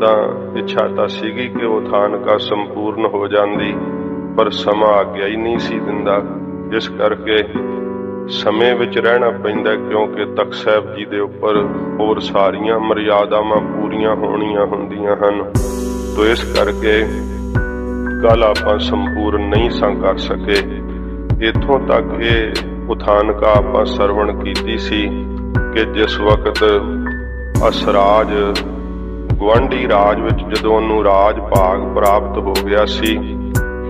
ਤਾਂ ਇੱਛਾ ਤਾਂ ਸੀਗੀ ਕਿ ਉਹ ਥਾਨਕਾ ਸੰਪੂਰਨ ਹੋ ਜਾਂਦੀ, ਪਰ ਸਮਾਂ ਆਗਿਆ ਹੀ ਨਹੀਂ ਸੀ ਦਿੰਦਾ। ਇਸ ਕਰਕੇ ਸਮੇਂ ਵਿੱਚ ਰਹਿਣਾ ਪੈਂਦਾ, ਕਿਉਂਕਿ ਤਖ਼ਤ ਸਾਹਿਬ ਜੀ ਦੇ ਉੱਪਰ ਹੋਰ ਸਾਰੀਆਂ ਮਰਿਆਦਾਵਾਂ ਪੂਰੀਆਂ ਹੋਣੀਆਂ ਹੁੰਦੀਆਂ ਹਨ। ਤੋ ਇਸ ਕਰਕੇ ਕੱਲ੍ਹ ਆਪਾਂ ਸੰਪੂਰਨ ਨਹੀਂ ਸਾਂ ਕਰ ਸਕੇ। ਇੱਥੋਂ ਤੱਕ ਇਹ ਉਥਾਨਕਾ ਆਪਾਂ ਸਰਵਣ ਕੀਤੀ ਸੀ ਕਿ ਜਿਸ ਵਕਤ ਅਸਰਾਜ ਗੁਆਂਢੀ ਰਾਜ ਵਿੱਚ ਜਦੋਂ ਉਹਨੂੰ ਰਾਜ ਭਾਗ ਪ੍ਰਾਪਤ ਹੋ ਗਿਆ ਸੀ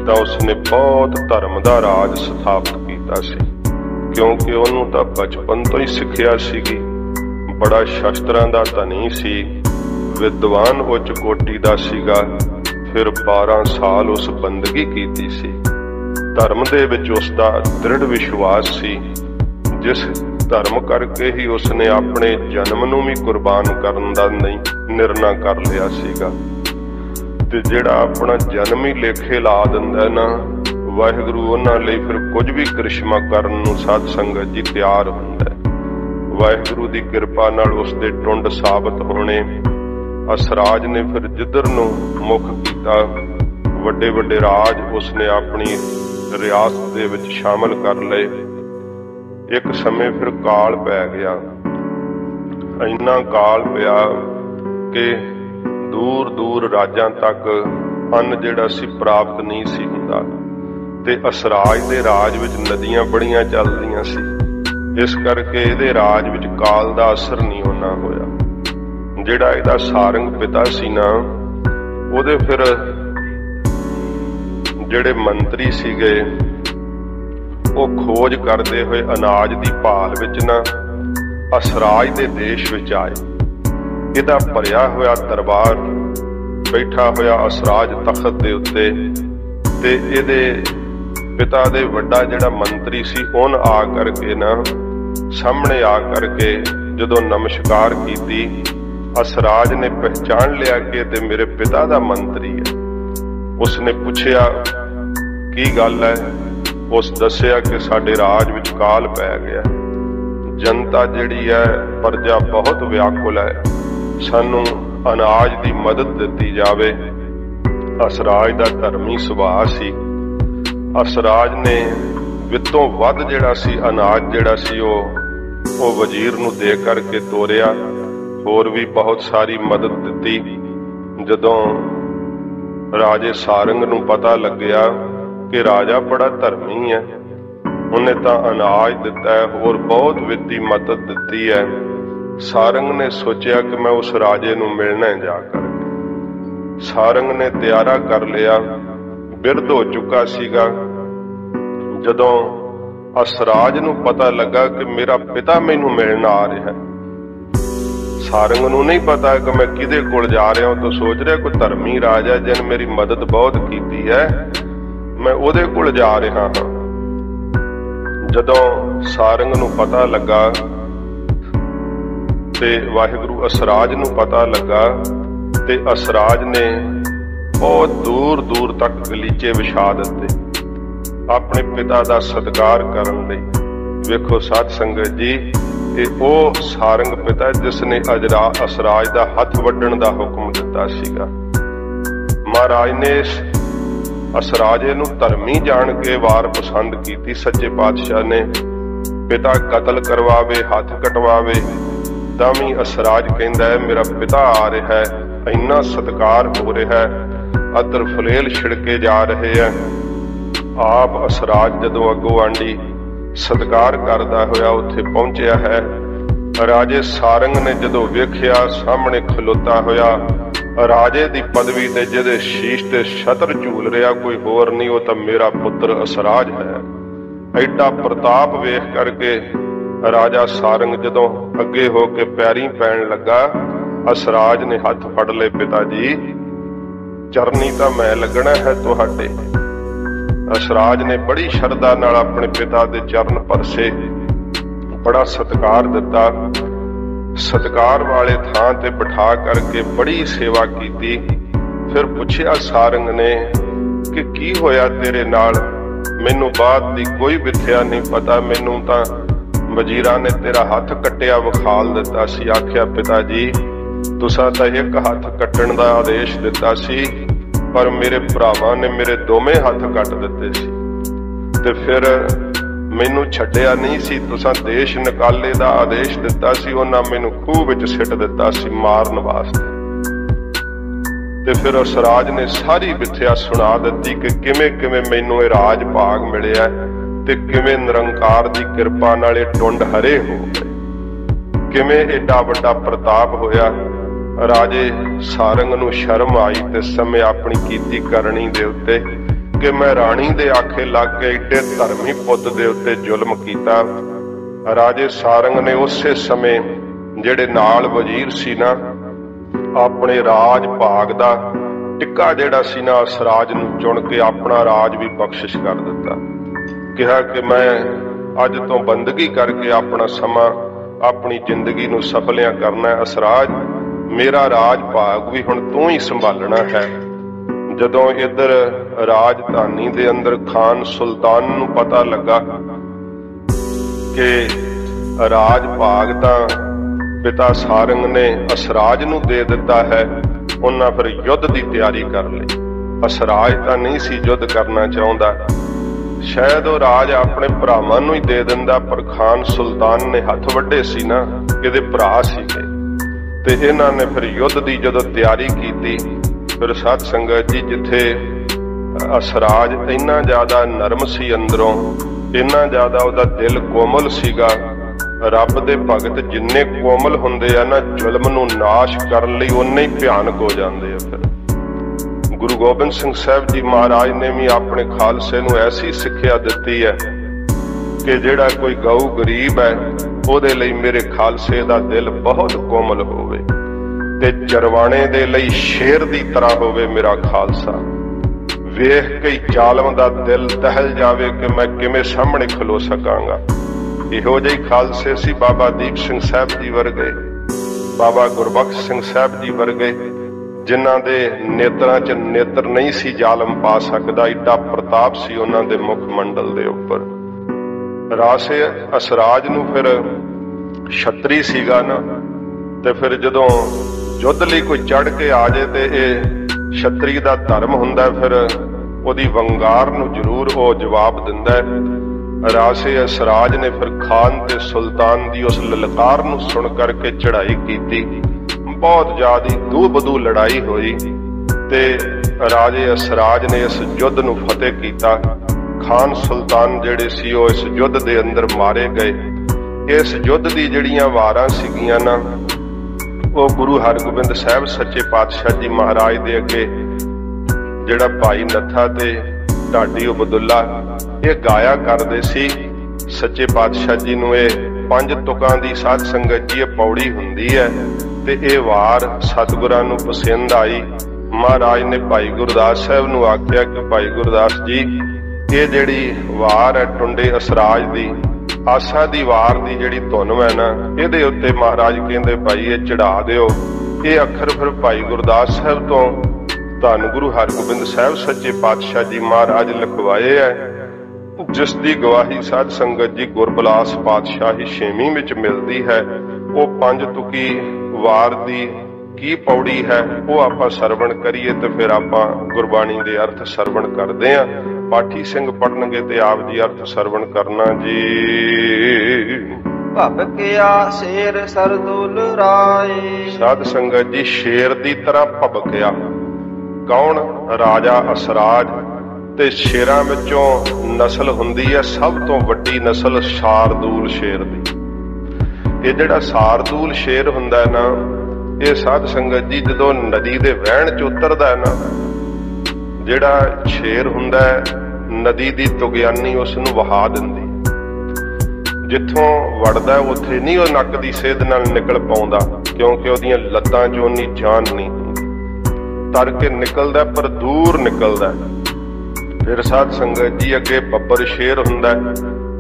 ਤਾਂ ਉਸਨੇ ਬਹੁਤ ਧਰਮ ਦਾ ਰਾਜ ਸਥਾਪਿਤ ਕੀਤਾ ਸੀ, ਕਿਉਂਕਿ ਉਹਨੂੰ ਤਾਂ ਬਚਪਨ ਤੋਂ ਹੀ ਸਿੱਖਿਆ ਸੀਗੀ। ਬੜਾ ਸ਼ਸਤਰਾਂ ਦਾ ਧਨੀ ਸੀ, ਵਿਦਵਾਨ ਉੱਚ ਕੋਟੀ ਦਾ ਸੀਗਾ। ਫਿਰ 12 ਸਾਲ ਉਸ ਬੰਦਗੀ ਕੀਤੀ ਸੀ। ਧਰਮ ਦੇ ਵਿੱਚ ਉਸਦਾ ਦ੍ਰਿੜ ਵਿਸ਼ਵਾਸ ਸੀ, ਜਿਸ ਧਰਮ ਕਰਕੇ ਹੀ ਉਸਨੇ ਆਪਣੇ ਜਨਮ ਨੂੰ ਵੀ ਕੁਰਬਾਨ ਕਰਨ ਦਾ ਨਿਰਣਾ ਕਰ ਲਿਆ ਸੀਗਾ। ਤੇ ਜਿਹੜਾ ਆਪਣਾ ਜਨਮ ਹੀ ਲੇਖੇ ਲਾ ਦਿੰਦਾ ਨਾ, ਵਾਹਿਗੁਰੂ ਉਹਨਾਂ ਲਈ ਫਿਰ ਕੁਝ ਵੀ ਕਰਿਸ਼ਮਾ ਕਰਨ ਨੂੰ ਸਾਧ ਸੰਗਤ ਜੀ ਤਿਆਰ ਹੁੰਦਾ। ਵਾਹਿਗੁਰੂ ਦੀ ਕਿਰਪਾ ਨਾਲ ਉਸਦੇ ਟੁੰਡ ਸਾਬਤ ਹੋਣੇ। ਅਸਰਾਜ ਨੇ ਫਿਰ ਜਿੱਧਰ ਨੂੰ ਮੁੱਖ ਕੀਤਾ, ਵੱਡੇ ਵੱਡੇ ਰਾਜ ਉਸਨੇ ਆਪਣੀ ਰਿਆਸਤ ਦੇ ਵਿੱਚ ਸ਼ਾਮਲ ਕਰ ਲਏ। ਇੱਕ ਸਮੇਂ ਫਿਰ ਕਾਲ ਪੈ ਗਿਆ, ਇੰਨਾ ਕਾਲ ਪਿਆ ਕਿ ਦੂਰ ਦੂਰ ਰਾਜਾਂ ਤੱਕ ਅੰਨ ਜਿਹੜਾ ਸੀ ਪ੍ਰਾਪਤ ਨਹੀਂ ਸੀ ਹੁੰਦਾ, ਤੇ ਅਸਰਾਜ ਦੇ ਰਾਜ ਵਿੱਚ ਨਦੀਆਂ ਬੜੀਆਂ ਚੱਲਦੀਆਂ ਸੀ। ਇਸ ਕਰਕੇ ਇਹਦੇ ਰਾਜ ਵਿੱਚ ਕਾਲ ਦਾ ਅਸਰ ਨਹੀਂ ਹੋਣਾ ਹੋਇਆ। ਜਿਹੜਾ ਇਹਦਾ ਸਾਰੰਗ ਪਿਤਾ ਸੀ ਨਾ, ਉਹਦੇ ਫਿਰ ਜਿਹੜੇ ਮੰਤਰੀ ਸੀਗੇ ਉਹ ਖੋਜ ਕਰਦੇ ਹੋਏ ਅਨਾਜ ਦੀ ਭਾਲ ਵਿੱਚ ਨਾ ਅਸਰਾਜ ਦੇ ਦੇਸ਼ ਵਿੱਚ ਆਏ। ਇਹਦਾ ਭਰਿਆ ਹੋਇਆ ਦਰਬਾਰ ਬੈਠਾ ਹੋਇਆ ਅਸਰਾਜ ਤਖਤ ਦੇ ਉੱਤੇ, ਤੇ ਇਹਦੇ ਪਿਤਾ ਦੇ ਵੱਡਾ ਜਿਹੜਾ ਮੰਤਰੀ ਸੀ ਉਹਨ ਆ ਕਰਕੇ ਨਾ ਸਾਹਮਣੇ ਆ ਕਰਕੇ ਜਦੋਂ ਨਮਸਕਾਰ ਕੀਤੀ, ਅਸਰਾਜ ਨੇ ਪਹਿਚਾਣ ਲਿਆ ਕਿ ਤੇ ਮੇਰੇ ਪਿਤਾ ਦਾ ਮੰਤਰੀ ਹੈ। ਉਸਨੇ ਪੁੱਛਿਆ ਕੀ ਗੱਲ ਹੈ। ਉਸ ਦੱਸਿਆ ਕਿ ਸਾਡੇ ਰਾਜ ਵਿੱਚ ਕਾਲ ਪੈ ਗਿਆ, ਜਨਤਾ ਜਿਹੜੀ ਹੈ ਪ੍ਰਜਾ ਬਹੁਤ ਵਿਆਕੁਲ ਹੈ, ਸਾਨੂੰ ਅਨਾਜ ਦੀ ਮਦਦ ਦਿੱਤੀ ਜਾਵੇ। ਅਸਰਾਜ ਦਾ ਧਰਮੀ ਸੁਭਾਅ ਸੀ। ਅਸਰਾਜ ਨੇ ਵਿੱਤੋਂ ਵੱਧ ਜਿਹੜਾ ਸੀ ਅਨਾਜ ਜਿਹੜਾ ਸੀ ਉਹ ਵਜ਼ੀਰ ਨੂੰ ਦੇ ਕਰਕੇ ਤੋਰਿਆ। ਹੋਰ ਵੀ ਬਹੁਤ ਸਾਰੀ ਮਦਦ ਦਿੱਤੀ। ਜਦੋਂ ਰਾਜੇ ਸਾਰੰਗ ਨੂੰ ਪਤਾ ਲੱਗਿਆ ਕਿ ਰਾਜਾ ਬੜਾ ਧਰਮੀ ਹੈ, ਉਹਨੇ ਤਾਂ ਅਨਾਜ ਦਿੱਤਾ ਹੈ, ਹੋਰ ਬਹੁਤ ਵਿੱਤੀ ਮਦਦ ਦਿੱਤੀ ਹੈ, ਸਾਰੰਗ ਨੇ ਸੋਚਿਆ ਕਿ ਮੈਂ ਉਸ ਰਾਜੇ ਨੂੰ ਮਿਲਣਾ ਜਾ ਕਰਕੇ। ਸਾਰੰਗ ਨੇ ਤਿਆਰਾ ਕਰ ਲਿਆ, ਬਿਰਧ ਹੋ ਚੁੱਕਾ ਸੀਗਾ। ਜਦੋਂ ਅਸਰਾਜ ਨੂੰ ਪਤਾ ਲੱਗਾ ਕਿ ਮੇਰਾ ਪਿਤਾ ਮੈਨੂੰ ਮਿਲਣ ਆ ਰਿਹਾ, ਸਾਰੰਗ ਨੂੰ ਨਹੀਂ ਪਤਾ ਕਿ ਮੈਂ ਕਿਹਦੇ ਕੋਲ ਜਾ ਰਿਹਾ ਹਾਂ। ਤਾਂ ਸੋਚ ਰਿਹਾ ਕੋਈ ਧਰਮੀ ਰਾਜਾ ਜਿਹਨੇ ਮੇਰੀ ਮਦਦ ਬਹੁਤ ਕੀਤੀ ਹੈ, ਮੈਂ ਉਹਦੇ ਕੋਲ ਜਾ ਰਿਹਾ ਹਾਂ। ਜਦੋਂ ਸਾਰੰਗ ਨੂੰ ਪਤਾ ਲੱਗਾ ਤੇ ਵਾਹਿਗੁਰੂ ਅਸਰਾਜ ਨੂੰ ਪਤਾ ਲੱਗਾ, ਤੇ ਅਸਰਾਜ ਨੇ ਬਹੁਤ ਦੂਰ ਦੂਰ ਤੱਕ ਗਲੀਚੇ ਵਿਛਾ ਦਿੱਤੇ ਆਪਣੇ ਪਿਤਾ ਦਾ ਸਤਿਕਾਰ ਕਰਨ ਲਈ। ਵੇਖੋ ਸਾਧ ਸੰਗਤ ਜੀ, ਇਹ ਉਹ ਸਾਰੰਗ ਪਿਤਾ ਜਿਸ ਨੇ ਅਸਰਾਜ ਦਾ ਹੱਥ ਵੱਢਣ ਦਾ ਹੁਕਮ ਦਿੱਤਾ ਸੀਗਾ। ਮਹਾਰਾਜ ਨੇ ਅਸਰਾਜੇ ਨੂੰ ਧਰਮੀ ਜਾਣ ਕੇ ਵਾਰ ਪਸੰਦ ਕੀਤੀ। ਸੱਚੇ ਪਾਤਸ਼ਾਹ ਨੇ ਪਿਤਾ ਕਤਲ ਕਰਵਾਵੇ, ਹੱਥ ਕਟਵਾਵੇ, ਤਾਂ ਵੀ ਅਸਰਾਜ ਕਹਿੰਦਾ ਹੈ ਮੇਰਾ ਪਿਤਾ ਆ ਰਿਹਾ ਹੈ, ਇੰਨਾ ਸਤਿਕਾਰ ਹੋ ਰਿਹਾ ਹੈ, ਅਤਰ ਫਲੇਲ ਛਿੜਕੇ ਜਾ ਰਹੇ ਹੈ। ਆਪ ਅਸਰਾਜ ਜਦੋਂ ਅੱਗੋਂ ਆਂਡੀ ਸਤਿਕਾਰ ਕਰਦਾ ਹੋਇਆ ਉੱਥੇ ਪਹੁੰਚਿਆ ਹੈ। ਰਾਜੇ ਸਾਰੰਗ ਨੇ ਜਦੋਂ ਵੇਖਿਆ ਸਾਹਮਣੇ ਖਲੋਤਾ ਹੋਇਆ ਰਾਜੇ ਦੀ ਪਦਵੀ ਤੇ ਜਿਹਦੇ ਸ਼ੀਸ਼ ਤੇ ਛਤਰ ਝੂਲ ਰਿਹਾ ਕੋਈ ਹੋਰ ਨਹੀਂ, ਉਹ ਤਾਂ ਮੇਰਾ ਪੁੱਤਰ ਅਸਰਾਜ ਹੈ। ਐਡਾ ਪ੍ਰਤਾਪ ਵੇਖ ਕਰਕੇ ਰਾਜਾ ਸਾਰੰਗ ਜਦੋਂ ਅੱਗੇ ਹੋ ਕੇ ਪੈਰੀਂ ਪੈਣ ਲੱਗਾ, ਅਸਰਾਜ ਨੇ ਹੱਥ ਫੜ ਲਏ, ਪਿਤਾ ਜੀ ਚਰਨੀ ਤਾਂ ਮੈਂ ਲੱਗਣਾ ਹੈ ਤੁਹਾਡੇ। ਅਸਰਾਜ ਨੇ ਬੜੀ ਸ਼ਰਧਾ ਨਾਲ ਆਪਣੇ ਪਿਤਾ ਦੇ ਚਰਨ ਪਰਸੇ, ਬੜਾ ਸਤਿਕਾਰ ਦਿੱਤਾ। ਸਤਿਕਾਰ ਵਾਲੇ ਥਾਂ ਤੇ ਬਿਠਾ ਕਰਕੇ ਬੜੀ ਸੇਵਾ ਕੀਤੀ। ਫਿਰ ਪੁੱਛਿਆ ਸਾਰੰਗ ਨੇ ਕਿ ਕੀ ਹੋਇਆ ਤੇਰੇ ਨਾਲ, ਮੈਨੂੰ ਬਾਤ ਦੀ ਕੋਈ ਵਿਥਿਆ ਨਹੀਂ ਪਤਾ, ਮੈਨੂੰ ਤਾਂ ਵਜ਼ੀਰਾਂ ਨੇ ਤੇਰਾ ਹੱਥ ਕੱਟਿਆ ਵਿਖਾਲ ਦਿੱਤਾ ਸੀ। ਆਖਿਆ ਪਿਤਾ ਜੀ तुसां तां एक हथ कट्टण दा आदेश दिता सी, पर मेरे भरावां ने मेरे दोवें हथ कट दिते सी, ते फिर मैनू छड्डिया नहीं सी। तुसां देश निकाले दा आदेश दिता सी, उन्हां मैनू खूह विच सिट दिता सी मारन वास्ते। ते फिर असराज ने सारी विथया सुना दित्ती कि किवें किवें मैनू ये राज भाग मिलिया ते किवें निरंकार दी किरपा नाल ये टुंड हरे हो गए, किवें एडा वड्डा प्रताप होया। राजे सारंग नू शर्म आई ते समय अपनी कीती करनी दे उत्ते कि मैं राणी दे आखे लग के एडे धर्मी पुत दे उत्ते जुल्म कीता। राजे सारंग ने उसे समय जेड़े नाल वजीर सी ना, अपने राज भाग दा टिक्का जेड़ा सी ना असराज नू चुन के अपना राज भी बख्शिश कर दिता। कहा कि मैं अज तो बंदगी करके अपना समा अपनी जिंदगी नू सफलियां करना है। असराज, मेरा राज भाग भी हुण तू ही संभालना है। जदों इधर राजधानी दे अंदर खान सुल्तान नू पता लगा कि राज भाग तां पिता सारंग ने असराज नू दे दिता है, उन्हां फिर युद्ध की तैयारी कर ली। असराज तां नहीं सी युद्ध करना चाहुंदा, शायद वो राज अपने भरावां नू ही दे दिंदा, पर खान सुल्तान ने हथ वड्डे सी ना, इहदे भरा सीगे ते इन्हां ने फिर युद्ध की जदों तैयारी की। फिर साध संगत जी, जिथे असराज इन्ना ज्यादा नरम सी अंदरों, इन्ना ज्यादा उहदा दिल कोमल सीगा। रब दे भगत जिन्ने कोमल हुंदे आ ना, जुल्म नूं नाश करन लई उन्ने ही भयानक हो जांदे आ। फिर गुरु गोबिंद सिंह साहब जी महाराज ने भी अपने खालसे नूं ऐसी सिक्ख्या दित्ती है कि जिहड़ा कोई गऊ गरीब है उहदे लई मेरे खालसे दा दिल बहुत कोमल होवे ते जरवाणे दे लई शेर दी तरह होवे मेरा खालसा। वेख के जालम दा दिल दहल जावे कि मैं किवें सामने खलो सकांगा। इहो जिही खालसे सी बाबा दीप सिंह साहब जी वर्गे, बाबा गुरबख्श सिंह साहब जी वर्गे, जिन्हां दे नेत्रां च नेत्र नहीं सी जालम पा सकदा, एडा प्रताप सी उन्हां दे मुख मंडल दे उपर। रासे असराज नूं फिर छतरी सीगा ना, ते फिर जदों युद्ध लई कोई चढ़ के आ जाए ते ये छतरी दा धर्म हुंदा, फिर ओदी वंगार नूं जरूर वो जवाब दिंदा है। रासे असराज ने फिर खान ते सुल्तान दी उस ललकार नूं सुन करके चढ़ाई की। बहुत ज्यादा दू बदू लड़ाई हुई ते राजे असराज ने इस युद्ध नूं फतेह कीता। खान सुल्तान जेड़े सी वो इस युद्ध दे अंदर मारे गए। इस युद्ध दी जड़ियां वारां सीगियां ना, वो गुरु हरगोबिंद साहब सच्चे पातशाह जी महाराज दे अगे जेड़ा भाई नत्था ते ढाडी अब्दुल्ला ये गाया करदे सी। सच्चे पातशाह जी नूं ये 5 तुकां दी साध संगत जी पौड़ी हुंदी है ते ये वार सतगुरां नूं पसंद आई। महाराज ने भाई गुरदास साहब नूं आख्या कि भाई गुरदास जी, ये जिहड़ी वार है टुंडे असराज दी, आसा दी वार दी जिहड़ी धुन है ना, इहदे उत्ते महाराज कहंदे भाई ये चढ़ा दिओ। ये अखर फिर भाई गुरदास साहब तो धन गुरु हरगोबिंद साहब सच्चे पातशाह जी महाराज लिखवाए है, जिसकी गवाही साध संगत जी गुरबलास पातशाही 6वीं विच मिलती है। वो 5 तुकी वार दी की पौड़ी है वो आपां सरवण करिए तो फिर आपां गुरबाणी दे अर्थ सरवण करदे आ। पाठी सिंह पढ़नगे ते आप जी अर्थ सरवण करना जी। भबकिया शेर सरदुल राय। साध संगत जी शेर दी तरह भबकिया कौन? राजा असराज। ते शेरां विचों नस्ल हुंदी है सब तो वड्डी नस्ल शारदूल शेर दी। ये जिहड़ा शारदूल शेर हुंदा है ना, ये साध संगत जी जदों नदी दे वहण च उतरदा है ना, जिहड़ा शेर हुंदा है नदी दी तुगयानी उसनूं वहा दिंदी। जिथों वड़दा उत्थे नहीं वो नक दी सेध नाल निकल पाउंदा, क्योंकि ओहदियां लत्तां चों उन्नी जान नहीं, तर के निकलदा पर दूर निकलदा। फिर साध संगत जी अगे बब्बर शेर हुंदा है,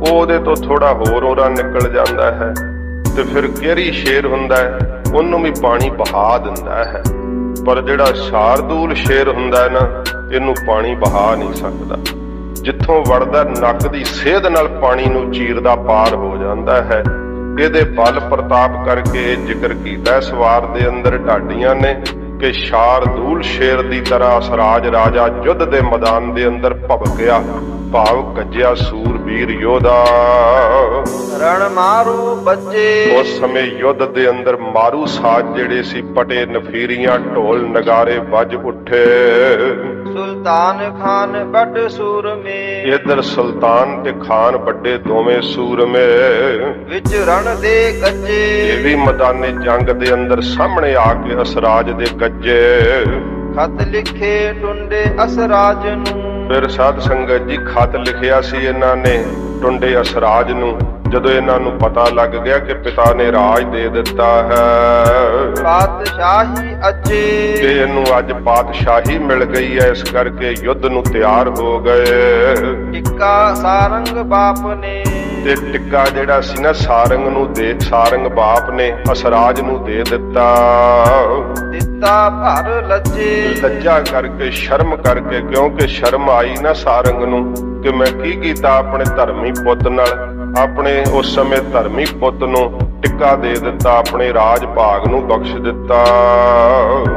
ओहदे तो थोड़ा होर ओरा निकल जांदा है। ते फिर केरी शेर हुंदा है, उन्नू भी पानी बहा दिंदा है। पर जिहड़ा शारदूल शेर हुंदा है ना, इनू पानी बहा नहीं सकदा। जिथों वड़दा नक दी सेध नाल पानी नू चीरदा पार हो जांदा है। ਇਹਦੇ ਬਲ ਪ੍ਰਤਾਪ ਕਰਕੇ ਇਹ ਜ਼ਿਕਰ ਕੀਤਾ ਇਸ ਵਾਰ ਦੇ ਅੰਦਰ ਢਾਡੀਆਂ ਨੇ ਕਿ ਸ਼ਾਰਦੂਲ ਸ਼ੇਰ ਦੀ ਤਰ੍ਹਾਂ ਅਸਰਾਜ ਰਾਜਾ ਯੁੱਧ ਦੇ ਮੈਦਾਨ ਦੇ ਅੰਦਰ ਭਬਕਿਆ, ਭਾਵ ਗੱਜਿਆ ਸੂਰਬੀਰ ਯੋਧਾ। ਰਣ ਮਾਰੂ ਬੱਜੇ ਉਸ ਸਮੇਂ ਯੁੱਧ ਦੇ ਅੰਦਰ ਮਾਰੂ ਸਾਜ਼ ਜਿਹੜੇ ਸੀ ਪਟੇ, ਨਫੀਰੀਆਂ, ਢੋਲ ਨਗਾਰੇ ਵੱਜ ਉੱਠੇ। ਸੁਲਤਾਨ ਖਾਨ ਵੱਡ ਸੂਰਮੇ ਇਧਰ ਸੁਲਤਾਨ ਤੇ ਖਾਨ ਵੱਡੇ ਦੋਵੇਂ ਸੂਰਮੇ, ਵਿੱਚ ਰਣ ਦੇ ਗੱਜੇ। ਇਹ ਵੀ ਮੈਦਾਨੇ ਜੰਗ ਦੇ ਅੰਦਰ ਸਾਹਮਣੇ ਆ ਕੇ ਅਸਰਾਜ ਦੇ ਗੱਜੇ। ਖਤ ਲਿਖੇ ਟੁੰਡੇ ਅਸਰਾਜ ਨੂੰ। ਫਿਰ ਸਾਧ ਸੰਗਤ ਜੀ ਖਤ ਲਿਖਿਆ ਸੀ ਇਹਨਾਂ ਨੇ ਟੁੰਡੇ ਅਸਰਾਜ ਨੂੰ। ਜਦੋਂ ਇਹਨਾਂ ਨੂੰ ਪਤਾ ਲੱਗ ਗਿਆ ਕਿ ਪਿਤਾ ਨੇ ਰਾਜ ਦੇ ਦਿੱਤਾ ਹੈ, ਪਾਤਸ਼ਾਹੀ ਅੱਜੇ, ਕਿ ਇਹਨੂੰ ਅੱਜ ਪਾਤਸ਼ਾਹੀ ਮਿਲ ਗਈ ਹੈ, ਇਸ ਕਰਕੇ ਯੁੱਧ ਨੂੰ ਤਿਆਰ ਹੋ ਗਏ। ਟਿੱਕਾ ਸਾਰੰਗ ਬਾਪ ਨੇ, ਤੇ ਟਿੱਕਾ ਜਿਹੜਾ ਸੀ ਨਾ ਸਾਰੰਗ ਨੂੰ ਦੇ, ਸਾਰੰਗ ਬਾਪ ਨੇ ਅਸਰਾਜ ਨੂੰ ਦੇ ਦਿੱਤਾ। ਦਿੱਤਾ ਭਰ ਲੱਜੇ, ਲੱਜਾ ਕਰਕੇ, ਸ਼ਰਮ ਕਰਕੇ, ਕਿਉਂਕਿ ਸ਼ਰਮ ਆਈ ਨਾ ਸਾਰੰਗ ਨੂੰ ਕਿ ਮੈਂ ਕੀ ਕੀਤਾ ਆਪਣੇ ਧਰਮੀ ਪੁੱਤ ਨਾਲ। ਆਪਣੇ ਉਸ ਸਮੇਂ ਧਰਮੀ ਪੁੱਤ ਨੂੰ ਟਿੱਕਾ ਦੇ ਦਿੱਤਾ, ਆਪਣੇ ਰਾਜ ਭਾਗ ਨੂੰ ਬਖਸ਼ ਦਿੱਤਾ।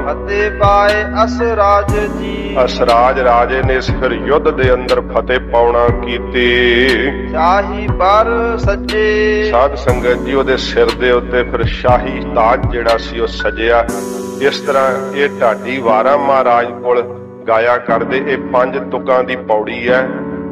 ਫਤਿਹ ਪਾਏ ਅਸਰਾਜ ਜੀ, ਅਸਰਾਜ ਰਾਜੇ ਨੇ ਇਸ ਫਿਰ ਯੁੱਧ ਦੇ ਅੰਦਰ ਫਤਿਹ ਪਾਉਣਾ ਕੀਤੀ। ਸ਼ਾਹੀ ਪਰ ਸੱਜੇ, ਸਾਧ ਸੰਗਤ ਜੀ ਉਹਦੇ ਸਿਰ ਦੇ ਉੱਤੇ ਫਿਰ ਸ਼ਾਹੀ ਤਾਜ ਜਿਹੜਾ ਸੀ ਉਹ ਸਜਿਆ। ਇਸ ਤਰ੍ਹਾਂ ਇਹ ਢਾਡੀ ਵਾਰਾਂ ਮਹਾਰਾਜ ਕੋਲ ਗਾਇਆ ਕਰਦੇ। ਇਹ 5 ਤੁਕਾਂ ਦੀ ਪੌੜੀ ਹੈ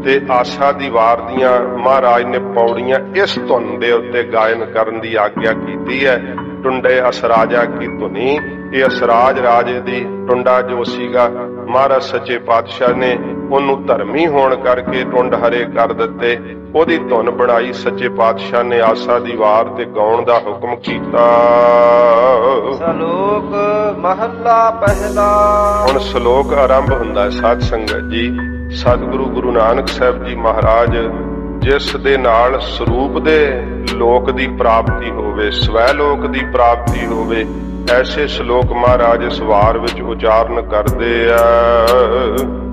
ਤੇ ਆਸਾ ਦੀ ਵਾਰ ਦੀਆਂ ਮਹਾਰਾਜ ਨੇ ਪੌੜੀਆਂ ਇਸ ਧੁਨ ਦੇ ਉੱਤੇ ਗਾਇਨ ਕਰਨ ਦੀ ਆਗਿਆ ਕੀਤੀ ਹੈ। ਟੁੰਡੇ ਅਸਰਾਜਾ ਕੀ ਧੁਨੀ, ਇਹ ਅਸਰਾਜ ਰਾਜੇ ਦੀ ਟੁੰਡਾ ਜੋ ਸੀਗਾ, ਮਹਾਰਾਜ ਸੱਚੇ ਪਾਤਸ਼ਾਹ ਨੇ ਉਹਨੂੰ ਧਰਮੀ ਹੋਣ ਕਰਕੇ ਟੁੰਡ ਹਰੇ ਕਰ ਦਿੱਤੇ। ਉਹਦੀ ਧੁਨ ਬਣਾਈ ਸੱਚੇ ਪਾਤਸ਼ਾਹ ਨੇ ਆਸਾ ਦੀ ਵਾਰ ਤੇ ਗਾਉਣ ਦਾ ਹੁਕਮ ਕੀਤਾ। ਸ਼ਲੋਕ ਮਹੱਲਾ ਪਹਿਲਾ। ਹੁਣ ਸ਼ਲੋਕ ਆਰੰਭ ਹੁੰਦਾ ਹੈ ਸਾਧ ਸੰਗਤ ਜੀ। ਸਤਿਗੁਰੂ ਗੁਰੂ ਨਾਨਕ ਸਾਹਿਬ ਜੀ ਮਹਾਰਾਜ ਜਿਸ ਦੇ ਨਾਲ ਸਰੂਪ ਦੇ ਲੋਕ ਦੀ ਪ੍ਰਾਪਤੀ ਹੋਵੇ, ਸਵੈ ਲੋਕ ਦੀ ਪ੍ਰਾਪਤੀ ਹੋਵੇ, ਐਸੇ ਸ਼ਲੋਕ ਮਹਾਰਾਜ ਇਸ ਵਾਰ ਵਿੱਚ ਉਚਾਰਨ ਕਰਦੇ ਆ।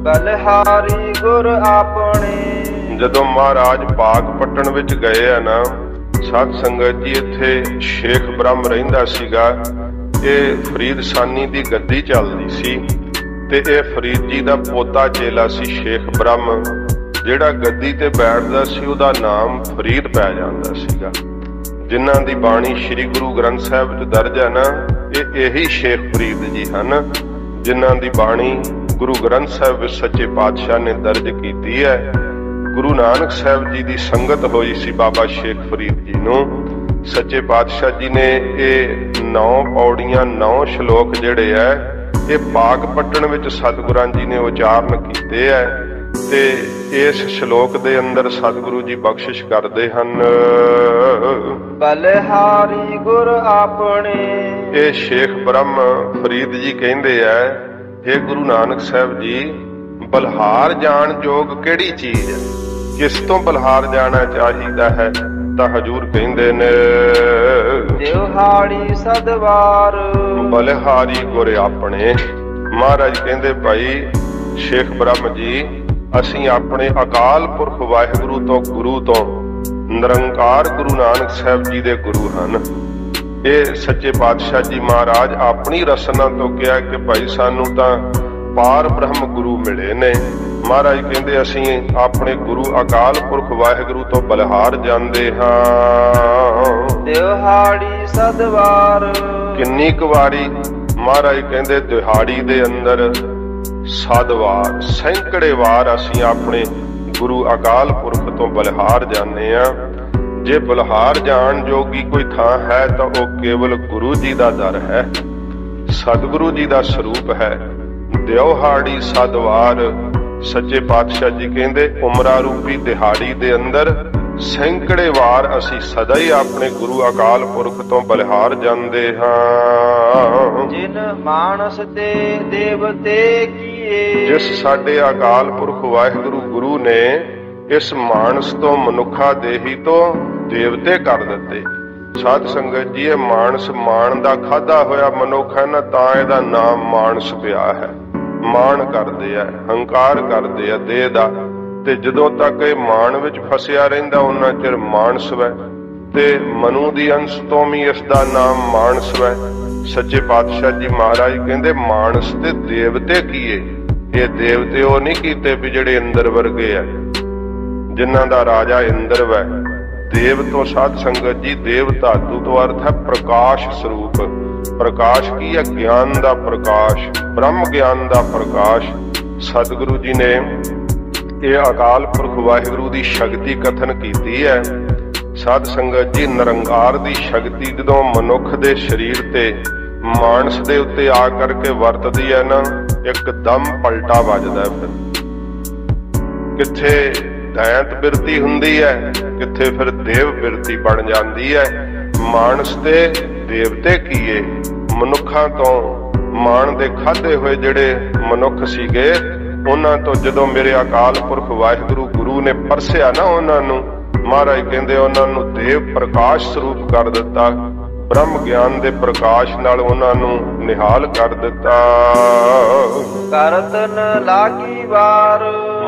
ਬਲਹਾਰੀ ਗੁਰ ਆਪਣੇ, ਜਦੋਂ ਮਹਾਰਾਜ ਬਾਗ ਪੱਟਣ ਵਿੱਚ ਗਏ ਆ ਨਾ ਸਾਧ ਸੰਗਤ ਜੀ, ਇੱਥੇ ਸ਼ੇਖ ਬ੍ਰਹਮ ਰਹਿੰਦਾ ਸੀਗਾ। ਇਹ ਫਰੀਦ ਸਾਨੀ ਦੀ ਗੱਦੀ ਚੱਲਦੀ ਸੀ ਤੇ ਇਹ ਫਰੀਦ ਜੀ ਦਾ ਪੋਤਾ ਚੇਲਾ ਸੀ ਸ਼ੇਖ ਬ੍ਰਹਮ। ਜਿਹੜਾ ਗੱਦੀ ਤੇ ਬੈਠਦਾ ਸੀ ਉਹਦਾ ਨਾਮ ਫਰੀਦ ਪੈ ਜਾਂਦਾ ਸੀਗਾ। ਜਿਨ੍ਹਾਂ ਦੀ ਬਾਣੀ ਸ੍ਰੀ ਗੁਰੂ ਗ੍ਰੰਥ ਸਾਹਿਬ ਵਿੱਚ ਦਰਜ ਹੈ ਨਾ, ਇਹ ਇਹੀ ਸ਼ੇਖ ਫਰੀਦ ਜੀ ਹਨ ਜਿਨ੍ਹਾਂ ਦੀ ਬਾਣੀ ਗੁਰੂ ਗ੍ਰੰਥ ਸਾਹਿਬ ਵਿੱਚ ਸੱਚੇ ਪਾਤਸ਼ਾਹ ਨੇ ਦਰਜ ਕੀਤੀ ਹੈ। ਗੁਰੂ ਨਾਨਕ ਸਾਹਿਬ ਜੀ ਦੀ ਸੰਗਤ ਹੋਈ ਸੀ ਬਾਬਾ ਸ਼ੇਖ ਫਰੀਦ ਜੀ ਨੂੰ। ਸੱਚੇ ਪਾਤਸ਼ਾਹ ਜੀ ਨੇ ਇਹ 9 ਪੌੜੀਆਂ 9 ਸ਼ਲੋਕ ਜਿਹੜੇ ਹੈ ਇਹ ਬਾਗ ਪੱਟਣ ਵਿੱਚ ਸਤਿਗੁਰਾਂ ਜੀ ਨੇ ਉਚਾਰਨ ਕੀਤੇ ਹੈ ਤੇ ਇਸ ਸ਼ਲੋਕ ਦੇ ਅੰਦਰ ਸਤਿਗੁਰੂ ਜੀ ਬਖਸ਼ਿਸ਼ ਕਰਦੇ ਹਨ। ਬਲਹਾਰੀ ਗੁਰ ਆਪਣੇ, ਇਹ ਸ਼ੇਖ ਬ੍ਰਹਮ ਫਰੀਦ ਜੀ ਕਹਿੰਦੇ ਐ, हे ਗੁਰੂ ਨਾਨਕ ਸਾਹਿਬ ਜੀ, ਬਲਹਾਰ ਜਾਣ ਯੋਗ ਕਿਹੜੀ ਚੀਜ਼ ਹੈ? ਕਿਸ ਤੋਂ ਬਲਹਾਰ ਜਾਣਾ ਚਾਹੀਦਾ ਹੈ? ਤਾਂ ਹਜੂਰ ਕਹਿੰਦੇ ਨੇ ਦਿਹਾੜੀ ਸਦਵਾਰ, ਬਲਹਾਰੀ ਗੁਰ ਆਪਣੇ। ਮਹਾਰਾਜ ਕਹਿੰਦੇ ਭਾਈ ਸ਼ੇਖ ਬ੍ਰਹਮ ਜੀ, ਅਸੀਂ ਆਪਣੇ ਅਕਾਲ ਪੁਰਖ ਵਾਹਿਗੁਰੂ ਤੋਂ, ਗੁਰੂ ਤੋਂ, ਨਿਰੰਕਾਰ ਗੁਰੂ ਨਾਨਕ ਸਾਹਿਬ ਜੀ ਦੇ ਗੁਰੂ ਹਨ। ਇਹ ਸੱਚੇ ਪਾਤਸ਼ਾਹ ਜੀ ਮਹਾਰਾਜ ਆਪਣੀ ਰਸਨਾ ਤੋਂ ਕਿਹਾ ਕਿ ਭਾਈ ਸਾਨੂੰ ਤਾਂ ਪਾਰ ਬ੍ਰਹਮ ਗੁਰੂ ਮਿਲੇ ਨੇ। ਮਹਾਰਾਜ ਕਹਿੰਦੇ ਅਸੀਂ ਆਪਣੇ ਗੁਰੂ ਅਕਾਲ ਪੁਰਖ ਵਾਹਿਗੁਰੂ ਤੋਂ ਬਲਹਾਰ ਜਾਂਦੇ ਹਾਂ। ਦਿਹਾੜੀ ਸਦਵਾਰ, ਕਿੰਨੀ ਕੁ ਵਾਰੀ? ਮਹਾਰਾਜ ਕਹਿੰਦੇ ਦਿਹਾੜੀ ਦੇ ਅੰਦਰ ਸਦਵਾਰ, ਸੈਂਕੜੇ ਵਾਰ ਅਸੀਂ ਆਪਣੇ ਗੁਰੂ ਅਕਾਲ ਪੁਰਖ ਤੋਂ ਬਲਹਾਰ ਜਾਂਦੇ ਆ। ਜੇ ਬਲਹਾਰ ਜਾਣ ਜੋਗੀ ਕੋਈ ਥਾਂ ਹੈ ਤਾਂ ਉਹ ਕੇਵਲ ਗੁਰੂ ਜੀ ਦਾ ਦਰ ਹੈ, ਸਤਿਗੁਰੂ ਜੀ ਦਾ ਸਰੂਪ ਹੈ। ਦਿਹਾੜੀ ਸਦਵਾਰ, ਸੱਚੇ ਪਾਤਸ਼ਾਹ ਜੀ ਕਹਿੰਦੇ ਉਮਰਾ ਰੂਪੀ ਦਿਹਾੜੀ ਦੇ ਅੰਦਰ ਸੈਂਕੜੇ ਵਾਰ ਅਸੀਂ ਸਦਾ ਹੀ ਆਪਣੇ ਗੁਰੂ ਅਕਾਲ ਪੁਰਖ ਤੋਂ ਬਲਹਾਰ ਜਾਂਦੇ ਹਾਂ। ਜਿਨ ਮਾਨਸ ਤੇ ਦੇਵਤੇ ਕੀਏ, ਜਿਸ ਸਾਡੇ ਅਕਾਲ ਪੁਰਖ ਵਾਹਿਗੁਰੂ ਗੁਰੂ ਨੇ ਇਸ ਮਾਨਸ ਤੋਂ ਮਨੁੱਖਾ ਦੇਹੀ ਤੋਂ ਦੇਵਤੇ ਕਰ ਦਿੱਤੇ। ਸਾਧ ਸੰਗਤ ਜੀ, ਇਹ ਮਾਨਸ ਮਾਣ ਦਾ ਖਾਧਾ ਹੋਇਆ ਮਨੁੱਖ ਹੈ ਨਾ, ਤਾਂ ਇਹਦਾ ਨਾਮ ਮਾਨਸ ਪਿਆ ਹੈ। ਮਾਣ ਕਰਦੇ ਆ, ਹੰਕਾਰ ਕਰਦੇ ਆ ਦੇਹ ਦਾ, ਤੇ ਜਦੋਂ ਤੱਕ ਇਹ ਮਾਣ ਵਿੱਚ ਫਸਿਆ ਰਹਿੰਦਾ ਉਹਨਾਂ ਚਿਰ ਮਾਨਸ ਵੈ। ਤੇ ਮਨੂ ਦੀ ਅੰਸ਼ ਤੋਂ ਵੀ ਇਸ ਦਾ ਨਾਮ ਮਾਨਸ ਹੈ। ਸੱਚੇ ਪਾਤਸ਼ਾਹ ਜੀ ਮਹਾਰਾਜ ਕਹਿੰਦੇ ਮਾਨਸ ਤੇ ਦੇਵਤੇ ਕੀਏ। ਇਹ ਦੇਵਤੇ ਉਹ ਨਹੀਂ ਕੀਤੇ ਵੀ ਜਿਹੜੇ ਇੰਦਰ ਵਰਗੇ ਆ, ਜਿਨ੍ਹਾਂ ਦਾ ਰਾਜਾ ਇੰਦਰ ਵੈ। ਦੇਵ ਤੋਂ ਸਾਧ ਸੰਗਤ ਜੀ, ਦੇਵ ਧਾਤੂ ਤੋਂ ਅਰਥ ਹੈ ਪ੍ਰਕਾਸ਼ ਸਰੂਪ। ਪ੍ਰਕਾਸ਼ ਕੀ ਹੈ? ਗਿਆਨ ਦਾ ਪ੍ਰਕਾਸ਼, ਬ੍ਰਹਮ ਗਿਆਨ ਦਾ ਪ੍ਰਕਾਸ਼। ਸਤਿਗੁਰੂ ਜੀ ਨੇ ਇਹ ਅਕਾਲ ਪੁਰਖ ਵਾਹਿਗੁਰੂ ਦੀ ਸ਼ਕਤੀ ਕਥਨ ਕੀਤੀ ਹੈ। ਸਾਧ ਸੰਗਤ ਜੀ, ਨਿਰੰਕਾਰ ਦੀ ਸ਼ਕਤੀ ਜਦੋਂ ਮਨੁੱਖ ਦੇ ਸਰੀਰ ਤੇ ਮਾਨਸ ਦੇ ਉੱਤੇ ਆ ਕਰਕੇ ਵਰਤਦੀ ਹੈ ਨਾ, ਇੱਕਦਮ ਪਲਟਾ ਵੱਜਦਾ। ਫਿਰ ਕਿੱਥੇ ਦੈਂਤ ਬਿਰਤੀ ਹੁੰਦੀ ਹੈ, ਕਿੱਥੇ ਫਿਰ ਦੇਵ ਬਿਰਤੀ ਬਣ ਜਾਂਦੀ ਹੈ। ਮਾਨਸ ਤੇ ਦੇਵਤੇ ਕੀਏ। ਮਨੁੱਖਾਂ ਤੋਂ ਮਾਣ ਦੇ ਖਾਧੇ ਹੋਏ ਜਿਹੜੇ ਮਨੁੱਖ ਸੀਗੇ, ਉਹਨਾਂ ਤੋਂ ਜਦੋਂ ਮੇਰੇ ਅਕਾਲ ਪੁਰਖ ਵਾਹਿਗੁਰੂ ਗੁਰੂ ਨੇ ਪਰਸਿਆ ਨਾ ਉਹਨਾਂ ਨੂੰ, ਮਹਾਰਾਜ ਕਹਿੰਦੇ ਉਹਨਾਂ ਨੂੰ ਦੇਵ ਪ੍ਰਕਾਸ਼ ਸਰੂਪ ਕਰ ਦਿੱਤਾ। ਬ੍ਰਹਮ ਗਿਆਨ ਦੇ ਪ੍ਰਕਾਸ਼ ਨਾਲ ਉਹਨਾਂ ਨੂੰ ਨਿਹਾਲ ਕਰ ਦਿੱਤਾ। ਕਰਤਨ ਲਾਗੀ ਵਾਰ।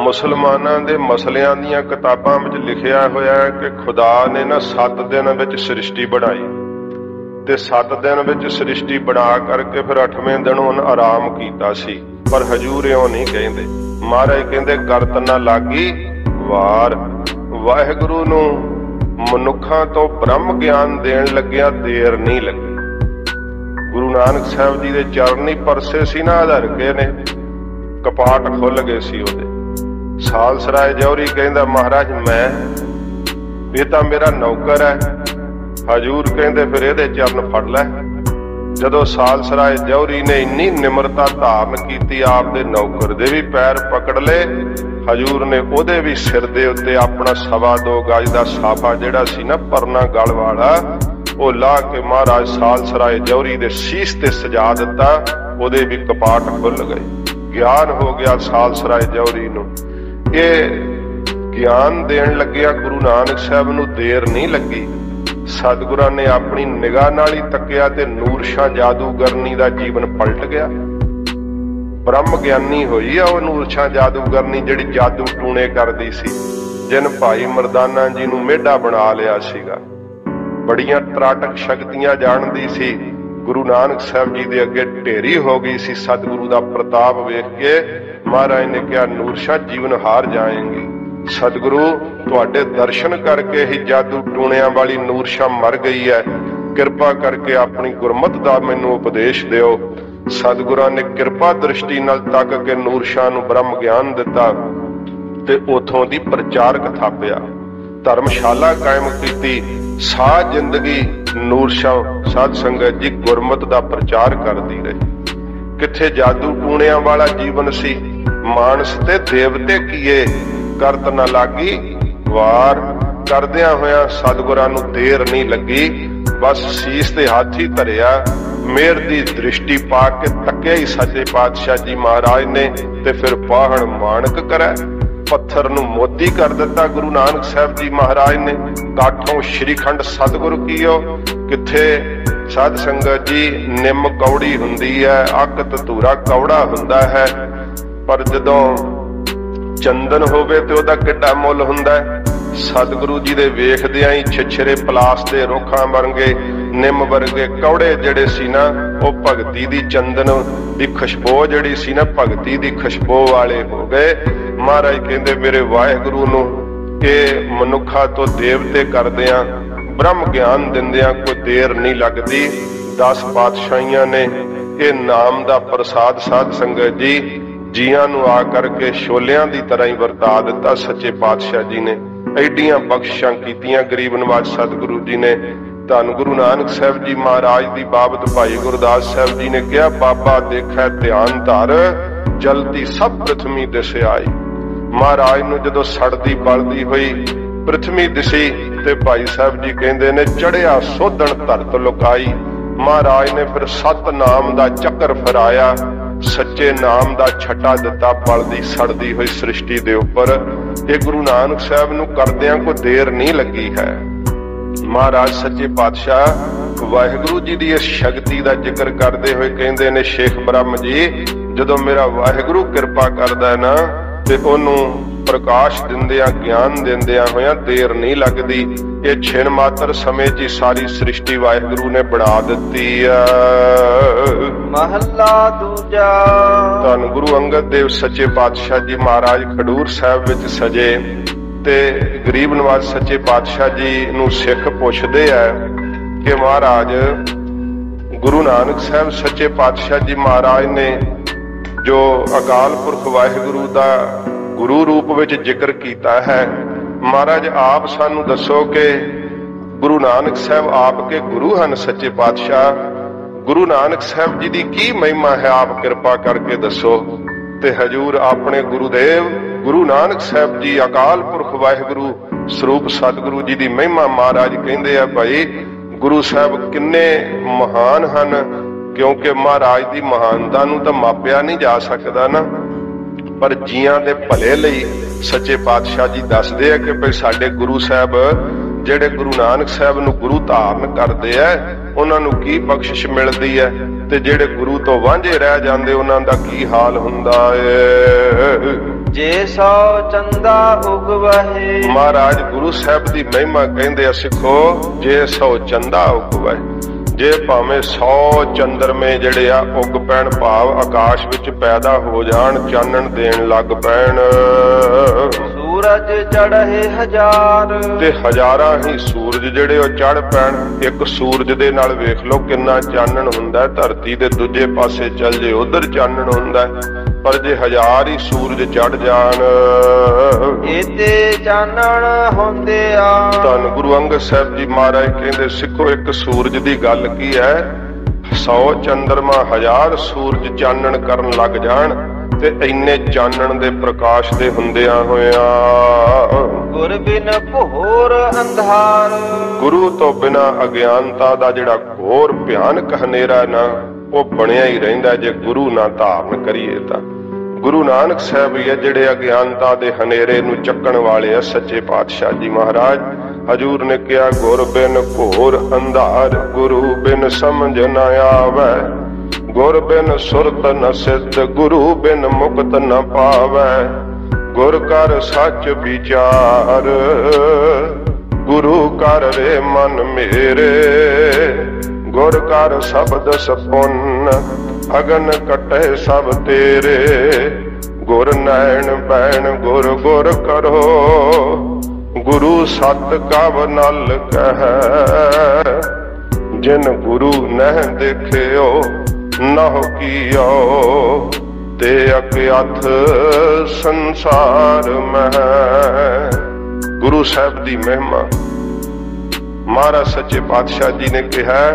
ਮੁਸਲਮਾਨਾਂ ਦੇ ਮਸਲਿਆਂ ਦੀਆਂ ਕਿਤਾਬਾਂ ਵਿੱਚ ਲਿਖਿਆ ਹੋਇਆ ਹੈ ਕਿ ਖੁਦਾ ਨੇ ਨਾ 7 ਦਿਨ ਵਿੱਚ ਸ੍ਰਿਸ਼ਟੀ ਬਣਾਈ ਤੇ 7 ਦਿਨ ਵਿੱਚ ਸ੍ਰਿਸ਼ਟੀ ਬਣਾ ਕਰਕੇ ਫਿਰ 8ਵੇਂ ਦਿਨ ਉਹਨ ਆਰਾਮ ਕੀਤਾ ਸੀ। ਪਰ ਹਜੂਰ ਇਉਂ ਨਹੀਂ ਕਹਿੰਦੇ। ਮਹਾਰਾਜ ਕਹਿੰਦੇ ਕਰਤਨ ਲਾਗੀ ਵਾਰ। ਵਾਹਿਗੁਰੂ ਨੂੰ ਮਨੁੱਖਾਂ ਤੋਂ ਬ੍ਰਹਮ ਗਿਆਨ ਦੇਣ ਲੱਗਿਆ ਦੇਰ ਨਹੀਂ ਲੱਗੀ। ਗੁਰੂ ਨਾਨਕ ਸਾਹਿਬ ਜੀ ਦੇ ਚਰਨ ਹੀ ਪਰਸੇ ਸੀ ਨਾ ਆਧਰ ਕੇ ਨੇ, ਕਪਾਟ ਖੁੱਲ ਗਏ ਸੀ ਉਹਦੇ। ਸਾਲਸਰਾਏ ਜੌਹਰੀ ਕਹਿੰਦਾ ਮਹਾਰਾਜ ਮੈਂ ਇਹ ਤਾਂ ਮੇਰਾ ਨੌਕਰ ਹੈ। ਹਜੂਰ ਕਹਿੰਦੇ ਫਿਰ ਇਹਦੇ ਚਰਨ ਫੜ ਲੈ। ਜਦੋਂ ਸਾਲਸਰਾਏ ਜੌਹਰੀ ਨੇ ਇੰਨੀ ਨਿਮਰਤਾ ਧਾਰਨ ਕੀਤੀ, ਆਪ ਦੇ ਨੌਕਰ ਦੇ ਵੀ ਪੈਰ ਪਕੜ ਲਏ। ਹਜੂਰ ਨੇ ਉਹਦੇ ਵੀ ਸਿਰ ਦੇ ਉੱਤੇ ਆਪਣਾ 2.25 ਗਜ ਦਾ ਸਾਫਾ ਜਿਹੜਾ ਸੀ ਨਾ ਪਰਨਾ ਗਲ ਵਾਲਾ, ਉਹ ਲਾ ਕੇ ਮਹਾਰਾਜ ਸਾਲਸਰਾਏ ਜੌਹਰੀ ਦੇ ਸੀਸ ਤੇ ਸਜਾ ਦਿੱਤਾ। ਉਹਦੇ ਵੀ ਕਪਾਟ ਖੁੱਲ ਗਏ। ਗਿਆਨ ਹੋ ਗਿਆ ਸਾਲਸਰਾਏ ਜੌਹਰੀ ਨੂੰ। ਇਹ ਗਿਆਨ ਦੇਣ ਲੱਗਿਆ ਗੁਰੂ ਨਾਨਕ ਸਾਹਿਬ ਨੂੰ ਦੇਰ ਨਹੀਂ ਲੱਗੀ। ਸਤਿਗੁਰਾਂ ਨੇ ਆਪਣੀ ਨਿਗਾਹ ਨਾਲ ਹੀ ਤੱਕਿਆ ਤੇ ਨੂਰਸ਼ਾਹ ਜਾਦੂਗਰਨੀ ਦਾ ਜੀਵਨ ਪਲਟ ਗਿਆ। ਬ੍ਰਹਮ ਗਿਆਨੀ ਹੋਈ ਆ ਉਹ ਨੂਰਸ਼ਾਹ ਜਾਦੂਗਰਨੀ, ਜਿਹੜੀ ਜਾਦੂ ਟੂਣੇ ਕਰਦੀ ਸੀ, ਜਿਨ ਭਾਈ ਮਰਦਾਨਾ ਜੀ ਨੂੰ ਮੇਢਾ ਬਣਾ ਲਿਆ ਸੀਗਾ। ਬੜੀਆਂ ਤਰਾਟਕ ਸ਼ਕਤੀਆਂ ਜਾਣਦੀ ਸੀ। ਗੁਰੂ ਨਾਨਕ ਸਾਹਿਬ ਜੀ ਦੇ ਅੱਗੇ ਢੇਰੀ ਹੋ ਗਈ ਸੀ। ਸਤਿਗੁਰੂ ਦਾ ਪ੍ਰਤਾਪ ਵੇਖ ਕੇ ਮਹਾਰਾਜ ਨੇ ਕਿਹਾ ਨੂਰਸ਼ਾਹ ਜੀਵਨ ਹਾਰ ਜਾਏਂਗੀ। ਸਤਿਗੁਰੂ ਤੁਹਾਡੇ ਦਰਸ਼ਨ ਕਰਕੇ ਹੀ ਜਾਦੂ ਟੂਣਿਆਂ ਵਾਲੀ ਨੂਰਸ਼ਾਹ ਮਰ ਗਈ ਹੈ। ਕਿਰਪਾ ਕਰਕੇ ਆਪਣੀ ਗੁਰਮਤਿ ਦਾ ਮੈਨੂੰ ਉਪਦੇਸ਼ ਦਿਓ। ਸਤਿਗੁਰਾਂ ਨੇ ਕਿਰਪਾ ਦ੍ਰਿਸ਼ਟੀ ਨਾਲ ਤੱਕ ਕੇ ਨੂਰਸ਼ਾਹ ਨੂੰ ਬ੍ਰਹਮ ਗਿਆਨ ਦਿੱਤਾ ਤੇ ਉਥੋਂ ਦੀ ਪ੍ਰਚਾਰਕ ਥਾਪਿਆ, ਧਰਮਸ਼ਾਲਾ ਕਾਇਮ ਕੀਤੀ। ਸਾਰੀ ਜ਼ਿੰਦਗੀ ਨੂਰਸ਼ਾਹ ਸਾਧ ਸੰਗਤ ਜੀ ਗੁਰਮਤਿ ਦਾ ਪ੍ਰਚਾਰ ਕਰਦੀ ਰਹੀ। ਕਿੱਥੇ ਜਾਦੂ ਟੂਣਿਆਂ ਵਾਲਾ ਜੀਵਨ ਸੀ। ਮਾਨਸ ਤੇ ਦੇਵਤੇ ਕੀਏ। ਕਰਤ ਨਾ ਲਾਗੀ ਵਾਰ। ਕਰਦਿਆਂ ਹੋਇਆਂ ਸਤਿਗੁਰਾਂ ਨੂੰ ਦੇਰ ਨਹੀਂ ਲੱਗੀ। ਬਸ ਸੀਸ ਤੇ ਹੱਥ ਹੀ ਧਰਿਆ। ਮੇਰ ਦੀ ਦ੍ਰਿਸ਼ਟੀ ਪਾ ਕੇ ਤੱਕਿਆ ਹੀ ਸੱਚੇ ਪਾਤਸ਼ਾਹ ਜੀ ਮਹਾਰਾਜ ਨੇ ਤੇ ਫਿਰ ਪਾਹਣ ਮਾਣਕ ਕਰੈ। ਪੱਥਰ ਨੂੰ ਮੋਤੀ ਕਰ ਦਿੱਤਾ ਗੁਰੂ ਨਾਨਕ ਸਾਹਿਬ ਜੀ ਮਹਾਰਾਜ ਨੇ। ਕਾਠੋਂ ਸ਼੍ਰੀਖੰਡ ਸਤਿਗੁਰ ਕੀਓ। ਕਿੱਥੇ ਸਾਧ ਸੰਗਤ ਜੀ ਨਿੰਮ ਕੌੜੀ ਹੁੰਦੀ ਹੈ, ਅੱਕ ਧਤੂਰਾ ਕੌੜਾ ਹੁੰਦਾ ਹੈ, ਪਰ ਜਦੋਂ ਚੰਦਨ ਹੋਵੇ ਤੇ ਉਹਦਾ ਕਿੱਡਾ ਮੁੱਲ ਹੁੰਦਾ ਹੈ। ਸਤਿਗੁਰੂ ਜੀ ਦੇ ਵੇਖਦਿਆਂ ਹੀ ਛਿਛਰੇ ਪਲਾਸ ਦੇ ਰੁੱਖਾਂ ਵਰਗੇ ਨਿੰਮ ਵਰਗੇ ਕੌੜੇ ਜਿਹੜੇ ਸੀ ਨਾ, ਉਹ ਭਗਤੀ ਦੀ ਚੰਦਨ ਦੀ ਖੁਸ਼ਬੂ ਜਿਹੜੀ ਸੀ ਨਾ, ਭਗਤੀ ਦੀ ਖੁਸ਼ਬੂ ਵਾਲੇ ਹੋ ਗਏ। ਮਹਾਰਾਜ ਕਹਿੰਦੇ ਮੇਰੇ ਵਾਹਿਗੁਰੂ ਨੂੰ ਇਹ ਮਨੁੱਖਾਂ ਤੋਂ ਦੇਵਤੇ ਕਰਦਿਆਂ ਬ੍ਰਹਮ ਗਿਆਨ ਦਿੰਦਿਆਂ ਕੋਈ ਦੇਰ ਨਹੀਂ ਲੱਗਦੀ। 10 ਪਾਤਸ਼ਾਹੀਆਂ ਨੇ ਇਹ ਨਾਮ ਦਾ ਪ੍ਰਸਾਦ ਸਾਧ ਸੰਗਤ ਜੀ ਜੀਆਂ ਨੂੰ ਆ ਕਰਕੇ ਛੋਲਿਆਂ ਦੀ ਤਰ੍ਹਾਂ ਹੀ ਵਰਤਾ ਦਿੱਤਾ। ਸੱਚੇ ਪਾਤਸ਼ਾਹ ਜੀ ਨੇ ਐਡੀਆਂ ਬਖਸ਼ਿਸ਼ਾਂ ਕੀਤੀਆਂ ਗਰੀਬ ਨਵਾਜ ਸਤਿਗੁਰੂ ਜੀ ਨੇ। ਧੰਨ ਗੁਰੂ ਨਾਨਕ ਸਾਹਿਬ ਜੀ ਮਹਾਰਾਜ ਦੀ ਬਾਬਤ ਭਾਈ ਗੁਰਦਾਸ ਸਾਹਿਬ ਜੀ ਨੇ ਕਿਹਾ, ਬਾਬਾ ਦੇਖੈ ਧਿਆਨ ਧਰ ਜਲਦੀ ਸਭ ਪ੍ਰਿਥਵੀ ਦਿਸ ਆਈ। ਮਹਾਰਾਜ ਨੂੰ ਜਦੋਂ ਸੜਦੀ ਬਲਦੀ ਹੋਈ ਪ੍ਰਿਥਵੀ ਦਿਸੀ ਤੇ ਭਾਈ ਸਾਹਿਬ ਜੀ ਕਹਿੰਦੇ ਨੇ ਚੜਿਆ ਸੋਧਣ ਧਰਤ ਲੁਕਾਈ। ਮਹਾਰਾਜ ਨੇ ਫਿਰ ਸਤਨਾਮ ਦਾ ਚੱਕਰ ਫਿਰਾਇਆ, ਸੱਚੇ ਨਾਮ ਦਾ ਛੱਟਾ ਦਿੱਤਾ ਬਲਦੀ ਸੜਦੀ ਹੋਈ ਸ੍ਰਿਸ਼ਟੀ ਦੇ ਉੱਪਰ। ਇਹ ਗੁਰੂ ਨਾਨਕ ਸਾਹਿਬ ਨੂੰ ਕਰਦਿਆਂ ਕੋਈ ਦੇਰ ਨਹੀਂ ਲੱਗੀ ਹੈ। ਮਹਾਰਾਜ ਸੱਚੇ ਪਾਤਸ਼ਾਹ ਵਾਹਿਗੁਰੂ ਜੀ ਦੀ ਇਸ ਸ਼ਕਤੀ ਦਾ ਜ਼ਿਕਰ ਕਰਦੇ ਹੋਏ ਕਹਿੰਦੇ ਨੇ, ਸ਼ੇਖ ਬ੍ਰਹਮ ਜੀ ਜਦੋਂ ਮੇਰਾ ਵਾਹਿਗੁਰੂ ਕਿਰਪਾ ਕਰਦਾ ਹੈ ਨਾ ਤੇ ਉਹਨੂੰ 10 ਪਾਤਸ਼ਾਹੀਆਂ ਪ੍ਰਕਾਸ਼ ਦਿੰਦਿਆਂ ਗਿਆਨ ਦਿੰਦਿਆਂ ਹੋਇਆਂ ਦੇਰ ਨਹੀਂ ਲੱਗਦੀ। ਇਹ ਛਿਣ ਮਾਤਰ ਸਮੇਂ 'ਚ ਹੀ ਸਾਰੀ ਸ੍ਰਿਸ਼ਟੀ ਵਾਹਿਗੁਰੂ ਨੇ ਬਣਾ ਦਿੱਤੀ ਆ। ਮਹੱਲਾ ਦੂਜਾ। ਧੰਨ ਗੁਰੂ ਅੰਗਦ ਦੇਵ ਸੱਚੇ ਪਾਤਸ਼ਾਹ ਜੀ ਮਹਾਰਾਜ ਖਡੂਰ ਸਾਹਿਬ ਵਿੱਚ ਸਜੇ ਤੇ ਗਰੀਬ ਨਵਾਜ਼ ਸੱਚੇ ਪਾਤਸ਼ਾਹ ਜੀ ਨੂੰ ਸਿੱਖ ਪੁੱਛਦੇ ਆ ਕਿ ਮਹਾਰਾਜ ਗੁਰੂ ਨਾਨਕ ਸਾਹਿਬ ਸੱਚੇ ਪਾਤਸ਼ਾਹ ਜੀ ਮਹਾਰਾਜ ਨੇ ਜੋ ਅਕਾਲ ਪੁਰਖ ਵਾਹਿਗੁਰੂ ਦਾ ਗੁਰੂ ਰੂਪ ਵਿੱਚ ਜ਼ਿਕਰ ਕੀਤਾ ਹੈ, ਮਹਾਰਾਜ ਆਪ ਸਾਨੂੰ ਦੱਸੋ ਕਿ ਗੁਰੂ ਨਾਨਕ ਸਾਹਿਬ ਆਪ ਕੇ ਗੁਰੂ ਹਨ ਸੱਚੇ ਪਾਤਸ਼ਾਹ, ਗੁਰੂ ਨਾਨਕ ਸਾਹਿਬ ਜੀ ਦੀ ਕੀ ਮਹਿਮਾ ਹੈ, ਆਪ ਕਿਰਪਾ ਕਰਕੇ ਦੱਸੋ। ਤੇ ਹਜੂਰ ਆਪਣੇ ਗੁਰੂਦੇਵ ਗੁਰੂ ਨਾਨਕ ਸਾਹਿਬ ਜੀ ਅਕਾਲ ਪੁਰਖ ਵਾਹਿਗੁਰੂ ਸਰੂਪ ਸਤਿਗੁਰੂ ਜੀ ਦੀ ਮਹਿਮਾ ਮਹਾਰਾਜ ਕਹਿੰਦੇ ਆ ਭਾਈ ਗੁਰੂ ਸਾਹਿਬ ਕਿੰਨੇ ਮਹਾਨ ਹਨ, ਕਿਉਂਕਿ ਮਹਾਰਾਜ ਦੀ ਮਹਾਨਤਾ ਨੂੰ ਤਾਂ ਮਾਪਿਆ ਨਹੀਂ ਜਾ ਸਕਦਾ ਨਾ, ਪਰ ਜੀਆਂ ਦੇ ਭਲੇ ਲਈ ਸੱਚੇ ਪਾਤਸ਼ਾਹ ਜੀ ਦੱਸਦੇ ਆ ਕਿ ਭਾਈ ਸਾਡੇ ਗੁਰੂ ਸਾਹਿਬ ਜਿਹੜੇ ਗੁਰੂ ਨਾਨਕ ਸਾਹਿਬ ਨੂੰ ਗੁਰੂ ਧਾਰਨ ਕਰਦੇ ਆ ਉਹਨਾਂ ਨੂੰ ਕੀ ਬਖਸ਼ਿਸ਼ ਮਿਲਦੀ ਹੈ, ਤੇ ਜਿਹੜੇ ਗੁਰੂ ਤੋਂ ਵਾਂਝੇ ਰਹਿ ਜਾਂਦੇ ਉਹਨਾਂ ਦਾ ਕੀ ਹਾਲ ਹੁੰਦਾ ਏ। ਜੇ ਸੋ ਚੰਦਾ ਉਗਵਹਿ। ਮਹਾਰਾਜ ਗੁਰੂ ਸਾਹਿਬ ਦੀ ਮਹਿਮਾ ਕਹਿੰਦੇ ਆ ਸਿੱਖੋ, ਜੇ ਸੋ ਚੰਦਾ ਉਗਵਹਿ, ਜੇ ਭਾਵੇਂ 100 ਚੰਦਰਮੇ ਜਿਹੜੇ ਆ ਉੱਗ ਪੈਣ, ਭਾਵ ਆਕਾਸ਼ ਵਿੱਚ ਪੈਦਾ ਹੋ ਜਾਣ, ਚਾਨਣ ਦੇਣ ਲੱਗ ਪੈਣ, ਸੂਰਜ ਚੜ੍ਹੇ ਹਜ਼ਾਰ, ਤੇ ਹਜ਼ਾਰਾਂ ਹੀ ਸੂਰਜ ਜਿਹੜੇ ਉਹ ਚੜ ਪੈਣ। ਇੱਕ ਸੂਰਜ ਦੇ ਨਾਲ ਵੇਖ ਲਓ ਕਿੰਨਾ ਚਾਨਣ ਹੁੰਦਾ, ਧਰਤੀ ਦੇ ਦੂਜੇ ਪਾਸੇ ਚੱਲ ਜੇ ਉਧਰ ਚਾਨਣ ਹੁੰਦਾ, ਪਰ ਜੇ ਹਜ਼ਾਰ ਹੀ ਸੂਰਜ ਚੜ ਜਾਣ ਇਹਤੇ ਚਾਨਣ ਹੁੰਦੇ ਆ। ਧੰਨ ਗੁਰੂ ਅੰਗਦ ਸਾਹਿਬ ਜੀ ਮਹਾਰਾਜ ਕਹਿੰਦੇ ਸਿੱਖੋ ਇੱਕ ਸੂਰਜ ਦੀ ਗੱਲ ਕੀ ਹੈ, 100 ਚੰਦਰਮਾ 1000 ਸੂਰਜ ਚਾਨਣ ਕਰਨ ਲੱਗ ਜਾਣ ਤੇ ਇੰਨੇ ਚਾਨਣ ਦੇ ਪ੍ਰਕਾਸ਼ ਦੇ ਹੁੰਦਿਆਂ ਹੋਇਆਂ ਗੁਰ ਬਿਨ ਘੋਰ ਅੰਧਾਰ, ਗੁਰੂ ਤੋਂ ਬਿਨਾ ਅਗਿਆਨਤਾ ਦਾ ਜਿਹੜਾ ਘੋਰ ਭਿਆਨਕ ਹਨੇਰਾ ਨਾ ਉਹ ਬਣਿਆ ਹੀ ਰਹਿੰਦਾ ਜੇ ਗੁਰੂ ਨਾ ਧਾਰਨ ਕਰੀਏ ਤਾਂ। ਗੁਰੂ ਨਾਨਕ ਸਾਹਿਬ ਹੀ ਹੈ ਜਿਹੜੇ ਅਗਿਆਨਤਾ ਦੇ ਹਨੇਰੇ ਨੂੰ ਚੱਕਣ ਵਾਲੇ ਆ ਸੱਚੇ ਪਾਤਸ਼ਾਹ ਜੀ ਮਹਾਰਾਜ। ਹਜੂਰ ਨੇ ਕਿਹਾ ਗੁਰ ਬਿਨ ਘੋਰ ਅੰਧਾਰ, ਗੁਰੂ ਬਿਨ ਸਮਝ ਨ ਆਵੈ, ਗੁਰ ਬਿਨ ਸੁਰਤ ਨ ਸਿੱਧ, ਗੁਰੂ ਬਿਨ ਮੁਕਤ ਨ ਪਾਵੈ, ਗੁਰ ਕਰ ਸੱਚ ਵਿਚਾਰ, ਗੁਰੂ ਕਰ ਰੇ ਮਨ ਮੇਰੇ, ਗੁਰ ਕਰ ਸ਼ਬਦ ਸਪੁੰਨ, ਅਗਨ ਕਟੇ ਸਭ ਤੇਰੇ, ਗੁਰ ਨੈਣ ਬੈਣ ਗੁਰ ਗੁਰ ਕਰੋ, ਗੁਰੂ ਸਤ ਕਵ ਨਲ ਕਹਿ, ਜਿਨ ਗੁਰੂ ਨਹਿ ਦੇਖਿਓ ਨਹੁ ਕੀਓ, ਤੇ ਅਕਿਆਥ ਸੰਸਾਰ ਮਹਿ। ਗੁਰੂ ਸਾਹਿਬ ਦੀ ਮਹਿਮਾ ਮਹਾਰਾਜ ਸੱਚੇ ਪਾਤਸ਼ਾਹ ਜੀ ਨੇ ਕਿਹਾ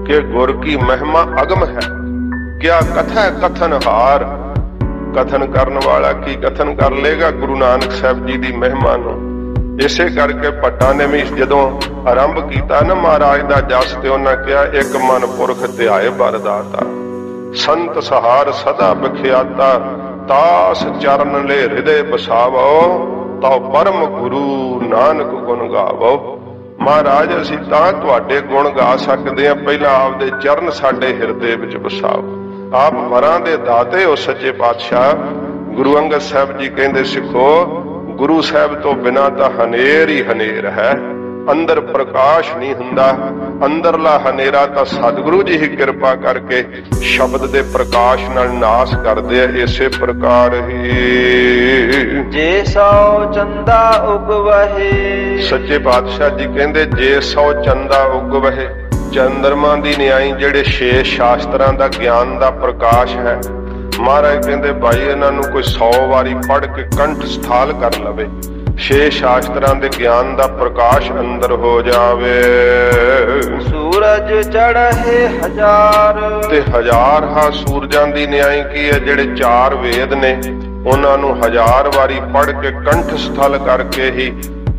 ਕਿ ਗੁਰ ਕੀ ਮਹਿਮਾ ਅਗਮ ਹੈ, ਕਿਆ ਕਥਾ ਕਥਨ ਹਾਰ। ਕਥਨ ਕਰਨ ਵਾਲਾ ਕੀ ਕਥਨ ਕਰ ਲੇਗਾ ਗੁਰੂ ਨਾਨਕ ਸਾਹਿਬ ਜੀ ਦੀ ਮਹਿਮਾ ਨੂੰ। ਇਸੇ ਕਰਕੇ ਭੱਟਾਂ ਨੇ ਵੀ ਜਦੋਂ ਆਰੰਭ ਕੀਤਾ ਨਾ ਮਹਾਰਾਜ ਦਾ ਜਸ, ਤੇ ਉਹਨਾਂ ਕਿਹਾ ਇੱਕ ਮਨ ਪੁਰਖ ਧਿਆਏ ਬਰਦਾਤਾ, ਸੰਤ ਸਹਾਰ ਸਦਾ ਬਖਿਆਤਾ, ਤਾਸ ਚਰਨ ਲੈ ਹਿਰਦੇ ਬਸਾਵੋ, ਤਉ ਪਰਮ ਗੁਰੂ ਨਾਨਕ ਗੁਣ ਗਾਵੋ। ਮਹਾਰਾਜ ਅਸੀਂ ਤਾਂ ਤੁਹਾਡੇ ਗੁਣ ਗਾ ਸਕਦੇ ਹਾਂ, ਪਹਿਲਾਂ ਆਪਦੇ ਚਰਨ ਸਾਡੇ ਹਿਰਦੇ ਵਿੱਚ ਵਸਾਓ। ਆਪ ਵਰਾਂ ਦੇ ਦਾਤੇ ਹੋ ਸੱਚੇ ਪਾਤਸ਼ਾਹ। ਗੁਰੂ ਅੰਗਦ ਸਾਹਿਬ ਜੀ ਕਹਿੰਦੇ ਸਿੱਖੋ, ਗੁਰੂ ਸਾਹਿਬ ਤੋਂ ਬਿਨਾਂ ਤਾਂ ਹਨੇਰ ਹੀ ਹਨੇਰ ਹੈ, ਅੰਦਰ ਪ੍ਰਕਾਸ਼ ਨਹੀਂ ਹੁੰਦਾ। ਅੰਦਰਲਾ ਹਨੇਰਾ ਤਾਂ ਸਤਿਗੁਰੂ ਜੀ ਹੀ ਕਿਰਪਾ ਕਰਕੇ ਸ਼ਬਦ ਦੇ ਪ੍ਰਕਾਸ਼ ਨਾਲ ਨਾਸ਼ ਕਰਦੇ ਆ। ਇਸੇ ਪ੍ਰਕਾਰ ਹੀ ਜੇ ਸੋ ਚੰਦਾ ਉਗਵਹਿ, ਸੱਚੇ ਪਾਤਸ਼ਾਹ ਜੀ ਕਹਿੰਦੇ ਜੇ 100 ਚੰਦਾ ਉਗਵਹਿ, ਚੰਦਰਮਾ ਦੀ ਨਿਆਈ ਜਿਹੜੇ 6 ਸ਼ਾਸਤਰਾਂ ਦਾ ਗਿਆਨ ਦਾ ਪ੍ਰਕਾਸ਼ ਹੈ। ਮਹਾਰਾਜ ਕਹਿੰਦੇ ਭਾਈ ਇਹਨਾਂ ਨੂੰ ਕੋਈ 100 ਵਾਰੀ ਪੜ੍ਹ ਕੇ ਕੰਠ ਸਥਾਲ ਕਰ ਲਵੇ, 6 ਸ਼ਾਸਤਰਾਂ ਦੇ ਗਿਆਨ ਦਾ ਪ੍ਰਕਾਸ਼ ਅੰਦਰ ਹੋ ਜਾਵੇ। ਸੂਰਜ ਚੜ੍ਹੇ ਹਜ਼ਾਰ, ਤੇ ਹਜ਼ਾਰ ਹਾਂ ਸੂਰਜਾਂ ਦੀ ਨਿਆਈ ਕੀ ਹੈ, ਜਿਹੜੇ 4 ਵੇਦ ਨੇ ਉਹਨਾਂ ਨੂੰ 1000 ਵਾਰੀ ਪੜ੍ਹ ਕੇ ਕੰਠ ਸਥਲ ਕਰਕੇ ਹੀ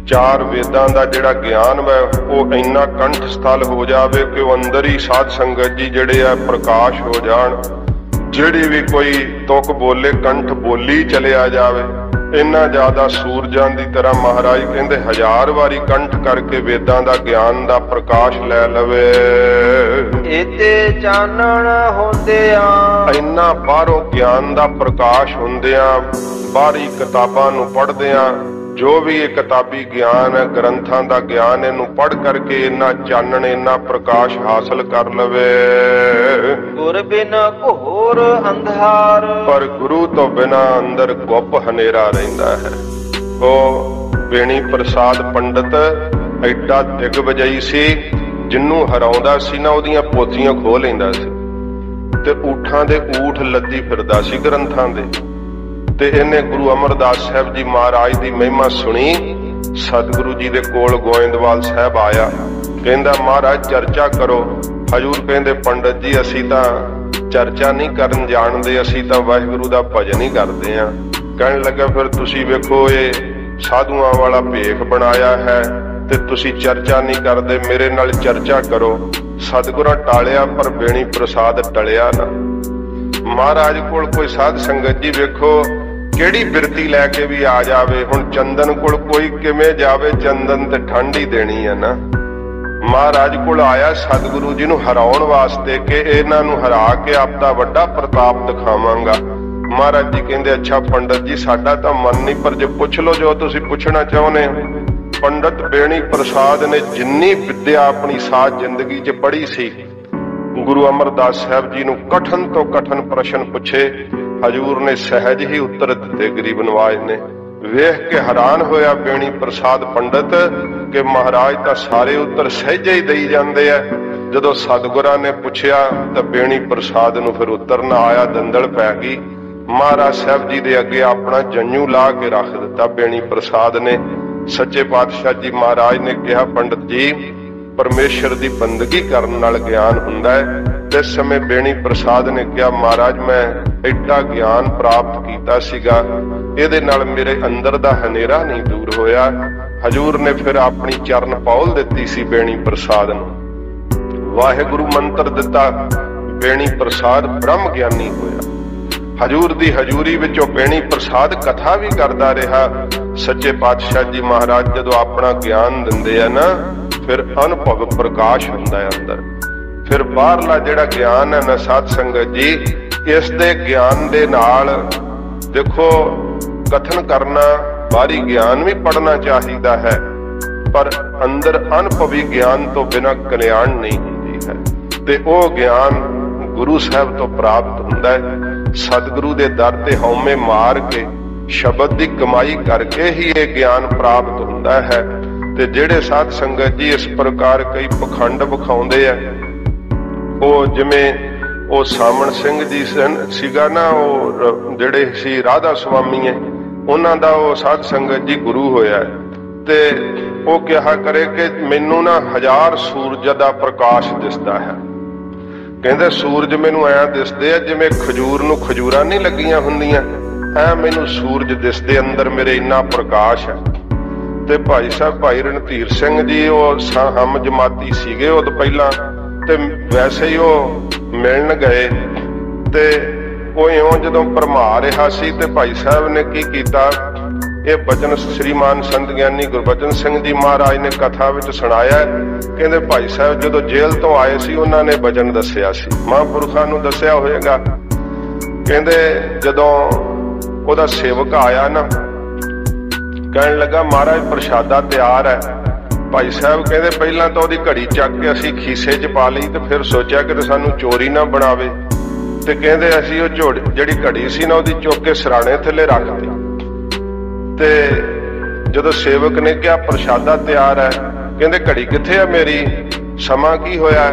4 ਵੇਦਾਂ ਦਾ ਜਿਹੜਾ ਗਿਆਨ ਹੈ ਉਹ ਇੰਨਾ ਕੰਠ ਸਥਲ ਹੋ ਜਾਵੇ ਕਿ ਉਹ ਅੰਦਰ ਹੀ ਸਾਧ ਸੰਗਤ ਜੀ ਜਿਹੜੇ ਆ ਪ੍ਰਕਾਸ਼ ਹੋ ਜਾਣ। ਜਿਹੜੀ ਵੀ ਕੋਈ ਤੁਕ ਬੋਲੇ ਕੰਠ ਬੋਲੀ ਚਲਿਆ ਜਾਵੇ। ਇੰਨਾ ਜ਼ਿਆਦਾ ਸੂਰਜਾਂ ਦੀ ਤਰ੍ਹਾਂ ਮਹਾਰਾਜ ਕਹਿੰਦੇ 1000 ਵਾਰੀ ਕੰਠ ਕਰਕੇ ਵੇਦਾਂ ਦਾ ਗਿਆਨ ਦਾ ਪ੍ਰਕਾਸ਼ ਲੈ ਲਵੇ। ਇਤੇ ਚਾਨਣ ਹੁੰਦਿਆਂ ਇੰਨਾ ਬਾਹਰੋਂ ਗਿਆਨ ਦਾ ਪ੍ਰਕਾਸ਼ ਹੁੰਦਿਆਂ, ਬਾਹਰੀ ਕਿਤਾਬਾਂ ਨੂੰ ਪੜ੍ਹਦਿਆਂ, ਜੋ ਵੀ ਇਹ ਕਿਤਾਬੀ ਗਿਆਨ ਹੈ, ਗ੍ਰੰਥਾਂ ਦਾ ਗਿਆਨ, ਇਹਨੂੰ ਪੜ੍ਹ ਕਰਕੇ ਇੰਨਾ ਚਾਨਣ, ਇੰਨਾ ਪ੍ਰਕਾਸ਼ ਹਾਸਲ ਕਰ ਲਵੇ। ਗੁਰ ਬਿਨ ਘੋਰ ਅੰਧਾਰ, ਪਰ ਗੁਰੂ ਤੋਂ ਬਿਨਾ ਅੰਦਰ ਗੁੱਪ ਹਨੇਰਾ ਰਹਿੰਦਾ ਹੈ। ਉਹ ਬੇਣੀ ਪ੍ਰਸਾਦ ਪੰਡਤ ਐਡਾ ਦਿਗਵਜਈ ਸੀ, ਜਿਹਨੂੰ ਹਰਾਉਂਦਾ ਸੀ ਨਾ ਉਹਦੀਆਂ ਪੋਥੀਆਂ ਖੋਹ ਲੈਂਦਾ ਸੀ ਤੇ ਊਠਾਂ ਦੇ ਊਠ ਲੱਦੀ ਫਿਰਦਾ ਸੀ ਗ੍ਰੰਥਾਂ ਦੇ। ਤੇ ਇਹਨੇ ਗੁਰੂ ਅਮਰਦਾਸ ਸਾਹਿਬ ਜੀ ਮਹਾਰਾਜ ਦੀ ਮਹਿਮਾ ਸੁਣੀ। ਸਤਿਗੁਰੂ ਜੀ ਦੇ ਕੋਲ ਗੋਇੰਦਵਾਲ ਸਾਹਿਬ ਆਇਆ, ਕਹਿੰਦਾ ਮਹਾਰਾਜ ਚਰਚਾ ਕਰੋ। ਹਜੂਰ ਕਹਿੰਦੇ ਪੰਡਤ ਜੀ ਅਸੀਂ ਤਾਂ ਚਰਚਾ ਨਹੀਂ ਕਰਨ ਜਾਣਦੇ, ਅਸੀਂ ਤਾਂ ਵਾਹਿਗੁਰੂ ਦਾ ਭਜਨ ਹੀ ਕਰਦੇ ਆਂ। ਕਹਿਣ ਲੱਗਾ ਫਿਰ ਤੁਸੀਂ ਵੇਖੋ ਇਹ ਸਾਧੂਆਂ ਵਾਲਾ ਭੇਖ ਬਣਾਇਆ ਹੈ ਤੇ ਤੁਸੀਂ ਚਰਚਾ ਨਹੀਂ ਕਰਦੇ, ਮੇਰੇ ਨਾਲ ਚਰਚਾ ਕਰੋ। ਸਤਿਗੁਰਾਂ ਟਾਲਿਆ ਪਰ ਬੇਣੀ ਪ੍ਰਸਾਦ ਟਲਿਆ ਨਾ। ਮਹਾਰਾਜ ਕੋਲ ਕੋਈ ਸਾਧ ਸੰਗਤ ਜੀ ਵੇਖੋ ਕਿਹੜੀ ਬਿਰਤੀ ਲੈ ਕੇ ਵੀ ਆ ਜਾਵੇ। ਹੁਣ ਚੰਦਨ ਕੋਲ ਕੋਈ ਕਿਵੇਂ ਜਾਵੇ, ਚੰਦਨ ਤੇ ਠੰਡ ਹੀ ਦੇਣੀ ਹੈ ਨਾ। ਮਹਾਰਾਜ ਕੋਲ ਆਇਆ ਸਤਿਗੁਰੂ ਜੀ ਨੂੰ ਹਰਾਉਣ ਵਾਸਤੇ ਕਿ ਇਹਨਾਂ ਨੂੰ ਹਰਾ ਕੇ ਆਪਦਾ ਵੱਡਾ ਪ੍ਰਤਾਪ ਦਿਖਾਵਾਂਗਾ। ਮਹਾਰਾਜ ਜੀ ਕਹਿੰਦੇ ਅੱਛਾ ਪੰਡਤ ਜੀ ਸਾਡਾ ਤਾਂ ਮਨ ਨਹੀਂ, ਪਰ ਜੇ ਪੁੱਛ ਲਓ ਜੋ ਤੁਸੀਂ ਪੁੱਛਣਾ ਚਾਹੁੰਦੇ ਹੋ। ਪੰਡਤ ਬੇਣੀ ਪ੍ਰਸਾਦ ਨੇ ਜਿੰਨੀ ਵਿਦਿਆ ਆਪਣੀ ਸਾਰੀ ਜ਼ਿੰਦਗੀ 'ਚ ਪੜ੍ਹੀ ਸੀ, ਗੁਰੂ ਅਮਰਦਾਸ ਸਾਹਿਬ ਜੀ ਨੂੰ ਕਠਨ ਤੋਂ ਕਠਨ ਪ੍ਰਸ਼ਨ ਪੁੱਛੇ, ਹਜੂਰ ਨੇ ਸਹਿਜ ਹੀ ਉੱਤਰ ਦਿੱਤੇ ਗਰੀਬ ਨਵਾਜ ਨੇ। ਵੇਖ ਕੇ ਹੈਰਾਨ ਹੋਇਆ ਬੇਣੀ ਪ੍ਰਸਾਦ ਪੰਡਤ ਕਿ ਮਹਾਰਾਜ ਤਾਂ ਸਾਰੇ ਉੱਤਰ ਸਹਿਜੇ ਹੀ ਦੇਈ ਜਾਂਦੇ ਆ। ਜਦੋਂ ਸਤਿਗੁਰਾਂ ਨੇ ਪੁੱਛਿਆ ਤਾਂ ਬੇਣੀ ਪ੍ਰਸਾਦ ਨੂੰ ਫਿਰ ਉੱਤਰ ਨਾ ਆਇਆ, ਦੰਦਲ ਪੈ ਗਈ। ਮਹਾਰਾਜ ਸਾਹਿਬ ਜੀ ਦੇ ਅੱਗੇ ਆਪਣਾ ਜੰਝੂ ਲਾ ਕੇ ਰੱਖ ਦਿੱਤਾ ਬੇਣੀ ਪ੍ਰਸਾਦ ਨੇ। ਸੱਚੇ ਪਾਤਸ਼ਾਹ ਜੀ ਮਹਾਰਾਜ ਨੇ ਕਿਹਾ ਪੰਡਤ ਜੀ ਪਰਮੇਸ਼ਰ ਦੀ ਬੰਦਗੀ ਕਰਨ ਨਾਲ ਗਿਆਨ ਹੁੰਦਾ ਹੈ। ਇਸ ਸਮੇਂ ਬੇਣੀ ਪ੍ਰਸਾਦ ਨੇ ਕਿਹਾ ਮਹਾਰਾਜ ਮੈਂ ਐਡਾ ਗਿਆਨ ਪ੍ਰਾਪਤ ਕੀਤਾ ਸੀਗਾ, ਇਹਦੇ ਨਾਲ ਮੇਰੇ ਅੰਦਰ ਦਾ ਹਨੇਰਾ ਨਹੀਂ ਦੂਰ ਹੋਇਆ। ਹਜੂਰ ਨੇ ਫਿਰ ਆਪਣੀ ਚਰਨ ਪੌਲ ਦਿੱਤੀ ਸੀ ਬੇਣੀ ਪ੍ਰਸਾਦ ਨੂੰ, ਵਾਹਿਗੁਰੂ ਮੰਤਰ ਦਿੱਤਾ, ਬੇਣੀ ਪ੍ਰਸਾਦ ਬ੍ਰਹਮ ਗਿਆਨੀ ਹੋਇਆ। ਹਜੂਰ ਦੀ ਹਜੂਰੀ ਵਿੱਚੋਂ ਬੇਣੀ ਪ੍ਰਸਾਦ ਕਥਾ ਵੀ ਕਰਦਾ ਰਿਹਾ। ਸੱਚੇ ਪਾਤਸ਼ਾਹ ਜੀ ਮਹਾਰਾਜ ਜਦੋਂ ਆਪਣਾ ਗਿਆਨ ਦਿੰਦੇ ਆ ਨਾ, ਫਿਰ ਅਨੁਭਵ ਪ੍ਰਕਾਸ਼ ਹੁੰਦਾ ਹੈ ਅੰਦਰ। ਫਿਰ ਬਾਹਰਲਾ ਜਿਹੜਾ ਗਿਆਨ ਹੈ ਨਾ ਸਾਧ ਸੰਗਤ ਜੀ, ਇਸ ਦੇ ਗਿਆਨ ਦੇ ਨਾਲ ਦੇਖੋ ਕਥਨ ਕਰਨਾ, ਬਾਹਰੀ ਗਿਆਨ ਵੀ ਪੜ੍ਹਨਾ ਚਾਹੀਦਾ ਹੈ, ਪਰ ਅੰਦਰ ਅਨੁਭਵੀ ਗਿਆਨ ਤੋਂ ਬਿਨਾਂ ਕਲਿਆਣ ਨਹੀਂ ਹੁੰਦੀ ਹੈ। ਤੇ ਉਹ ਗਿਆਨ ਗੁਰੂ ਸਾਹਿਬ ਤੋਂ ਪ੍ਰਾਪਤ ਹੁੰਦਾ ਹੈ। ਸਤਿਗੁਰੂ ਦੇ ਦਰ ਤੇ ਹਉਮੈ ਮਾਰ ਕੇ ਸ਼ਬਦ ਦੀ ਕਮਾਈ ਕਰਕੇ ਹੀ ਇਹ ਗਿਆਨ ਪ੍ਰਾਪਤ ਹੁੰਦਾ ਹੈ। ਤੇ ਜਿਹੜੇ ਸਾਧ ਸੰਗਤ ਜੀ ਇਸ ਪ੍ਰਕਾਰ ਕਈ ਪਖੰਡ ਵਿਖਾਉਂਦੇ ਆ, ਉਹ ਜਿਵੇਂ ਉਹ ਸਾਮਣ ਸਿੰਘ ਜੀ ਸੀਗਾ ਨਾ, ਉਹ ਜਿਹੜੇ ਸੀ ਰਾਧਾ ਸੁਆਮੀ ਹੈ, ਉਹਨਾਂ ਦਾ ਉਹ ਸਾਧ ਸੰਗਤ ਜੀ ਗੁਰੂ ਹੋਇਆ ਤੇ ਉਹ ਕਿਹਾ ਕਰੇ ਕਿ ਮੈਨੂੰ ਨਾ 1000 ਸੂਰਜ ਦਾ ਪ੍ਰਕਾਸ਼ ਦਿਸਦਾ ਹੈ। ਕਹਿੰਦੇ ਸੂਰਜ ਮੈਨੂੰ ਐਂ ਦਿਸਦੇ ਆ ਜਿਵੇਂ ਖਜੂਰ ਨੂੰ ਖਜੂਰਾਂ ਨਹੀਂ ਲੱਗੀਆਂ ਹੁੰਦੀਆਂ, ਐ ਮੈਨੂੰ ਸੂਰਜ ਦਿਸਦੇ, ਅੰਦਰ ਮੇਰੇ ਇੰਨਾ ਪ੍ਰਕਾਸ਼ ਹੈ। ਤੇ ਭਾਈ ਸਾਹਿਬ ਭਾਈ ਰਣਧੀਰ ਸਿੰਘ ਜੀ ਉਹ ਹਮ ਜਮਾਤੀ ਸੀਗੇ ਉਦੋਂ ਪਹਿਲਾਂ, ਤੇ ਵੈਸੇ ਹੀ ਉਹ ਮਿਲਣ ਗਏ ਤੇ ਉਹ ਇਉਂ ਜਦੋਂ ਭਰਮਾ ਰਿਹਾ ਸੀ ਤੇ ਭਾਈ ਸਾਹਿਬ ਨੇ ਕੀ ਕੀਤਾ, ਇਹ ਬਚਨ ਸ੍ਰੀਮਾਨ ਸੰਤ ਗਿਆਨੀ ਗੁਰਬਚਨ ਸਿੰਘ ਜੀ ਮਹਾਰਾਜ ਨੇ ਕਥਾ ਵਿੱਚ ਸੁਣਾਇਆ। ਕਹਿੰਦੇ ਭਾਈ ਸਾਹਿਬ ਜਦੋਂ ਜੇਲ੍ਹ ਤੋਂ ਆਏ ਸੀ ਉਹਨਾਂ ਨੇ ਬਚਨ ਦੱਸਿਆ ਸੀ, ਮਹਾਂਪੁਰਖਾਂ ਨੂੰ ਦੱਸਿਆ ਹੋਏਗਾ। ਕਹਿੰਦੇ ਜਦੋਂ ਉਹਦਾ ਸੇਵਕ ਆਇਆ ਨਾ, ਕਹਿਣ ਲੱਗਾ ਮਹਾਰਾਜ ਪ੍ਰਸ਼ਾਦਾ ਤਿਆਰ ਹੈ। ਭਾਈ ਸਾਹਿਬ ਕਹਿੰਦੇ ਪਹਿਲਾਂ ਤਾਂ ਉਹਦੀ ਘੜੀ ਚੱਕ ਕੇ ਅਸੀਂ ਖੀਸੇ 'ਚ ਪਾ ਲਈ ਤੇ ਫਿਰ ਸੋਚਿਆ ਕਿ ਸਾਨੂੰ ਚੋਰੀ ਨਾ ਬਣਾਵੇ, ਤੇ ਕਹਿੰਦੇ ਅਸੀਂ ਉਹ ਜਿਹੜੀ ਘੜੀ ਸੀ ਨਾ ਉਹਦੀ ਚੁੱਕ ਕੇ ਸਿਰਾਣੇ ਥੱਲੇ ਰੱਖ ਦਿੱਤੀ। ਤੇ ਜਦੋਂ ਸੇਵਕ ਨੇ ਕਿਹਾ ਪ੍ਰਸ਼ਾਦਾ ਤਿਆਰ ਹੈ, ਕਹਿੰਦੇ ਘੜੀ ਕਿੱਥੇ ਆ ਮੇਰੀ, ਸਮਾਂ ਕੀ ਹੋਇਆ?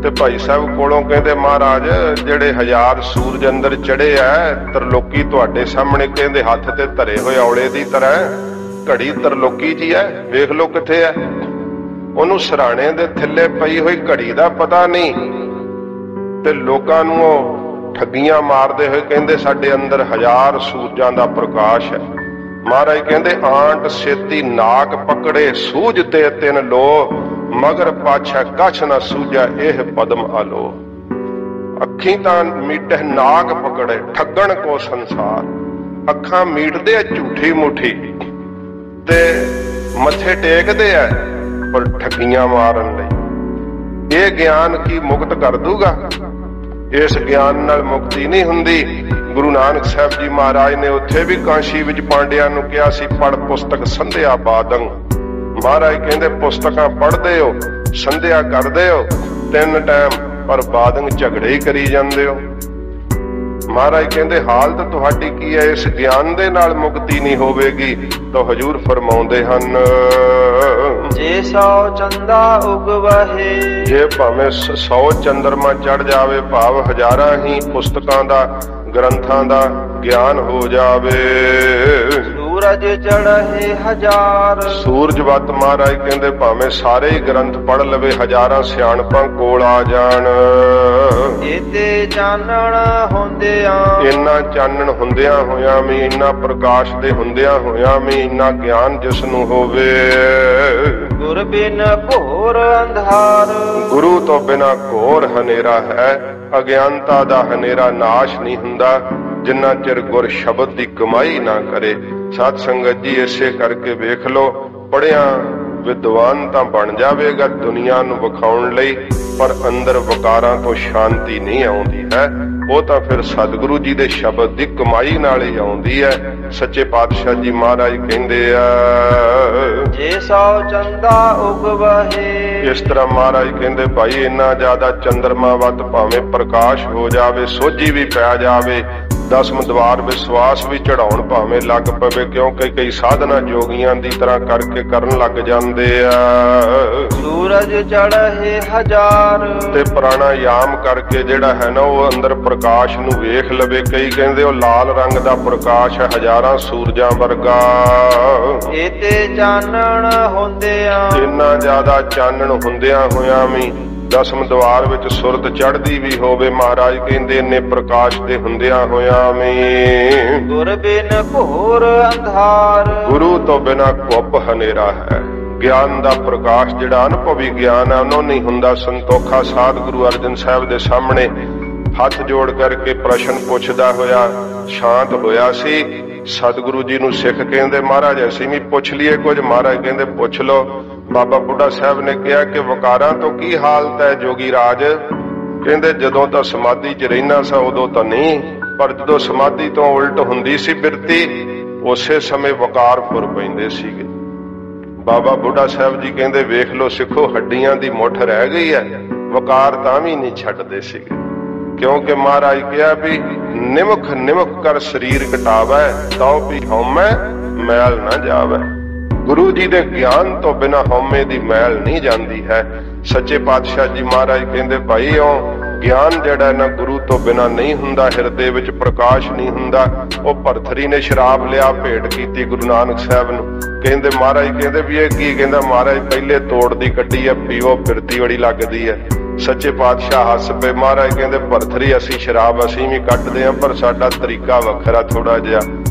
ਤੇ ਭਾਈ ਸਾਹਿਬ ਕੋਲੋਂ ਕਹਿੰਦੇ ਮਹਾਰਾਜ ਜਿਹੜੇ 1000 ਸੂਰਜ ਅੰਦਰ ਚੜੇ ਆ, ਤਰਲੋਕੀ ਤੁਹਾਡੇ ਸਾਹਮਣੇ ਕਹਿੰਦੇ ਹੱਥ ਤੇ ਧਰੇ ਹੋਏ ਔਲੇ ਦੀ ਤਰ੍ਹਾਂ, ਘੜੀ ਤਰਲੋਕੀ ਜੀ ਹੈ, ਵੇਖ ਲਓ ਕਿੱਥੇ ਹੈ। ਉਹਨੂੰ ਸਿਰਾਣੇ ਦੇ ਥੱਲੇ ਪਈ ਹੋਈ ਘੜੀ ਦਾ ਪਤਾ ਨਹੀਂ, ਤੇ ਲੋਕਾਂ ਨੂੰ ਉਹ ਠੱਗੀਆਂ ਮਾਰਦੇ ਹੋਏ ਕਹਿੰਦੇ ਸਾਡੇ ਅੰਦਰ 1000 ਸੂਰਜਾਂ ਦਾ ਪ੍ਰਕਾਸ਼ ਹੈ। ਮਹਾਰਾਜ ਕਹਿੰਦੇ ਆਂਟ ਛੇਤੀ ਨਾਕ ਪਕੜੇ ਸੂਝ ਤੇ ਤਿੰਨ ਲੋ, ਮਗਰ ਪਾਛਾ ਕਛ ਨਾ ਸੂਝਾ ਇਹ ਪਦਮ ਆਲੋ। ਅੱਖੀਂ ਤਾਂ ਮੀਟੇ ਨਾਕ ਪਕੜੇ ਠੱਗਣ ਕੋ ਸੰਸਾਰ, ਅੱਖਾਂ ਮੀਟਦੇ ਆ ਝੂਠੀ ਮੁੱਠੀ ਤੇ ਮੱਥੇ ਟੇਕਦੇ ਆ ਪਰ ਠੱਗੀਆਂ ਮਾਰਨ ਲਈ। ਇਹ ਗਿਆਨ ਕੀ ਮੁਕਤ ਕਰ ਦੂਗਾ? ਇਸ ਗਿਆਨ ਨਾਲ ਮੁਕਤੀ ਨਹੀਂ ਹੁੰਦੀ। ਗੁਰੂ ਨਾਨਕ ਸਾਹਿਬ ਜੀ ਮਹਾਰਾਜ ਨੇ ਉੱਥੇ ਵੀ ਕਾਂਸ਼ੀ ਵਿੱਚ ਪਾਂਡਿਆਂ ਨੂੰ ਕਿਹਾ ਸੀ, ਪੜ੍ਹ ਪੁਸਤਕ ਸੰਧਿਆ ਬਾਦੰ। ਮਹਾਰਾਜ ਕਹਿੰਦੇ ਪੁਸਤਕਾਂ ਪੜ੍ਹਦੇ ਹੋ, ਸੰਧਿਆ ਕਰਦੇ ਹੋ 3 ਟਾਈਮ, ਪਰ ਬਾਦੰ ਝਗੜੇ ਹੀ ਕਰੀ ਜਾਂਦੇ ਹੋ। ਮਹਾਰਾਜ ਕਹਿੰਦੇ ਹਾਲਤ ਤੁਹਾਡੀ ਕੀ ਹੈ? ਇਸ ਗਿਆਨ ਦੇ ਨਾਲ ਮੁਕਤੀ ਨਹੀਂ ਹੋਵੇਗੀ। ਤਾਂ ਹਜੂਰ ਫਰਮਾਉਂਦੇ ਹਨ, ਜੇ 100 ਚੰਦਾ ਉਗਵਹੇ, ਜੇ ਭਾਵੇਂ 100 ਚੰਦਰਮਾ ਚੜ ਜਾਵੇ, ਭਾਵ ਹਜ਼ਾਰਾਂ ਹੀ ਪੁਸਤਕਾਂ ਦਾ, ਗ੍ਰੰਥਾਂ ਦਾ ਗਿਆਨ ਹੋ ਜਾਵੇ। ਸੂਰਜ ਚੜ੍ਹੇ ਹਜ਼ਾਰ, ਸੂਰਜ ਵੱਤ ਮਹਾਰਾਜ ਕਹਿੰਦੇ ਭਾਵੇਂ ਸਾਰੇ ਹੀ ਗ੍ਰੰਥ ਪੜ੍ਹ ਲਵੇ, ਹਜ਼ਾਰਾਂ ਸਿਆਣਪਾਂ ਕੋਲ ਆ ਜਾਣ। ਇਤੇ ਚਾਨਣ ਹੁੰਦਿਆਂ, ਇੰਨਾ ਚਾਨਣ ਹੁੰਦਿਆਂ ਹੋਇਆਂ ਵੀ, ਇੰਨਾ ਪ੍ਰਕਾਸ਼ ਦੇ ਹੁੰਦਿਆਂ ਹੋਇਆਂ ਵੀ, ਇੰਨਾ ਗਿਆਨ ਜਿਸ ਨੂੰ ਹੋਵੇ। ਗੁਰ ਬਿਨ ਘੋਰ ਅੰਧਾਰ, ਗੁਰੂ ਤੋਂ ਬਿਨਾ ਘੋਰ ਹਨੇਰਾ ਹੈ। ਅਗਿਆਨਤਾ ਦਾ ਹਨੇਰਾ ਨਾਸ਼ ਨਹੀਂ ਹੁੰਦਾ ਜਿੰਨਾ ਚਿਰ ਗੁਰ ਸ਼ਬਦ ਦੀ ਕਮਾਈ ਨਾ ਕਰੇ। ਸਾਧ ਸੰਗਤ ਜੀ, ਇਸੇ ਕਰਕੇ ਵੇਖ ਲੋ, ਪੜ੍ਹਿਆ ਵਿਦਵਾਨ ਤਾਂ ਬਣ ਜਾਵੇਗਾ ਦੁਨੀਆ ਨੂੰ ਵਿਖਾਉਣ ਲਈ, ਪਰ ਅੰਦਰ ਵਿਕਾਰਾਂ ਤੋਂ ਸ਼ਾਂਤੀ ਨਹੀਂ ਆਉਂਦੀ ਹੈ। ਉਹ ਤਾਂ ਫਿਰ ਸਤਿਗੁਰੂ ਜੀ ਦੇ ਸ਼ਬਦ ਦੀ ਕਮਾਈ ਨਾਲ ਹੀ ਆਉਂਦੀ ਹੈ। ਸੱਚੇ ਪਾਤਸ਼ਾਹ ਜੀ ਮਹਾਰਾਜ ਕਹਿੰਦੇ ਆ, ਜੇ 100 ਚੰਦਾ ਉਗਵਹੇ। ਇਸ ਤਰ੍ਹਾਂ ਮਹਾਰਾਜ ਕਹਿੰਦੇ ਭਾਈ ਇੰਨਾ ਜ਼ਿਆਦਾ ਚੰਦਰਮਾ ਵੱਤ ਭਾਵੇਂ ਪ੍ਰਕਾਸ਼ ਹੋ ਜਾਵੇ, ਸੋਝੀ ਵੀ ਪੈ ਜਾਵੇ, 10ਵੇਂ ਦਵਾਰ ਵਿਸ਼ਵਾਸ ਵੀ ਚੜਾਉਣ ਭਾਵੇਂ ਲੱਗ ਪਵੇ, ਕਿਉਂਕਿ ਕਈ ਸਾਧਨਾ ਜੋਗੀਆਂ ਦੀ ਤਰ੍ਹਾਂ ਕਰਕੇ ਕਰਨ ਲੱਗ ਜਾਂਦੇ ਆ। ਸੂਰਜ ਚੜ੍ਹੇ ਹਜ਼ਾਰ, ਤੇ ਪ੍ਰਾਣਾਯਾਮ ਕਰਕੇ ਜਿਹੜਾ ਹੈ ਨਾ ਉਹ ਅੰਦਰ ਪ੍ਰਕਾਸ਼ ਨੂੰ ਵੇਖ ਲਵੇ। ਕਈ ਕਹਿੰਦੇ ਉਹ ਲਾਲ ਰੰਗ ਦਾ ਪ੍ਰਕਾਸ਼ ਹੈ, ਹਜ਼ਾਰਾਂ ਸੂਰਜਾਂ ਵਰਗਾ। ਇਤੇ ਚਾਨਣ ਹੁੰਦਿਆਂ, ਇੰਨਾ ਜ਼ਿਆਦਾ ਚਾਨਣ ਹੁੰਦਿਆਂ ਹੋਇਆਂ ਵੀ 10ਵੇਂ ਦਵਾਰ ਵਿੱਚ ਸੁਰਤ ਚੜ੍ਹਦੀ ਵੀ ਹੋਵੇ, ਮਹਾਰਾਜ ਕਹਿੰਦੇ ਇੰਨੇ ਪ੍ਰਕਾਸ਼ ਦੇ ਹੁੰਦਿਆਂ ਹੋਇਆਂ ਵੀ। ਗੁਰ ਬਿਨ ਘੋਰ ਅੰਧਾਰ, ਗੁਰੂ ਤੋਂ ਬਿਨਾ ਘੁੱਪ ਹਨੇਰਾ ਹੈ। ਗਿਆਨ ਦਾ ਪ੍ਰਕਾਸ਼ ਜਿਹੜਾ ਅਨੁਭਵੀ ਗਿਆਨ ਹੈ ਉਹਨੂੰ ਨਹੀਂ ਹੁੰਦਾ। ਸੰਤੋਖਾ ਸਾਧ ਗੁਰੂ ਅਰਜਨ ਸਾਹਿਬ ਦੇ ਸਾਹਮਣੇ ਹੱਥ ਜੋੜ ਕਰਕੇ ਪ੍ਰਸ਼ਨ ਪੁੱਛਦਾ ਹੋਇਆ ਸ਼ਾਂਤ ਹੋਇਆ ਸੀ। ਸਤਿਗੁਰੂ ਜੀ ਨੂੰ ਸਿੱਖ ਕਹਿੰਦੇ, ਮਹਾਰਾਜ ਅਸੀਂ ਵੀ ਪੁੱਛ ਲਈਏ ਕੁਝ? ਮਹਾਰਾਜ ਕਹਿੰਦੇ ਪੁੱਛ ਲਓ। ਬਾਬਾ ਬੁੱਢਾ ਸਾਹਿਬ ਨੇ ਕਿਹਾ ਕਿ ਵਿਕਾਰਾਂ ਤੋਂ ਕੀ ਹਾਲਤ ਹੈ ਜੋਗੀ ਰਾਜ? ਕਹਿੰਦੇ ਜਦੋਂ ਤਾਂ ਸਮਾਧੀ 'ਚ ਰਹਿਣਾ ਸਾਂ ਉਦੋਂ ਤਾਂ ਨਹੀਂ, ਪਰ ਜਦੋਂ ਸਮਾਧੀ ਤੋਂ ਉਲਟ ਹੁੰਦੀ ਸੀ ਬਿਰਤੀ, ਉਸੇ ਸਮੇਂ ਵਿਕਾਰ ਫੁਰ ਪੈਂਦੇ ਸੀਗੇ। ਬਾਬਾ ਬੁੱਢਾ ਸਾਹਿਬ ਜੀ ਕਹਿੰਦੇ ਵੇਖ ਲਓ ਸਿੱਖੋ, ਹੱਡੀਆਂ ਦੀ ਮੁੱਠ ਰਹਿ ਗਈ ਹੈ, ਵਿਕਾਰ ਤਾਂ ਵੀ ਨਹੀਂ ਛੱਡਦੇ ਸੀਗੇ। ਕਿਉਂਕਿ ਮਹਾਰਾਜ ਕਿਹਾ ਵੀ ਨਿਮਖ ਨਿਮਖ ਕਰ ਸਰੀਰ ਕਟਾਵੈ, ਤਉ ਵੀ ਹਉਮੈ ਮੈਲ ਨਾ ਜਾਵੈ। ਗੁਰੂ ਜੀ ਦੇ ਗਿਆਨ ਤੋਂ ਬਿਨਾਂ ਹਉਮੈ ਦੀ ਮੈਲ ਨਹੀਂ ਜਾਂਦੀ ਹੈ। ਸੱਚੇ ਪਾਤਸ਼ਾਹ ਜੀ ਮਹਾਰਾਜ ਕਹਿੰਦੇ ਭਾਈ ਉਹ ਗਿਆਨ ਜਿਹੜਾ ਨਾ ਗੁਰੂ ਤੋਂ ਬਿਨਾਂ ਨਹੀਂ ਹੁੰਦਾ, ਹਿਰਦੇ ਵਿੱਚ ਪ੍ਰਕਾਸ਼ ਨਹੀਂ ਹੁੰਦਾ। ਉਹ ਭਰਥਰੀ ਨੇ ਸ਼ਰਾਬ ਲਿਆ, ਭੇਟ ਕੀਤੀ ਗੁਰੂ ਨਾਨਕ ਸਾਹਿਬ ਨੂੰ। ਕਹਿੰਦੇ ਮਹਾਰਾਜ ਕਹਿੰਦੇ ਵੀ ਇਹ ਕੀ? ਕਹਿੰਦਾ ਮਹਾਰਾਜ ਪਹਿਲੇ ਤੋੜ ਦੀ ਕੱਢੀ ਹੈ, ਪੀਓ ਫਿਰਤੀ ਬੜੀ ਲੱਗਦੀ ਹੈ। ਸੱਚੇ ਪਾਤਸ਼ਾਹ ਹੱਸ ਪਏ। ਮਹਾਰਾਜ ਕਹਿੰਦੇ ਭਰਥਰੀ ਅਸੀਂ ਸ਼ਰਾਬ ਅਸੀਂ ਵੀ ਕੱਢਦੇ ਹਾਂ, ਪਰ ਸਾਡਾ ਤਰੀਕਾ ਵੱਖਰਾ ਥੋੜਾ ਜਿਹਾ।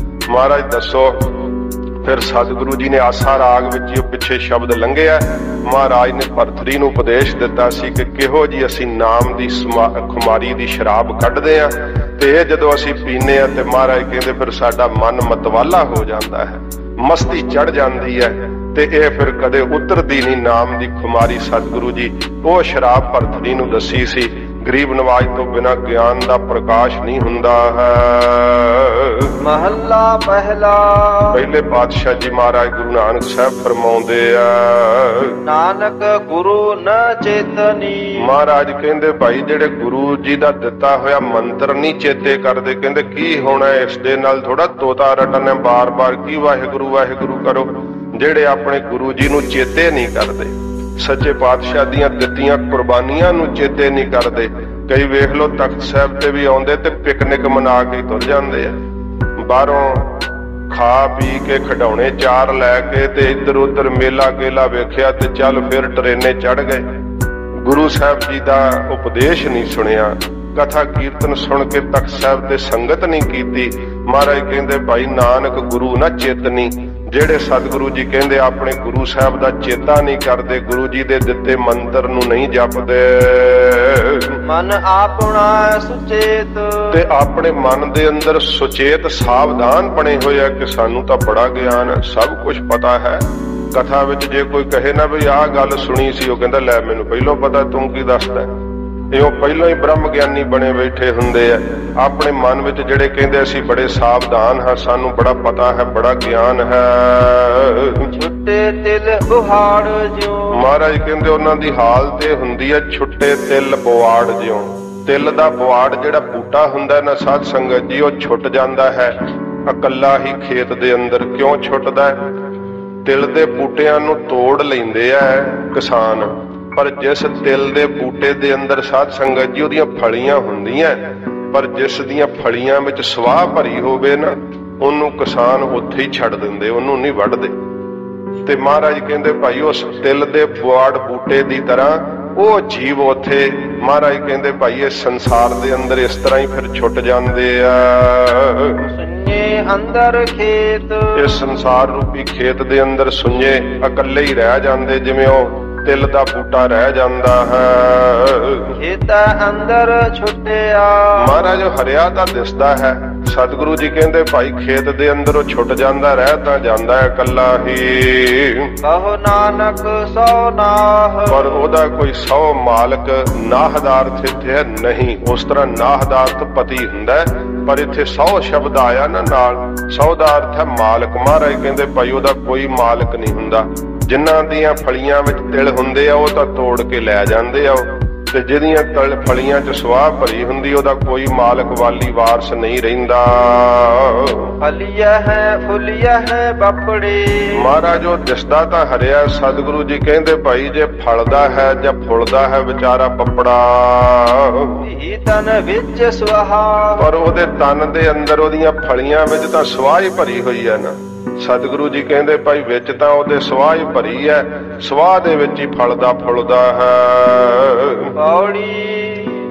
ਮਹਾਰਾਜ ਦੱਸੋ। ਫਿਰ ਸਤਿਗੁਰੂ ਜੀ ਨੇ ਆਸਾ ਰਾਗ ਵਿੱਚ ਉਹ ਪਿੱਛੇ ਸ਼ਬਦ ਲੰਘਿਆ। ਮਹਾਰਾਜ ਨੇ ਭਰਥਰੀ ਨੂੰ ਉਪਦੇਸ਼ ਦਿੱਤਾ ਸੀ ਕਿ ਕਿਹੋ ਜੀ ਅਸੀਂ ਨਾਮ ਦੀ ਖੁਮਾਰੀ ਦੀ ਸ਼ਰਾਬ ਕੱਢਦੇ ਹਾਂ, ਤੇ ਇਹ ਜਦੋਂ ਅਸੀਂ ਪੀਨੇ ਆ ਤੇ ਮਹਾਰਾਜ ਕਹਿੰਦੇ ਫਿਰ ਸਾਡਾ ਮਨ ਮਤਵਾਲਾ ਹੋ ਜਾਂਦਾ ਹੈ, ਮਸਤੀ ਚੜ ਜਾਂਦੀ ਹੈ, ਤੇ ਇਹ ਫਿਰ ਕਦੇ ਉਤਰਦੀ ਨਹੀਂ ਨਾਮ ਦੀ ਖੁਮਾਰੀ। ਸਤਿਗੁਰੂ ਜੀ ਉਹ ਸ਼ਰਾਬ ਭਰਥਰੀ ਨੂੰ ਦੱਸੀ ਸੀ। ਗਰੀਬ ਨਵਾਜ ਤੋਂ ਬਿਨਾਂ ਗਿਆਨ ਦਾ ਪ੍ਰਕਾਸ਼ ਨਹੀਂ ਹੁੰਦਾ ਹੈ। ਮਹੱਲਾ ਪਹਿਲਾ। ਪਹਿਲੇ ਪਾਤਸ਼ਾਹ ਜੀ ਮਹਾਰਾਜ ਗੁਰੂ ਨਾਨਕ ਸਾਹਿਬ ਫਰਮਾਉਂਦੇ ਆ, ਨਾਨਕ ਗੁਰੂ ਨ ਚੇਤਨੀ। ਮਹਾਰਾਜ ਕਹਿੰਦੇ ਭਾਈ ਜਿਹੜੇ ਗੁਰੂ ਜੀ ਦਾ ਦਿੱਤਾ ਹੋਇਆ ਮੰਤਰ ਨਹੀਂ ਚੇਤੇ ਕਰਦੇ। ਕਹਿੰਦੇ ਕੀ ਹੋਣਾ ਇਸ ਦੇ ਨਾਲ? ਥੋੜਾ ਤੋਤਾ ਰਟਣਾ ਬਾਰ-ਬਾਰ ਕੀ ਵਾਹਿਗੁਰੂ ਵਾਹਿਗੁਰੂ ਕਰੋ। ਜਿਹੜੇ ਆਪਣੇ ਗੁਰੂ ਜੀ ਨੂੰ ਚੇਤੇ ਨਹੀਂ ਕਰਦੇ, ਸੱਚੇ ਪਾਤਸ਼ਾਹ ਦੀਆਂ ਦਿੱਤੀਆਂ ਕੁਰਬਾਨੀਆਂ ਨੂੰ ਚੇਤੇ ਨਹੀਂ ਕਰਦੇ। ਕਈ ਵੇਖ ਲੋ ਤਖਤ ਸਾਹਿਬ ਤੇ ਵੀ ਆਉਂਦੇ ਤੇ ਪਿਕਨਿਕ ਮਨਾ ਕੇ ਤੁਰ ਜਾਂਦੇ ਆ, ਬਾਹਰੋਂ ਖਾ ਪੀ ਕੇ ਖਿਡੌਣੇ 4 ਲੈ ਕੇ ਤੇ ਇੱਧਰ ਉੱਧਰ ਮੇਲਾ ਗੇਲਾ ਵੇਖਿਆ ਤੇ ਚੱਲ ਫਿਰ ਟਰੇਨੇ ਚੜ ਗਏ। ਗੁਰੂ ਸਾਹਿਬ ਜੀ ਦਾ ਉਪਦੇਸ਼ ਨਹੀਂ ਸੁਣਿਆ, ਕਥਾ ਕੀਰਤਨ ਸੁਣ ਕੇ ਤਖਤ ਸਾਹਿਬ ਤੇ ਸੰਗਤ ਨਹੀਂ ਕੀਤੀ। ਮਹਾਰਾਜ ਕਹਿੰਦੇ ਭਾਈ ਨਾਨਕ ਗੁਰੂ ਨਾ ਚੇਤਨੀ। ਜਿਹੜੇ ਸਤਿਗੁਰੂ ਜੀ ਕਹਿੰਦੇ ਆਪਣੇ ਗੁਰੂ ਸਾਹਿਬ ਦਾ ਚੇਤਾ ਨਹੀਂ ਕਰਦੇ, ਗੁਰੂ ਜੀ ਦੇ ਦਿੱਤੇ ਮੰਤਰ ਨੂੰ ਨਹੀਂ ਜਪਦੇ। ਮਨ ਆਪਣਾ ਸੁਚੇਤ, ਤੇ ਆਪਣੇ ਮਨ ਦੇ ਅੰਦਰ ਸੁਚੇਤ ਸਾਵਧਾਨ ਬਣੇ ਹੋਏ ਆ ਕਿ ਸਾਨੂੰ ਤਾਂ ਬੜਾ ਗਿਆਨ ਹੈ, ਸਭ ਕੁਝ ਪਤਾ ਹੈ। ਕਥਾ ਵਿੱਚ ਜੇ ਕੋਈ ਕਹੇ ਨਾ ਵੀ ਆਹ ਗੱਲ ਸੁਣੀ ਸੀ, ਉਹ ਕਹਿੰਦਾ ਲੈ ਮੈਨੂੰ ਪਹਿਲਾਂ ਪਤਾ, ਤੂੰ ਕੀ ਦੱਸਦਾ। ਇਹ ਉਹ ਪਹਿਲਾਂ ਹੀ ਬ੍ਰਹਮ ਗਿਆਨੀ ਬਣੇ ਬੈਠੇ ਹੁੰਦੇ ਆ। ਆਪਣੇ ਮਨ ਵਿੱਚ ਜਿਹੜੇ ਕਹਿੰਦੇ ਅਸੀਂ ਬੜੇ ਸਾਵਧਾਨ ਹਾਂ, ਸਾਨੂੰ ਬੜਾ ਪਤਾ ਹੈ, ਬੜਾ ਗਿਆਨ ਹੈ। ਛੁੱਟੇ ਤਿਲ ਬੁਹਾੜ ਜਿਉ, ਮਹਾਰਾਜ ਕਹਿੰਦੇ ਉਹਨਾਂ ਦੀ ਹਾਲਤ ਇਹ ਹੁੰਦੀ ਹੈ ਛੁੱਟੇ ਤਿਲ ਬੁਆੜ ਜਿਉ। ਤਿਲ ਦਾ ਬੁਆੜ ਜਿਹੜਾ ਬੂਟਾ ਹੁੰਦਾ ਨਾ ਸਾਧ ਸੰਗਤ ਜੀ, ਉਹ ਛੁੱਟ ਜਾਂਦਾ ਹੈ ਇਕੱਲਾ ਹੀ ਖੇਤ ਦੇ ਅੰਦਰ। ਕਿਉਂ ਛੁੱਟਦਾ? ਤਿਲ ਦੇ ਬੂਟਿਆਂ ਨੂੰ ਤੋੜ ਲੈਂਦੇ ਆ ਕਿਸਾਨ, ਪਰ ਜਿਸ ਤਿਲ ਦੇ ਬੂਟੇ ਦੇ ਅੰਦਰ ਸਾਧ ਸੰਗਤ ਜੀ ਉਹਦੀਆਂ ਫਲੀਆਂ ਹੁੰਦੀਆਂ, ਪਰ ਜਿਸ ਦੀਆਂ ਫਲੀਆਂ ਵਿੱਚ ਸਵਾਹ ਭਰੀ ਹੋਵੇ ਨਾ, ਉਹਨੂੰ ਕਿਸਾਨ ਉੱਥੇ ਹੀ ਛੱਡ ਦਿੰਦੇ, ਉਹਨੂੰ ਨਹੀਂ ਵੱਢਦੇ। ਤੇ ਮਹਾਰਾਜ ਕਹਿੰਦੇ ਭਾਈ ਉਸ ਤਿਲ ਦੇ ਬੁਆੜ ਬੂਟੇ ਦੀ ਤਰ੍ਹਾਂ ਉਹ ਜੀਵ ਉੱਥੇ, ਮਹਾਰਾਜ ਕਹਿੰਦੇ ਭਾਈ ਇਹ ਸੰਸਾਰ ਦੇ ਅੰਦਰ ਇਸ ਤਰ੍ਹਾਂ ਹੀ ਫਿਰ ਛੁੱਟ ਜਾਂਦੇ ਆ। ਸੁਣੇ ਅੰਦਰ ਖੇਤ, ਇਸ ਸੰਸਾਰ ਰੂਪੀ ਖੇਤ ਦੇ ਅੰਦਰ ਸੁਣੇ ਇਕੱਲੇ ਹੀ ਰਹਿ ਜਾਂਦੇ, ਜਿਵੇਂ ਉਹ ਤਿਲ ਦਾ ਬੂਟਾ ਰਹਿ ਜਾਂਦਾ ਹੈ। ਖੇਤ ਅੰਦਰ ਛੁੱਟਿਆ, ਮਹਾਰਾਜ ਹਰਿਆ ਤਾਂ ਦਿਸਦਾ ਹੈ। ਸਤਿਗੁਰੂ ਜੀ ਕਹਿੰਦੇ ਭਾਈ ਖੇਤ ਦੇ ਅੰਦਰ ਉਹ ਛੁੱਟ ਜਾਂਦਾ, ਰਹਿ ਤਾਂ ਜਾਂਦਾ ਹੈ ਇਕੱਲਾ ਹੀ। ਕਹੋ ਨਾਨਕ ਸੋ ਨਾਹ, ਪਰ ਉਹਦਾ ਕੋਈ ਸੌ ਮਾਲਕ ਨਾਹਦਾਰ ਇੱਥੇ ਨਹੀਂ। ਉਸ ਤਰ੍ਹਾਂ ਨਾਹਦਾਰ ਤਾਂ ਪਤੀ ਹੁੰਦਾ, ਪਰ ਇੱਥੇ 100 ਸ਼ਬਦ ਆਇਆ ਨਾ ਨਾਲ, 100 ਦਾ ਅਰਥ ਹੈ ਮਾਲਕ। ਮਹਾਰਾਜ ਕਹਿੰਦੇ ਭਾਈ ਉਹਦਾ ਕੋਈ ਮਾਲਕ ਨਹੀਂ ਹੁੰਦਾ। ਜਿਨ੍ਹਾਂ ਦੀਆਂ ਫਲੀਆਂ ਵਿੱਚ ਤਿਲ ਹੁੰਦੇ ਆ ਉਹ ਤਾਂ ਤੋੜ ਕੇ ਲੈ ਜਾਂਦੇ ਆ, ਤੇ ਜਿਹਦੀਆਂ ਫਲੀਆਂ 'ਚ ਸਵਾਹ ਭਰੀ ਹੁੰਦੀ ਉਹਦਾ ਕੋਈ ਮਾਲਕ ਵਾਲੀ ਵਾਰਸ ਨਹੀਂ ਰਹਿੰਦਾ। ਫਲੀਆ ਹੈ ਫੁੱਲਿਆ ਹੈ ਬਪੜੇ, ਮਹਾਰਾਜ ਉਹ ਦਿਸਦਾ ਤਾਂ ਹਰਿਆ। ਸਤਿਗੁਰੂ ਜੀ ਕਹਿੰਦੇ ਭਾਈ ਜੇ ਫਲਦਾ ਹੈ ਜਾਂ ਫੁੱਲਦਾ ਹੈ ਵਿਚਾਰਾ ਪਪੜਾ, ਹੀ ਤਨ ਵਿੱਚ ਸਵਾਹਾ, ਪਰ ਉਹਦੇ ਤਨ ਦੇ ਅੰਦਰ ਉਹਦੀਆਂ ਫਲੀਆਂ ਵਿੱਚ ਤਾਂ ਸਵਾਹ ਹੀ ਭਰੀ ਹੋਈ ਹੈ ਨਾ। ਸਤਿਗੁਰੂ ਜੀ ਕਹਿੰਦੇ ਭਾਈ ਵਿੱਚ ਤਾਂ ਉਹਦੇ ਸਵਾਹ ਹੀ ਭਰੀ ਹੈ, ਸਵਾਹ ਦੇ ਵਿੱਚ ਹੀ ਫਲਦਾ ਫੁੱਲਦਾ ਹੈ। ਪੌੜੀ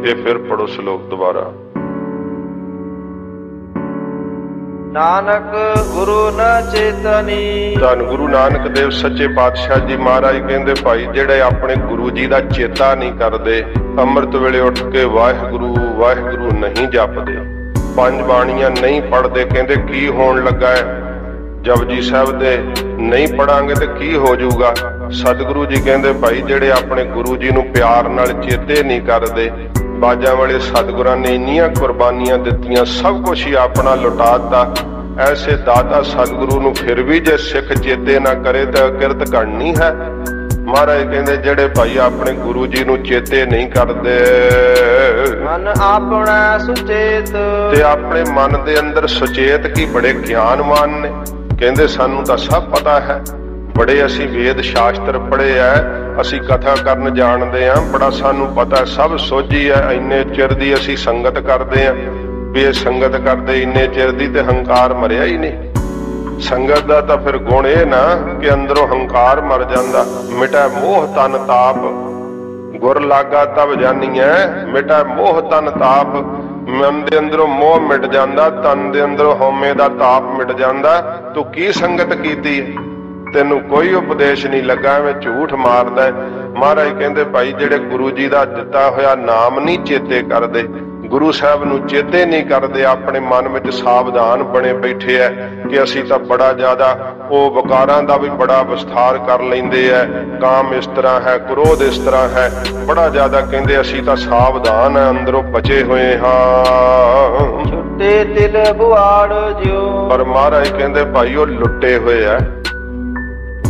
ਇਹ ਫਿਰ ਪੜੋ ਸ਼ਲੋਕ ਦੁਬਾਰਾ। ਨਾਨਕ ਗੁਰੂ ਨ ਚੇਤਨੀ, ਧੰਨ ਗੁਰੂ ਨਾਨਕ ਦੇਵ ਸੱਚੇ ਪਾਤਸ਼ਾਹ ਜੀ ਮਹਾਰਾਜ ਕਹਿੰਦੇ ਭਾਈ ਜਿਹੜੇ ਆਪਣੇ ਗੁਰੂ ਜੀ ਦਾ ਚੇਤਾ ਨਹੀਂ ਕਰਦੇ, ਅੰਮ੍ਰਿਤ ਵੇਲੇ ਉੱਠ ਕੇ ਵਾਹਿਗੁਰੂ ਵਾਹਿਗੁਰੂ ਨਹੀਂ ਜਪਦੇ, ਪੰਜ ਬਾਣੀਆਂ ਨਹੀਂ ਪੜ੍ਹਦੇ, ਕਹਿੰਦੇ ਕੀ ਹੋਣ ਲੱਗਾ ਹੈ। ਜਪਜੀ ਸਾਹਿਬ ਦੇ ਨਹੀਂ ਪੜਾਂਗੇ ਤੇ ਕੀ ਹੋ ਜਾਊਗਾ। ਸਤਿਗੁਰੂ ਜੀ ਕਹਿੰਦੇ ਭਾਈ ਜਿਹੜੇ ਆਪਣੇ ਗੁਰੂ ਜੀ ਨੂੰ ਪਿਆਰ ਨਾਲ ਚੇਤੇ ਨਹੀਂ ਕਰਦੇ, ਬਾਜਾਂ ਵਾਲੇ ਸਤਿਗੁਰਾਂ ਨੇ ਇੰਨੀਆਂ ਕੁਰਬਾਨੀਆਂ ਦਿੱਤੀਆਂ, ਸਭ ਕੁਝ ਹੀ ਆਪਣਾ ਲੁਟਾ ਦਿੱਤਾ। ਐਸੇ ਦਾਤਾ ਸਤਿਗੁਰੂ ਨੂੰ ਫਿਰ ਵੀ ਜੇ ਸਿੱਖ ਚੇਤੇ ਨਾ ਕਰੇ ਤਾਂ ਕਿਰਤ ਕਰਨੀ ਹੈ। ਮਹਾਰਾਜ ਕਹਿੰਦੇ ਜਿਹੜੇ ਭਾਈ ਆਪਣੇ ਗੁਰੂ ਜੀ ਨੂੰ ਚੇਤੇ ਨਹੀਂ ਕਰਦੇ, ਮਨ ਆਪਣਾ ਸੁਚੇਤ, ਤੇ ਆਪਣੇ ਮਨ ਦੇ ਅੰਦਰ ਸੁਚੇਤ ਕੀ ਬੜੇ ਗਿਆਨਵਾਨ ਨੇ। ਕਹਿੰਦੇ ਸਾਨੂੰ ਤਾਂ ਸਭ ਪਤਾ ਹੈ, ਬੜੇ ਅਸੀਂ ਵੇਦ ਸ਼ਾਸਤਰ ਪੜ੍ਹੇ ਐ, ਅਸੀਂ ਕਥਾ ਕਰਨ ਜਾਣਦੇ ਆਂ, ਬੜਾ ਸਾਨੂੰ ਪਤਾ, ਸਭ ਸੋਝੀ ਐ। ਇੰਨੇ ਚਿਰ ਦੀ ਅਸੀਂ ਸੰਗਤ ਕਰਦੇ ਆਂ, ਵੀ ਇਹ ਸੰਗਤ ਕਰਦੇ ਇੰਨੇ ਚਿਰ ਦੀ ਤੇ ਹੰਕਾਰ ਮਰਿਆ ਹੀ ਨਹੀਂ। ਸੰਗਤ ਦਾ ਤਾਂ ਫਿਰ ਗੁਣ ਇਹ ਨਾ ਕਿ ਅੰਦਰੋਂ ਹੰਕਾਰ ਮਰ ਜਾਂਦਾ। ਮਿਟੈ ਮੋਹ ਤਨ ਤਾਪ, ਗੁਰ ਲਾਗਾ ਤਬ ਜਾਨੀਐ, ਮਿਟੈ ਮੋਹ ਤਨ ਤਾਪ। ਮਨ ਦੇ ਅੰਦਰੋਂ ਮੋਹ ਮਿਟ ਜਾਂਦਾ, ਤਨ ਦੇ ਅੰਦਰੋਂ ਹਉਮੈ ਦਾ ਤਾਪ ਮਿਟ ਜਾਂਦਾ। ਤੂੰ ਕੀ ਸੰਗਤ ਕੀਤੀ, ਤੈਨੂੰ ਕੋਈ ਉਪਦੇਸ਼ ਨਹੀਂ ਲੱਗਾ, ਐਵੇਂ ਝੂਠ ਮਾਰਦਾ। ਮਹਾਰਾਜ ਕਹਿੰਦੇ ਭਾਈ ਜਿਹੜੇ ਗੁਰੂ ਜੀ ਦਾ ਦਿੱਤਾ ਹੋਇਆ ਨਾਮ ਨਹੀਂ ਚੇਤੇ ਕਰਦੇ, ਗੁਰੂ ਸਾਹਿਬ ਨੂੰ ਚੇਤੇ ਨਹੀਂ ਕਰਦੇ, ਆਪਣੇ ਮਨ ਵਿੱਚ ਸਾਵਧਾਨ ਬਣੇ ਬੈਠੇ ਐ ਕਿ ਅਸੀਂ ਤਾਂ ਬੜਾ ਜ਼ਿਆਦਾ ਉਹ ਵਿਕਾਰਾਂ ਦਾ ਵੀ ਬੜਾ ਵਿਸਥਾਰ ਕਰ ਲੈਂਦੇ ਐ। ਕਾਮ ਇਸ ਤਰ੍ਹਾਂ ਹੈ, ਕ੍ਰੋਧ ਇਸ ਤਰ੍ਹਾਂ ਹੈ, ਬੜਾ ਜ਼ਿਆਦਾ ਕਹਿੰਦੇ ਅਸੀਂ ਤਾਂ ਸਾਵਧਾਨ ਐ, ਅੰਦਰੋਂ ਬਚੇ ਹੋਏ ਹਾਂ। ਛੁੱਟੇ ਤਿਲ ਬੁਆੜ ਜਿਉ, ਪਰ ਮਹਾਰਾਜ ਕਹਿੰਦੇ ਭਾਈ ਉਹ ਲੁੱਟੇ ਹੋਏ ਐ,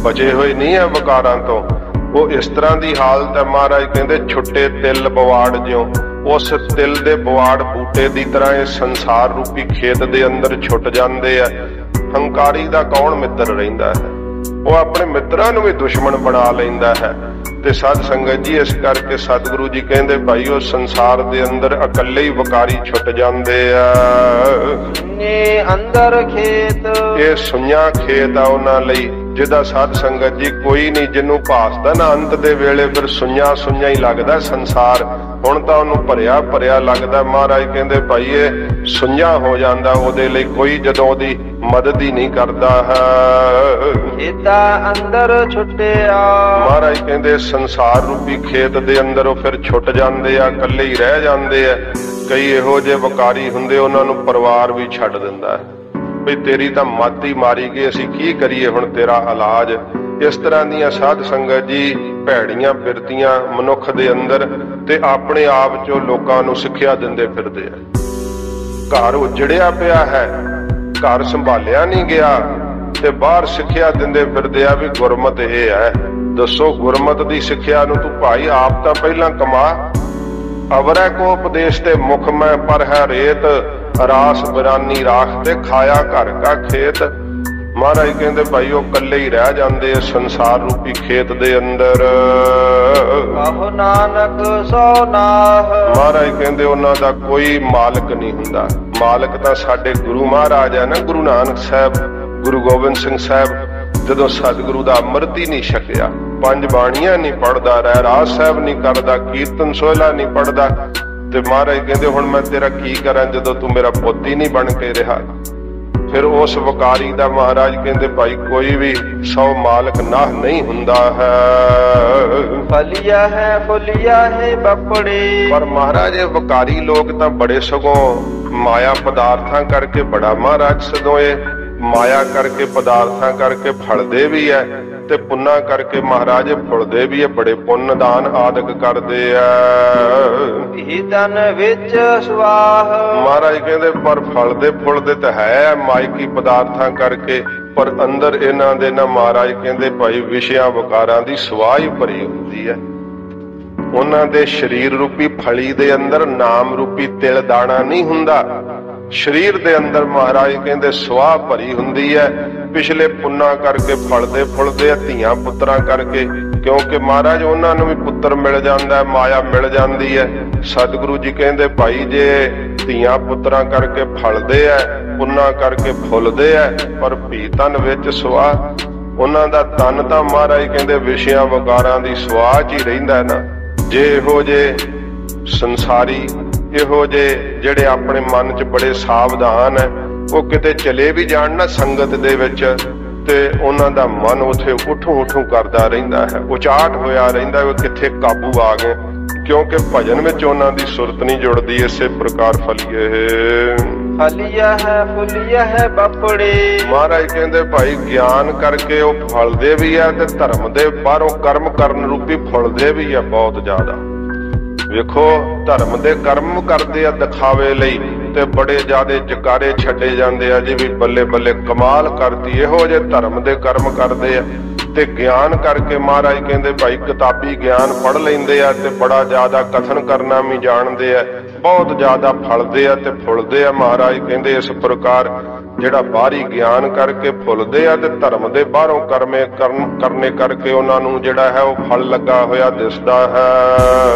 ਬਚੇ ਹੋਏ ਨਹੀਂ ਐ ਵਿਕਾਰਾਂ ਤੋਂ। ਉਹ ਇਸ ਤਰ੍ਹਾਂ ਦੀ ਹਾਲਤ ਹੈ, ਮਹਾਰਾਜ ਕਹਿੰਦੇ ਛੁੱਟੇ ਤਿਲ ਬਵਾੜ ਜਿਉ, ਉਸ ਤਿਲ ਦੇ ਬਵਾੜ ਬੂਟੇ ਦੀ ਤਰ੍ਹਾਂ ਇਹ ਸੰਸਾਰ ਰੂਪੀ ਖੇਤ ਦੇ ਅੰਦਰ ਛੁੱਟ ਜਾਂਦੇ ਆ। ਹੰਕਾਰੀ ਦਾ ਕੌਣ ਮਿੱਤਰ ਰਹਿੰਦਾ ਹੈ, ਉਹ ਆਪਣੇ ਮਿੱਤਰਾਂ ਨੂੰ ਵੀ ਦੁਸ਼ਮਣ ਬਣਾ ਲੈਂਦਾ ਹੈ। ਤੇ ਸਾਧ ਸੰਗਤ ਜੀ ਇਸ ਕਰਕੇ ਸਤਿਗੁਰੂ ਜੀ ਕਹਿੰਦੇ ਭਾਈ ਉਹ ਸੰਸਾਰ ਦੇ ਅੰਦਰ ਇਕੱਲੇ ਹੀ ਵਿਕਾਰੀ ਛੁੱਟ ਜਾਂਦੇ ਆ। ਅੰਦਰ ਖੇਤ, ਇਹ ਸੁਣਿਆ ਖੇਤ ਆ ਉਹਨਾਂ ਲਈ, ਜਿਹਦਾ ਸਾਧ ਸੰਗਤ ਜੀ ਕੋਈ ਨਹੀਂ, ਜਿਹਨੂੰ ਭਾਸਦਾ ਨਾ ਅੰਤ ਦੇ ਵੇਲੇ ਫਿਰ ਸੁਈਆਂ ਸੁਈਆਂ ਹੀ ਲੱਗਦਾ ਸੰਸਾਰ। ਹੁਣ ਤਾਂ ਉਹਨੂੰ ਭਰਿਆ ਭਰਿਆ ਲੱਗਦਾ। ਮਹਾਰਾਜ ਕਹਿੰਦੇ ਭਾਈ ਇਹ ਸੁਈਆਂ ਹੋ ਜਾਂਦਾ, ਉਹਦੇ ਲਈ ਕੋਈ ਜਦੋਂ ਉਹਦੀ ਮਦਦ ਹੀ ਨਹੀਂ ਕਰਦਾ ਹੈ। ਖੇਤਾਂ ਅੰਦਰ ਛੁੱਟਿਆ, ਮਹਾਰਾਜ ਕਹਿੰਦੇ ਸੰਸਾਰ ਰੂਪੀ ਖੇਤ ਦੇ ਅੰਦਰ ਉਹ ਫਿਰ ਛੁੱਟ ਜਾਂਦੇ ਆ, ਇਕੱਲੇ ਹੀ ਰਹਿ ਜਾਂਦੇ ਆ। ਕਈ ਇਹੋ ਜਿਹੇ ਵਕਾਰੀ ਹੁੰਦੇ, ਉਹਨਾਂ ਨੂੰ ਪਰਿਵਾਰ ਵੀ ਛੱਡ ਦਿੰਦਾ ਹੈ ਵੀ ਤੇਰੀ ਤਾਂ ਮੱਤ ਹੀ ਮਾਰੀ ਗਈ, ਅਸੀਂ ਕੀ ਕਰੀਏ ਹੁਣ ਤੇਰਾ ਇਲਾਜ। ਇਸ ਤਰ੍ਹਾਂ ਦੀਆਂ ਸਾਧ ਸੰਗਤ ਜੀ ਭੈੜੀਆਂ ਬਿਰਤੀਆਂ ਮਨੁੱਖ ਦੇ ਅੰਦਰ ਤੇ ਆਪਣੇ ਆਪ ਚੋਂ ਲੋਕਾਂ ਨੂੰ ਸਿੱਖਿਆ ਦਿੰਦੇ ਫਿਰਦੇ ਆ। ਘਰ ਉਜੜਿਆ ਪਿਆ ਹੈ, ਘਰ ਸੰਭਾਲਿਆ ਨਹੀਂ ਗਿਆ ਤੇ ਬਾਹਰ ਸਿੱਖਿਆ ਦਿੰਦੇ ਫਿਰਦੇ ਆ ਵੀ ਗੁਰਮਤ ਇਹ ਹੈ। ਦੱਸੋ ਗੁਰਮਤ ਦੀ ਸਿੱਖਿਆ ਨੂੰ ਤੂੰ ਭਾਈ ਆਪ ਤਾਂ ਪਹਿਲਾਂ ਕਮਾ। ਅਵਰੈ ਕੋ ਉਪਦੇਸ਼ ਤੇ ਮੁਖ ਮੈਂ ਪਰ ਹੈ ਰੇਤ, ਰਾਸ ਬਰਾਨੀ ਰਾਖ ਤੇ ਖਾਇਆ ਘਰ ਕਾ ਖੇਤ। ਮਹਾਰਾਜ ਕਹਿੰਦੇ ਭਾਈ ਉਹ ਇਕੱਲੇ ਹੀ ਰਹਿ ਜਾਂਦੇ ਸੰਸਾਰ ਰੂਪੀ ਖੇਤ ਦੇ ਅੰਦਰ। ਕਹੋ ਨਾਨਕ ਸੋ ਨਾਹ, ਮਹਾਰਾਜ ਕਹਿੰਦੇ ਉਹਨਾਂ ਦਾ ਕੋਈ ਮਾਲਕ ਨਹੀਂ ਹੁੰਦਾ। ਮਾਲਕ ਤਾਂ ਸਾਡੇ ਗੁਰੂ ਮਹਾਰਾਜ ਹੈ ਨਾ, ਗੁਰੂ ਨਾਨਕ ਸਾਹਿਬ, ਗੁਰੂ ਗੋਬਿੰਦ ਸਿੰਘ ਸਾਹਿਬ। ਜਦੋਂ ਸਤਿਗੁਰੂ ਦਾ ਅੰਮ੍ਰਿਤ ਹੀ ਨਹੀਂ ਛਕਿਆ, ਪੰਜ ਬਾਣੀਆਂ ਨਹੀਂ ਪੜ੍ਹਦਾ, ਰਹਿਰਾਸ ਸਾਹਿਬ ਨਹੀਂ ਕਰਦਾ, ਕੀਰਤਨ ਸੋਹਿਲਾ ਨਹੀਂ ਪੜ੍ਹਦਾ, ਤੇ ਮਹਾਰਾਜ ਕਹਿੰਦੇ ਹੁਣ ਮੈਂ ਤੇਰਾ ਕੀ ਕਰਾਂ ਜਦੋਂ ਤੂੰ ਮੇਰਾ ਪੁੱਤ ਹੀ ਨਹੀਂ ਬਣ ਕੇ ਰਿਹਾ। ਫਿਰ ਉਸ ਵਕਾਰੀ ਦਾ ਮਹਾਰਾਜ ਕਹਿੰਦੇ ਭਾਈ ਕੋਈ ਵੀ 100 ਮਾਲਕ ਨਾਹ ਨਹੀਂ ਹੁੰਦਾ ਹੈ। ਫਲਿਆ ਹੈ ਫੁਲਿਆ ਹੈ ਬਪੜੇ, ਪਰ ਮਹਾਰਾਜ ਇਹ ਵਕਾਰੀ ਲੋਕ ਤਾਂ ਬੜੇ ਸਗੋਂ ਮਾਇਆ ਪਦਾਰਥਾਂ ਕਰਕੇ ਬੜਾ ਮਹਾਰਾਜ ਸਗੋਂ ਇਹ ਮਾਇਆ ਕਰਕੇ ਪਦਾਰਥਾਂ ਕਰਕੇ ਫਲਦੇ ਵੀ ਹੈ ਤੇ ਪੁੰਨਾ ਕਰਕੇ ਮਹਾਰਾਜ ਫੁੱਲਦੇ ਵੀ ਹੈ, ਬੜੇ ਪੁੰਨ ਦਾਨ ਆਦਿਕ ਕਰਦੇ ਆ। ਇਹ ਤਨ ਵਿੱਚ ਸਵਾਹ, ਮਹਾਰਾਜ ਕਹਿੰਦੇ ਪਰ ਫਲਦੇ ਫੁੱਲਦੇ ਤਾਂ ਹੈ ਮਾਇਕੀ ਪਦਾਰਥਾਂ ਕਰਕੇ, ਪਰ ਅੰਦਰ ਇਹਨਾਂ ਦੇ ਨਾ ਮਹਾਰਾਜ ਕਹਿੰਦੇ ਭਾਈ ਵਿਸ਼ਿਆਂ ਵਿਕਾਰਾਂ ਦੀ ਸਵਾਹ ਹੀ ਭਰੀ ਹੁੰਦੀ ਹੈ। ਉਹਨਾਂ ਦੇ ਸਰੀਰ ਰੂਪੀ ਫਲੀ ਦੇ ਅੰਦਰ ਨਾਮ ਰੂਪੀ ਤਿਲ ਦਾਣਾ ਨਹੀਂ ਹੁੰਦਾ। ਸਰੀਰ ਦੇ ਅੰਦਰ ਮਹਾਰਾਜ ਕਹਿੰਦੇ ਸਵਾਹ ਭਰੀ ਹੁੰਦੀ ਹੈ। ਪਿਛਲੇ ਪੁੰਨਾ ਕਰਕੇ ਫਲਦੇ ਫੁੱਲਦੇ ਆ, ਧੀਆਂ ਪੁੱਤਰਾਂ ਕਰਕੇ, ਕਿਉਂਕਿ ਮਹਾਰਾਜ ਉਹਨਾਂ ਨੂੰ ਵੀ ਪੁੱਤਰ ਮਿਲ ਜਾਂਦਾ, ਮਾਇਆ ਮਿਲ ਜਾਂਦੀ ਹੈ। ਸਤਿਗੁਰੂ ਜੀ ਕਹਿੰਦੇ ਭਾਈ ਜੇ ਧੀਆਂ ਪੁੱਤਰਾਂ ਕਰਕੇ ਫਲਦੇ ਆ, ਪੁੰਨਾ ਕਰਕੇ ਫੁੱਲਦੇ ਆ, ਪਰ ਭੀ ਤਨ ਵਿੱਚ ਸਵਾਹ। ਉਹਨਾਂ ਦਾ ਤਨ ਤਾਂ ਮਹਾਰਾਜ ਕਹਿੰਦੇ ਵਿਸ਼ਿਆਂ ਵਿਕਾਰਾਂ ਦੀ ਸਵਾਹ 'ਚ ਹੀ ਰਹਿੰਦਾ ਨਾ। ਜੇ ਇਹੋ ਜੇ ਸੰਸਾਰੀ ਇਹੋ ਜਿਹੇ ਜਿਹੜੇ ਆਪਣੇ ਮਨ 'ਚ ਬੜੇ ਸਾਵਧਾਨ ਹੈ, ਉਹ ਕਿਤੇ ਚਲੇ ਵੀ ਜਾਣ ਨਾ ਸੰਗਤ ਦੇ ਵਿੱਚ, ਤੇ ਉਹਨਾਂ ਦਾ ਮਨ ਉੱਥੇ ਉਠੂ ਉਠੂ ਕਰਦਾ ਰਹਿੰਦਾ ਹੈ, ਉਚਾਟ ਹੋਇਆ ਰਹਿੰਦਾ ਹੈ ਕਿੱਥੇ ਕਾਬੂ ਆ ਗਏ, ਕਿਉਂਕਿ ਭਜਨ ਵਿੱਚ ਉਹਨਾਂ ਦੀ ਸੁਰਤ ਨਹੀਂ ਜੁੜਦੀ। ਇਸੇ ਪ੍ਰਕਾਰ ਫਲੀਏ ਫਲਿਆ ਹੈ ਫੁਲਿਆ ਹੈ ਬਪੜੇ, ਮਹਾਰਾਜ ਕਹਿੰਦੇ ਭਾਈ ਗਿਆਨ ਕਰਕੇ ਉਹ ਫਲਦੇ ਵੀ ਆ ਤੇ ਧਰਮ ਦੇ ਬਾਹਰੋਂ ਕਰਮ ਕਰਨ ਰੂਪੀ ਫੁੱਲਦੇ ਵੀ ਆ ਬਹੁਤ ਜ਼ਿਆਦਾ। ਵੇਖੋ ਧਰਮ ਦੇ ਕਰਮ ਕਰਦੇ ਆ ਦਿਖਾਵੇ ਲਈ ਤੇ ਬੜੇ ਜ਼ਿਆਦੇ ਜਕਾਰੇ ਛੱਡੇ ਜਾਂਦੇ ਆ ਜੀ ਵੀ ਬੱਲੇ ਬੱਲੇ ਕਮਾਲ ਕਰਦੀ। ਇਹੋ ਜਿਹੇ ਧਰਮ ਦੇ ਕਰਮ ਕਰਦੇ ਆ ਤੇ ਗਿਆਨ ਕਰਕੇ ਮਹਾਰਾਜ ਕਹਿੰਦੇ ਭਾਈ ਕਿਤਾਬੀ ਗਿਆਨ ਪੜ੍ਹ ਲੈਂਦੇ ਆ ਤੇ ਬੜਾ ਜ਼ਿਆਦਾ ਕਥਨ ਕਰਨਾ ਵੀ ਜਾਣਦੇ ਆ, ਬਹੁਤ ਜ਼ਿਆਦਾ ਫਲਦੇ ਆ ਤੇ ਫੁੱਲਦੇ ਆ। ਮਹਾਰਾਜ ਕਹਿੰਦੇ ਇਸ ਪ੍ਰਕਾਰ ਜਿਹੜਾ ਬਾਹਰੀ ਗਿਆਨ ਕਰਕੇ ਫੁੱਲਦੇ ਆ ਤੇ ਧਰਮ ਦੇ ਬਾਹਰੋਂ ਕਰਨੇ ਕਰਕੇ ਉਹਨਾਂ ਨੂੰ ਜਿਹੜਾ ਹੈ ਉਹ ਫਲ ਲੱਗਾ ਹੋਇਆ ਦਿਸਦਾ ਹੈ।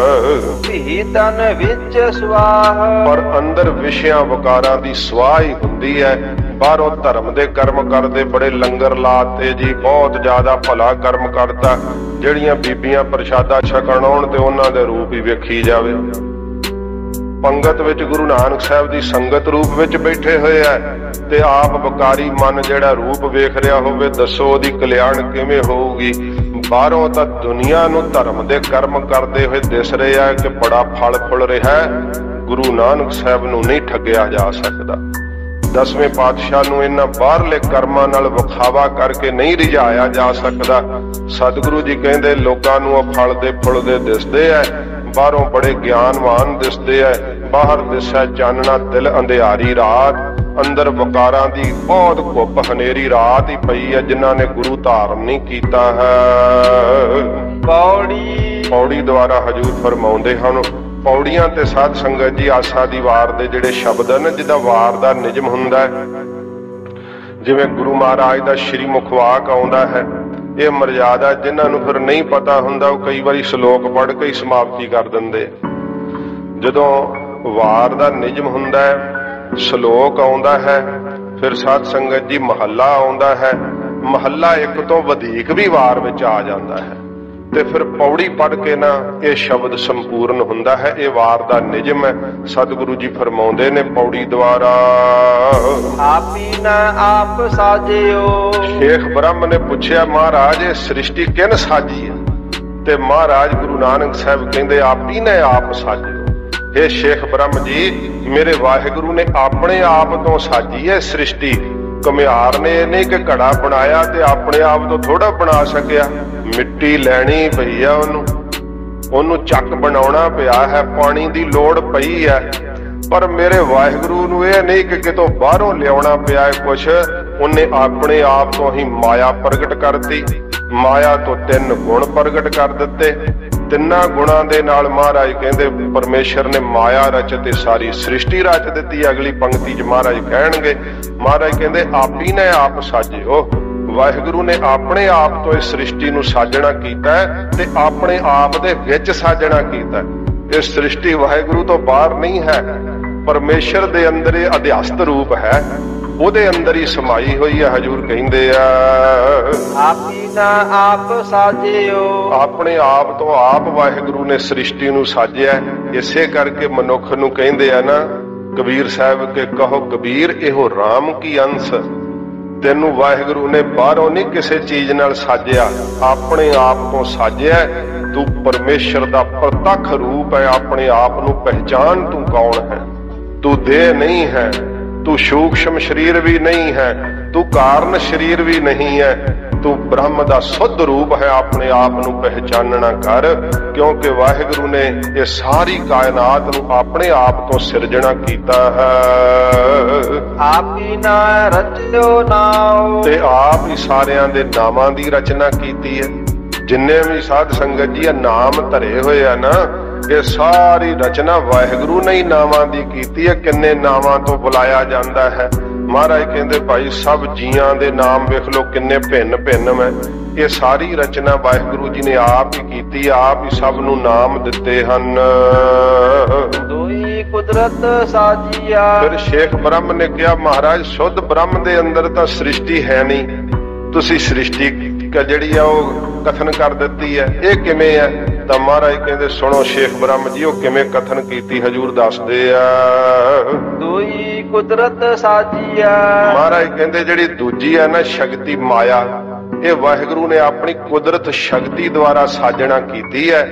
ਭੀ ਤਨ ਵਿੱਚ ਸਵਾਹ, ਪਰ ਅੰਦਰ ਵਿਸ਼ਿਆਂ ਵਿਕਾਰਾਂ ਦੀ ਸਵਾਹ ਹੀ ਹੁੰਦੀ ਹੈ। ਬਾਹਰੋਂ ਧਰਮ ਦੇ ਕਰਮ ਕਰਦੇ, ਬੜੇ ਲੰਗਰ ਲਾਤੇ ਜੀ, ਬਹੁਤ ਜ਼ਿਆਦਾ ਭਲਾ ਕਰਮ ਕਰਤਾ। ਜਿਹੜੀਆਂ ਬੀਬੀਆਂ ਪ੍ਰਸ਼ਾਦਾ ਛਕਣ ਆਉਣ ਤੇ ਉਹਨਾਂ ਦੇ ਰੂਪ ਹੀ ਵੇਖੀ ਜਾਵੇ। ਪੰਗਤ ਵਿੱਚ ਗੁਰੂ ਨਾਨਕ ਸਾਹਿਬ ਦੀ ਸੰਗਤ ਰੂਪ ਵਿੱਚ ਬੈਠੇ ਹੋਏ ਆ ਤੇ ਆਪ ਵਕਾਰੀ ਮਨ ਜਿਹੜਾ ਰੂਪ ਵੇਖ ਰਿਹਾ ਹੋਵੇ, ਦੱਸੋ ਉਹਦੀ ਕਲਿਆਣ ਕਿਵੇਂ ਹੋਊਗੀ। ਬਾਹਰੋਂ ਤਾਂ ਦੁਨੀਆ ਨੂੰ ਧਰਮ ਦੇ ਕਰਮ ਕਰਦੇ ਹੋਏ ਦਿਸ ਰਹੇ ਆ ਕਿ ਬੜਾ ਫਲ ਫੁੱਲ ਰਿਹਾ, ਗੁਰੂ ਨਾਨਕ ਸਾਹਿਬ ਨੂੰ ਨਹੀਂ ਠੱਗਿਆ ਜਾ ਸਕਦਾ। 10ਵੇਂ ਪਾਤਸ਼ਾਹ ਨੂੰ ਇਹਨਾਂ ਬਾਹਰਲੇ ਕਰਮਾਂ ਨਾਲ ਵਿਖਾਵਾ ਕਰਕੇ ਨਹੀਂ ਰਿਝਾਇਆ ਜਾ ਸਕਦਾ। ਸਤਿਗੁਰੂ ਜੀ ਕਹਿੰਦੇ ਲੋਕਾਂ ਨੂੰ ਉਹ ਫਲਦੇ ਫੁੱਲਦੇ ਦਿਸਦੇ ਆ, ਬਾਹਰੋਂ ਬੜੇ ਗਿਆਨਵਾਨ ਦਿਸਦੇ ਆ, ਬਾਹਰ ਦਿਸਾ ਚਾਨਣਾ ਦਿਲ ਅੰਧਿਆਰੀ ਰਾਤ, ਅੰਦਰ ਵਕਾਰਾਂ ਦੀ ਬਹੁਤ ਘੁੱਪ ਹਨੇਰੀ ਰਾਤ ਹੀ ਪਈ ਹੈ ਜਿਨ੍ਹਾਂ ਨੇ ਗੁਰੂ ਧਾਰਨ ਨਹੀਂ ਕੀਤਾ ਹੈ। ਪੌੜੀ ਦੁਆਰਾ ਹਜੂਰ ਫਰਮਾਉਂਦੇ ਹਨ, ਪੌੜੀਆਂ ਤੇ ਸਾਧ ਸੰਗਤ ਜੀ ਆਸਾ ਦੀ ਵਾਰ ਦੇ ਜਿਹੜੇ ਸ਼ਬਦ ਹਨ, ਜਿਹਦਾ ਵਾਰ ਦਾ ਨਿਯਮ ਹੁੰਦਾ ਹੈ, ਜਿਵੇਂ ਗੁਰੂ ਮਹਾਰਾਜ ਦਾ ਸ਼੍ਰੀ ਮੁਖਵਾਕ ਆਉਂਦਾ ਹੈ, ਇਹ ਮਰਜ਼ਾਦਾ ਜਿਨ੍ਹਾਂ ਨੂੰ ਫਿਰ ਨਹੀਂ ਪਤਾ ਹੁੰਦਾ ਉਹ ਕਈ ਵਾਰੀ ਸ਼ਲੋਕ ਪੜ੍ਹ ਕੇ ਹੀ ਸਮਾਪਤੀ ਕਰ ਦਿੰਦੇ। ਜਦੋਂ ਵਾਰ ਦਾ ਨਿਯਮ ਹੁੰਦਾ ਹੈ, ਸ਼ਲੋਕ ਆਉਂਦਾ ਹੈ, ਫਿਰ ਸਾਧ ਸੰਗਤ ਜੀ ਮਹੱਲਾ ਆਉਂਦਾ ਹੈ, ਮਹੱਲਾ ਇੱਕ ਤੋਂ ਵਧੇਕ ਵੀ ਵਾਰ ਵਿੱਚ ਆ ਜਾਂਦਾ ਹੈ। ਤੇ ਫਿਰ ਪੌੜੀ ਪੜ੍ਹ ਕੇ ਨਾ ਇਹ ਸ਼ਬਦ ਸੰਪੂਰਨ ਹੁੰਦਾ ਹੈ। ਇਹ ਵਾਰ ਦਾ ਨਿਯਮ ਹੈ। ਸਤਿਗੁਰੂ ਜੀ ਫਰਮਾਉਂਦੇ ਨੇ ਪੌੜੀ ਦੁਆਰਾ, ਆਪੀ ਨ ਆਪ ਸਾਜਿਓ। ਸ਼ੇਖ ਬ੍ਰਹਮ ਨੇ ਪੁੱਛਿਆ, ਮਹਾਰਾਜ ਇਹ ਸ੍ਰਿਸ਼ਟੀ ਕਿਨ ਸਾਜੀ ਹੈ? ਤੇ ਮਹਾਰਾਜ ਗੁਰੂ ਨਾਨਕ ਸਾਹਿਬ ਕਹਿੰਦੇ, ਆਪੀ ਨੇ ਆਪ ਸਾਜਿਓ। ਇਹ ਸ਼ੇਖ ਬ੍ਰਹਮ ਜੀ, ਮੇਰੇ ਵਾਹਿਗੁਰੂ ਨੇ ਆਪਣੇ ਆਪ ਤੋਂ ਸਾਜੀ ਹੈ ਸ੍ਰਿਸ਼ਟੀ। ਘੁਮਿਆਰ ਨੇ ਇਹ ਨਹੀਂ ਕਿ ਘੜਾ ਬਣਾਇਆ ਤੇ ਆਪਣੇ ਆਪ ਤੋਂ ਥੋੜਾ ਬਣਾ ਸਕਿਆ। ਮਿੱਟੀ ਲੈਣੀ ਪਈ ਆ, ਉਹਨੂੰ ਚੱਕ ਬਣਾਉਣਾ ਪਿਆ ਹੈ, ਪਾਣੀ ਦੀ ਲੋੜ ਪਈ ਹੈ। ਪਰ ਮੇਰੇ ਵਾਹਿਗੁਰੂ ਨੂੰ ਇਹ ਨਹੀਂ ਕਿ ਕਿਤੋਂ ਬਾਹਰੋਂ ਲਿਆਉਣਾ ਪਿਆ ਹੈ ਕੁਛ। ਉਹਨੇ ਆਪਣੇ ਆਪ ਤੋਂ ਹੀ ਮਾਇਆ ਪ੍ਰਗਟ ਕਰਤੀ। ਮਾਇਆ ਤੋਂ 3 ਗੁਣ ਪ੍ਰਗਟ ਕਰ ਦਿੱਤੇ। ਤਿੰਨਾਂ ਗੁਣਾਂ ਦੇ ਨਾਲ ਮਹਾਰਾਜ ਕਹਿੰਦੇ ਪਰਮੇਸ਼ਰ ਨੇ ਮਾਇਆ ਰਚ ਤੇ ਸਾਰੀ ਸ੍ਰਿਸ਼ਟੀ ਰਚ ਦਿੱਤੀ। ਅਗਲੀ ਪੰਕਤੀ 'ਚ ਮਹਾਰਾਜ ਕਹਿਣਗੇ, ਮਹਾਰਾਜ ਕਹਿੰਦੇ ਆਪੀ ਨੇ ਆਪ ਸਾਜਿਓ। ਵਾਹਿਗੁਰੂ ਨੇ ਆਪਣੇ ਆਪ ਤੋਂ ਇਸ ਸ੍ਰਿਸ਼ਟੀ ਨੂੰ ਸਾਜਣਾ ਕੀਤਾ ਤੇ ਆਪਣੇ ਆਪ ਦੇ ਵਿੱਚ ਸਾਜਣਾ ਕੀਤਾ। ਇਹ ਸ੍ਰਿਸ਼ਟੀ ਵਾਹਿਗੁਰੂ ਤੋਂ ਬਾਹਰ ਨਹੀਂ ਹੈ, ਪਰਮੇਸ਼ਰ ਦੇ ਅੰਦਰ ਇਹ ਅਧਿਆਸਤ ਰੂਪ ਹੈ, ਉਹਦੇ ਅੰਦਰ ਹੀ ਸਮਾਈ ਹੋਈ ਹੈ। ਹਜੂਰ ਕਹਿੰਦੇ ਆ, ਆਪੀ ਨਾ ਆਪ ਸਾਜਿਓ। ਆਪਣੇ ਆਪ ਤੋਂ ਆਪ ਵਾਹਿਗੁਰੂ ਨੇ ਸ੍ਰਿਸ਼ਟੀ ਨੂੰ ਸਾਜਿਆ। ਇਸੇ ਕਰਕੇ ਮਨੁੱਖ ਨੂੰ ਕਹਿੰਦੇ ਆ ਨਾ, ਕਬੀਰ ਸਾਹਿਬ ਕੇ ਕਹੋ ਕਬੀਰ ਇਹੋ ਰਾਮ ਕੀ ਅੰਸ਼। ਤੈਨੂੰ ਵਾਹਿਗੁਰੂ ਨੇ ਬਾਹਰੋਂ ਨਹੀਂ ਕਿਸੇ ਚੀਜ਼ ਨਾਲ ਸਾਜਿਆ, ਆਪਣੇ ਆਪ ਤੋਂ ਸਾਜਿਆ। ਤੂੰ ਪਰਮੇਸ਼ਰ ਦਾ ਪ੍ਰਤੱਖ ਰੂਪ ਹੈ। ਆਪਣੇ ਆਪ ਨੂੰ ਪਹਿਚਾਨ, ਤੂੰ ਕੌਣ ਹੈ। ਤੂੰ ਦੇਹ ਨਹੀਂ ਹੈ, ਤੂੰ ਸੂਖਸ਼ਮ ਸਰੀਰ ਵੀ ਨਹੀਂ ਹੈ, ਤੂੰ ਕਾਰਨ ਸਰੀਰ ਵੀ ਨਹੀਂ ਹੈ, ਤੂੰ ਬ੍ਰਹਮ ਦਾ ਸੁੱਧ ਰੂਪ ਹੈ। ਆਪਣੇ ਆਪ ਨੂੰ ਪਹਿਚਾਨਣਾ ਕਰ, ਕਿਉਂਕਿ ਵਾਹਿਗੁਰੂ ਨੇ ਇਹ ਸਾਰੀ ਕਾਇਨਾਤ ਨੂੰ ਆਪਣੇ ਆਪ ਤੋਂ ਸਿਰਜਣਾ ਕੀਤਾ ਹੈ। ਆਪ ਹੀ ਨਾ ਰਚਿਓ ਨਾਮ, ਤੇ ਆਪ ਹੀ ਸਾਰਿਆਂ ਦੇ ਨਾਮਾਂ ਦੀ ਰਚਨਾ ਕੀਤੀ ਹੈ। ਜਿੰਨੇ ਵੀ ਸਾਧ ਸੰਗਤ ਜੀ ਨਾਮ ਧਰੇ ਹੋਏ ਆ ਨਾ, ਇਹ ਸਾਰੀ ਰਚਨਾ ਵਾਹਿਗੁਰੂ ਨੇ ਹੀ ਨਾਵਾਂ ਦੀ ਕੀਤੀ ਹੈ। ਕਿੰਨੇ ਨਾਵਾਂ ਤੋਂ ਬੁਲਾਇਆ ਜਾਂਦਾ ਹੈ। ਮਹਾਰਾਜ ਕਹਿੰਦੇ ਭਾਈ ਸਭ ਜੀਆਂ ਦੇ ਨਾਮ ਵੇਖ ਲੋ ਕਿੰਨੇ ਭਿੰਨ ਭਿੰਨ ਹੈ। ਇਹ ਸਾਰੀ ਰਚਨਾ ਵਾਹਿਗੁਰੂ ਜੀ ਨੇ ਆਪ ਹੀ ਕੀਤੀ, ਆਪ ਹੀ ਸਭ ਨੂੰ ਨਾਮ ਦਿੱਤੇ ਹਨ। ਦੋਈ ਕੁਦਰਤ ਸਾਜੀਆ। ਫਿਰ ਸ਼ੇਖ ਬ੍ਰਹਮ ਨੇ ਕਿਹਾ, ਮਹਾਰਾਜ ਸ਼ੁੱਧ ਬ੍ਰਹਮ ਦੇ ਅੰਦਰ ਤਾਂ ਸ੍ਰਿਸ਼ਟੀ ਹੈ ਨਹੀਂ, ਤੁਸੀਂ ਸ੍ਰਿਸ਼ਟੀ ਜਿਹੜੀ ਆ ਉਹ ਕਥਨ ਕਰ ਦਿੱਤੀ ਹੈ। ਇਹ ਕਿਵੇਂ ਹੈ? ਤਾਂ ਮਹਾਰਾਜ ਕਹਿੰਦੇ ਸੁਣੋ ਸ਼ੇਖ ਬ੍ਰਹਮ ਜੀ, ਉਹ ਕਿਵੇਂ ਕਥਨ ਕੀਤੀ ਹਜੂਰ ਦੱਸਦੇ ਆ। ਦੋਈ ਕੁਦਰਤ ਸਾਜੀਆ। ਮਹਾਰਾਜ ਕਹਿੰਦੇ ਜਿਹੜੀ ਦੂਜੀ ਹੈ ਨਾ ਸ਼ਕਤੀ ਮਾਇਆ, ਇਹ ਵਾਹਿਗੁਰੂ ਨੇ ਆਪਣੀ ਕੁਦਰਤ ਸ਼ਕਤੀ ਦੁਆਰਾ ਸਾਜਣਾ ਕੀਤੀ ਹੈ।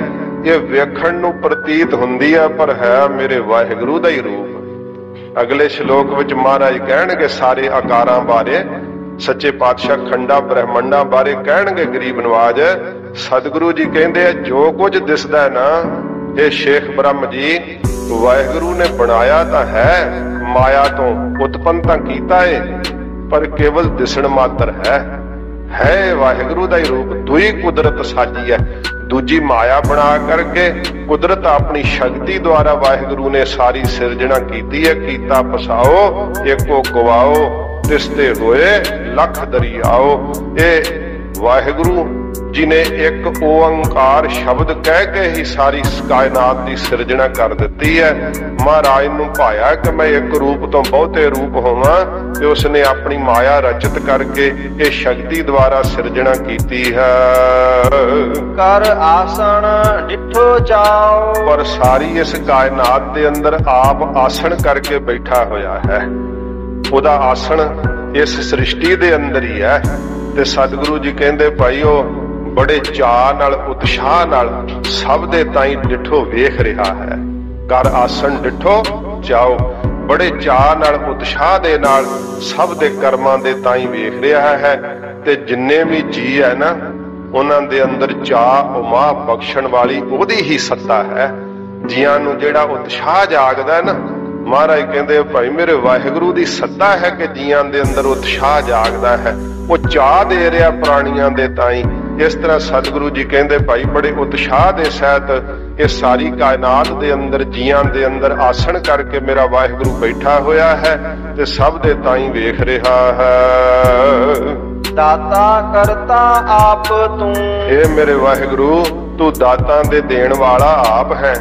ਇਹ ਵੇਖਣ ਨੂੰ ਪ੍ਰਤੀਤ ਹੁੰਦੀ ਹੈ ਪਰ ਹੈ ਮੇਰੇ ਵਾਹਿਗੁਰੂ ਦਾ ਹੀ ਰੂਪ। ਅਗਲੇ ਸ਼ਲੋਕ ਵਿੱਚ ਮਹਾਰਾਜ ਕਹਿਣਗੇ ਸਾਰੇ ਆਕਾਰਾਂ ਬਾਰੇ, ਸੱਚੇ ਪਾਤਸ਼ਾਹ ਖੰਡਾ ਬ੍ਰਹਮੰਡਾਂ ਬਾਰੇ ਕਹਿਣਗੇ ਗਰੀਬ ਨਵਾਜ। ਸਤਿਗੁਰੂ ਜੀ ਕਹਿੰਦੇ ਆ ਜੋ ਕੁਝ ਦਿਸਦਾ ਨਾ, ਇਹ ਸ਼ੇਖ ਬ੍ਰਹਮ ਜੀ ਵਾਹਿਗੁਰੂ ਨੇ ਬਣਾਇਆ ਤਾਂ ਹੈ, ਮਾਇਆ ਤੋਂ ਉਤਪੰਨ ਤਾਂ ਕੀਤਾ ਏ, ਪਰ ਕੇਵਲ ਦਿਸਣ ਮਾਤਰ ਹੈ ਵਾਹਿਗੁਰੂ ਦਾ ਹੀ ਰੂਪ। ਦੂਈ ਕੁਦਰਤ ਸਾਜੀ ਹੈ। ਦੂਜੀ ਮਾਇਆ ਬਣਾ ਕਰਕੇ ਕੁਦਰਤ ਆਪਣੀ ਸ਼ਕਤੀ ਦੁਆਰਾ ਵਾਹਿਗੁਰੂ ਨੇ ਸਾਰੀ ਸਿਰਜਣਾ ਕੀਤੀ ਹੈ। ਕੀਤਾ ਪਸਾਓ ਏਕੋ ਗਵਾਓ, ਤਿਸਤੇ ਹੋਏ ਲੱਖ ਦਰਿਆਓ। ਇਹ ਵਾਹਿਗੁਰੂ ਜੀ ਨੇ ਇੱਕ ਓੰਕਾਰ ਸ਼ਬਦ ਕਹਿ ਕੇ ਹੀ ਸਾਰੀ ਕਾਇਨਾਤ ਦੀ ਸਿਰਜਣਾ ਕਰ ਦਿੱਤੀ ਹੈ। ਮਹਾਰਾਜ ਨੂੰ ਭਾਇਆ ਕਿ ਮੈਂ ਇੱਕ ਰੂਪ ਤੋਂ ਬਹੁਤੇ ਰੂਪ ਹੋਵਾਂ, ਤੇ ਉਸਨੇ ਆਪਣੀ ਮਾਇਆ ਰਚਿਤ ਕਰਕੇ ਇਹ ਸ਼ਕਤੀ ਦੁਆਰਾ ਸਿਰਜਣਾ ਕੀਤੀ ਹੈ। ਕਰ ਆਸਣ ਡਿਠੋ ਚਾਓ। ਪਰ ਸਾਰੀ ਇਸ ਕਾਇਨਾਤ ਦੇ ਅੰਦਰ ਆਪ ਆਸਣ ਕਰਕੇ ਬੈਠਾ ਹੋਇਆ ਹੈ। ਉਹਦਾ ਆਸਣ ਇਸ ਸ੍ਰਿਸ਼ਟੀ ਦੇ ਅੰਦਰ ਹੀ ਹੈ। ਤੇ ਸਤਿਗੁਰੂ ਜੀ ਕਹਿੰਦੇ ਭਾਈ ਉਹ ਬੜੇ ਚਾਅ ਨਾਲ ਉਤਸ਼ਾਹ ਨਾਲ ਸਭ ਦੇ ਤਾਈਂ ਡਿਠੋ ਵੇਖ ਰਿਹਾ ਹੈ। ਕਰ ਆਸਣ ਡਿਠੋ ਚਾਓ, ਬੜੇ ਚਾਅ ਨਾਲ ਉਤਸ਼ਾਹ ਦੇ ਨਾਲ ਸਭ ਦੇ ਕਰਮਾਂ ਦੇ ਤਾਈਂ ਵੇਖ ਰਿਹਾ ਹੈ। ਤੇ ਜਿੰਨੇ ਵੀ ਜੀ ਹੈ ਨਾ, ਉਹਨਾਂ ਦੇ ਅੰਦਰ ਚਾਅ ਉਮਾ ਬਖਸ਼ਣ ਵਾਲੀ ਉਹਦੀ ਹੀ ਸੱਤਾ ਹੈ। ਜੀਆਂ ਨੂੰ ਜਿਹੜਾ ਉਤਸ਼ਾਹ ਜਾਗਦਾ ਹੈ ਨਾ, ਮਹਾਰਾਜ ਕਹਿੰਦੇ ਭਾਈ ਮੇਰੇ ਵਾਹਿਗੁਰੂ ਦੀ ਸੱਤਾ ਹੈ ਕਿ ਜੀਆਂ ਦੇ ਅੰਦਰ ਉਤਸ਼ਾਹ ਜਾਗਦਾ ਹੈ। ਉਹ ਚਾਹ ਦੇ ਰਿਹਾ ਪ੍ਰਾਣੀਆਂ ਦੇ ਤਾਈਂ। ਇਸ ਤਰ੍ਹਾਂ ਸਤਿਗੁਰੂ ਜੀ ਕਹਿੰਦੇ ਭਾਈ ਬੜੇ ਉਤਸ਼ਾਹ ਦੇ ਸਹਿਤ ਇਹ ਸਾਰੀ ਕਾਇਨਾਤ ਦੇ ਅੰਦਰ ਜੀਆਂ ਦੇ ਅੰਦਰ ਆਸਣ ਕਰਕੇ ਮੇਰਾ ਵਾਹਿਗੁਰੂ ਬੈਠਾ ਹੋਇਆ ਹੈ ਤੇ ਸਭ ਦੇ ਤਾਈਂ ਵੇਖ ਰਿਹਾ ਹੈ। ਦਾਤਾ ਕਰਤਾ ਆਪ ਤੂੰ। ਇਹ ਮੇਰੇ ਵਾਹਿਗੁਰੂ ਤੂੰ ਦਾਤਾਂ ਦੇ ਦੇਣ ਵਾਲਾ ਆਪ ਹੈ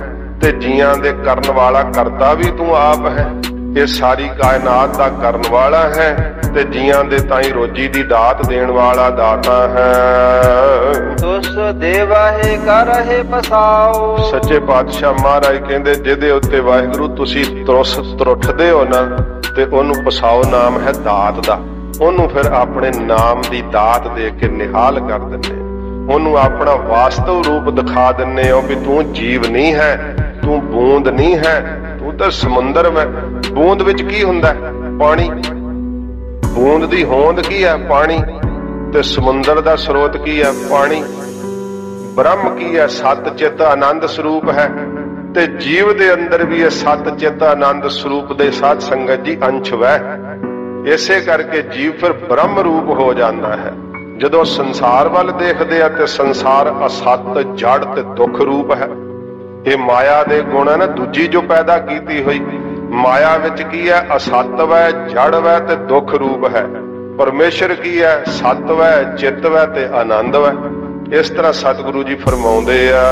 ਤੇ ਜੀਆਂ ਦੇ ਕਰਨ ਵਾਲਾ ਕਰਤਾ ਵੀ ਤੂੰ ਆਪ ਹੈ। ਇਹ ਸਾਰੀ ਕਾਇਨਾਤ ਦਾ ਕਰਨ ਵਾਲਾ ਹੈ ਤੇ ਜੀਆਂ ਦੇ ਤਾਈਂ ਰੋਜੀ ਦੀ ਦਾਤ ਦੇਣ ਵਾਲਾ ਦਾਤਾ ਹੈ। ਤੁਸ ਦੇਵਾਹੇ ਕਰਹਿ ਪਸਾਓ। ਸੱਚੇ ਪਾਤਸ਼ਾਹ ਮਹਾਰਾਜ ਕਹਿੰਦੇ ਜਿਹਦੇ ਉੱਤੇ ਵਾਹਿਗੁਰੂ ਤੁਸੀਂ ਤਰੁੱਠਦੇ ਹੋ ਨਾ, ਤੇ ਉਹਨੂੰ ਪਸਾਓ ਨਾਮ ਹੈ ਦਾਤ ਦਾ। ਉਹਨੂੰ ਫਿਰ ਆਪਣੇ ਨਾਮ ਦੀ ਦਾਤ ਦੇ ਕੇ ਨਿਹਾਲ ਕਰ ਦਿੰਦੇ, ਉਹਨੂੰ ਆਪਣਾ ਵਾਸਤਵ ਰੂਪ ਦਿਖਾ ਦਿੰਦੇ ਹੋ ਵੀ ਤੂੰ ਜੀਵ ਨਹੀਂ ਹੈ, ਤੂੰ ਬੂੰਦ ਨਹੀਂ ਹੈ, ਤੂੰ ਤਾਂ ਸਮੁੰਦਰ ਹੈ। ਬੂੰਦ ਵਿੱਚ ਕੀ ਹੁੰਦਾ? ਪਾਣੀ। ਬੂੰਦ ਦੀ ਹੋਂਦ ਕੀ ਹੈ? ਪਾਣੀ। ਤੇ ਸਮੁੰਦਰ ਦਾ ਸਰੋਤ ਕੀ ਹੈ? ਪਾਣੀ। ਬ੍ਰਹਮ ਕੀ ਹੈ? ਸਤ ਚਿਤ ਆਨੰਦ ਸਰੂਪ ਹੈ। ਤੇ ਜੀਵ ਦੇ ਅੰਦਰ ਵੀ ਇਹ ਸਤ ਚਿਤ ਆਨੰਦ ਸਰੂਪ ਦੇ ਸਾਧ ਸੰਗਤ ਜੀ ਅੰਸ਼ ਵੈ। ਇਸੇ ਕਰਕੇ ਜੀਵ ਫਿਰ ਬ੍ਰਹਮ ਰੂਪ ਹੋ ਜਾਂਦਾ ਹੈ। ਜਦੋਂ ਸੰਸਾਰ ਵੱਲ ਦੇਖਦੇ ਆ ਤੇ ਸੰਸਾਰ ਅਸਤ, ਜੜ ਤੇ ਦੁੱਖ ਰੂਪ ਹੈ। ਇਹ ਮਾਇਆ ਦੇ ਗੁਣ ਹੈ ਨਾ, ਦੂਜੀ ਜੋ ਪੈਦਾ ਕੀਤੀ ਹੋਈ ਮਾਇਆ ਵਿੱਚ ਕੀ ਹੈ? ਅਸਤ ਹੈ, ਜੜ ਹੈ ਤੇ ਦੁੱਖ ਰੂਪ ਹੈ। ਪਰਮੇਸ਼ਰ ਕੀ ਹੈ? ਸਤ ਹੈ, ਚਿੱਤ ਹੈ ਤੇ ਆਨੰਦ ਹੈ। ਇਸ ਤਰ੍ਹਾਂ ਸਤਿਗੁਰੂ ਜੀ ਫਰਮਾਉਂਦੇ ਆ,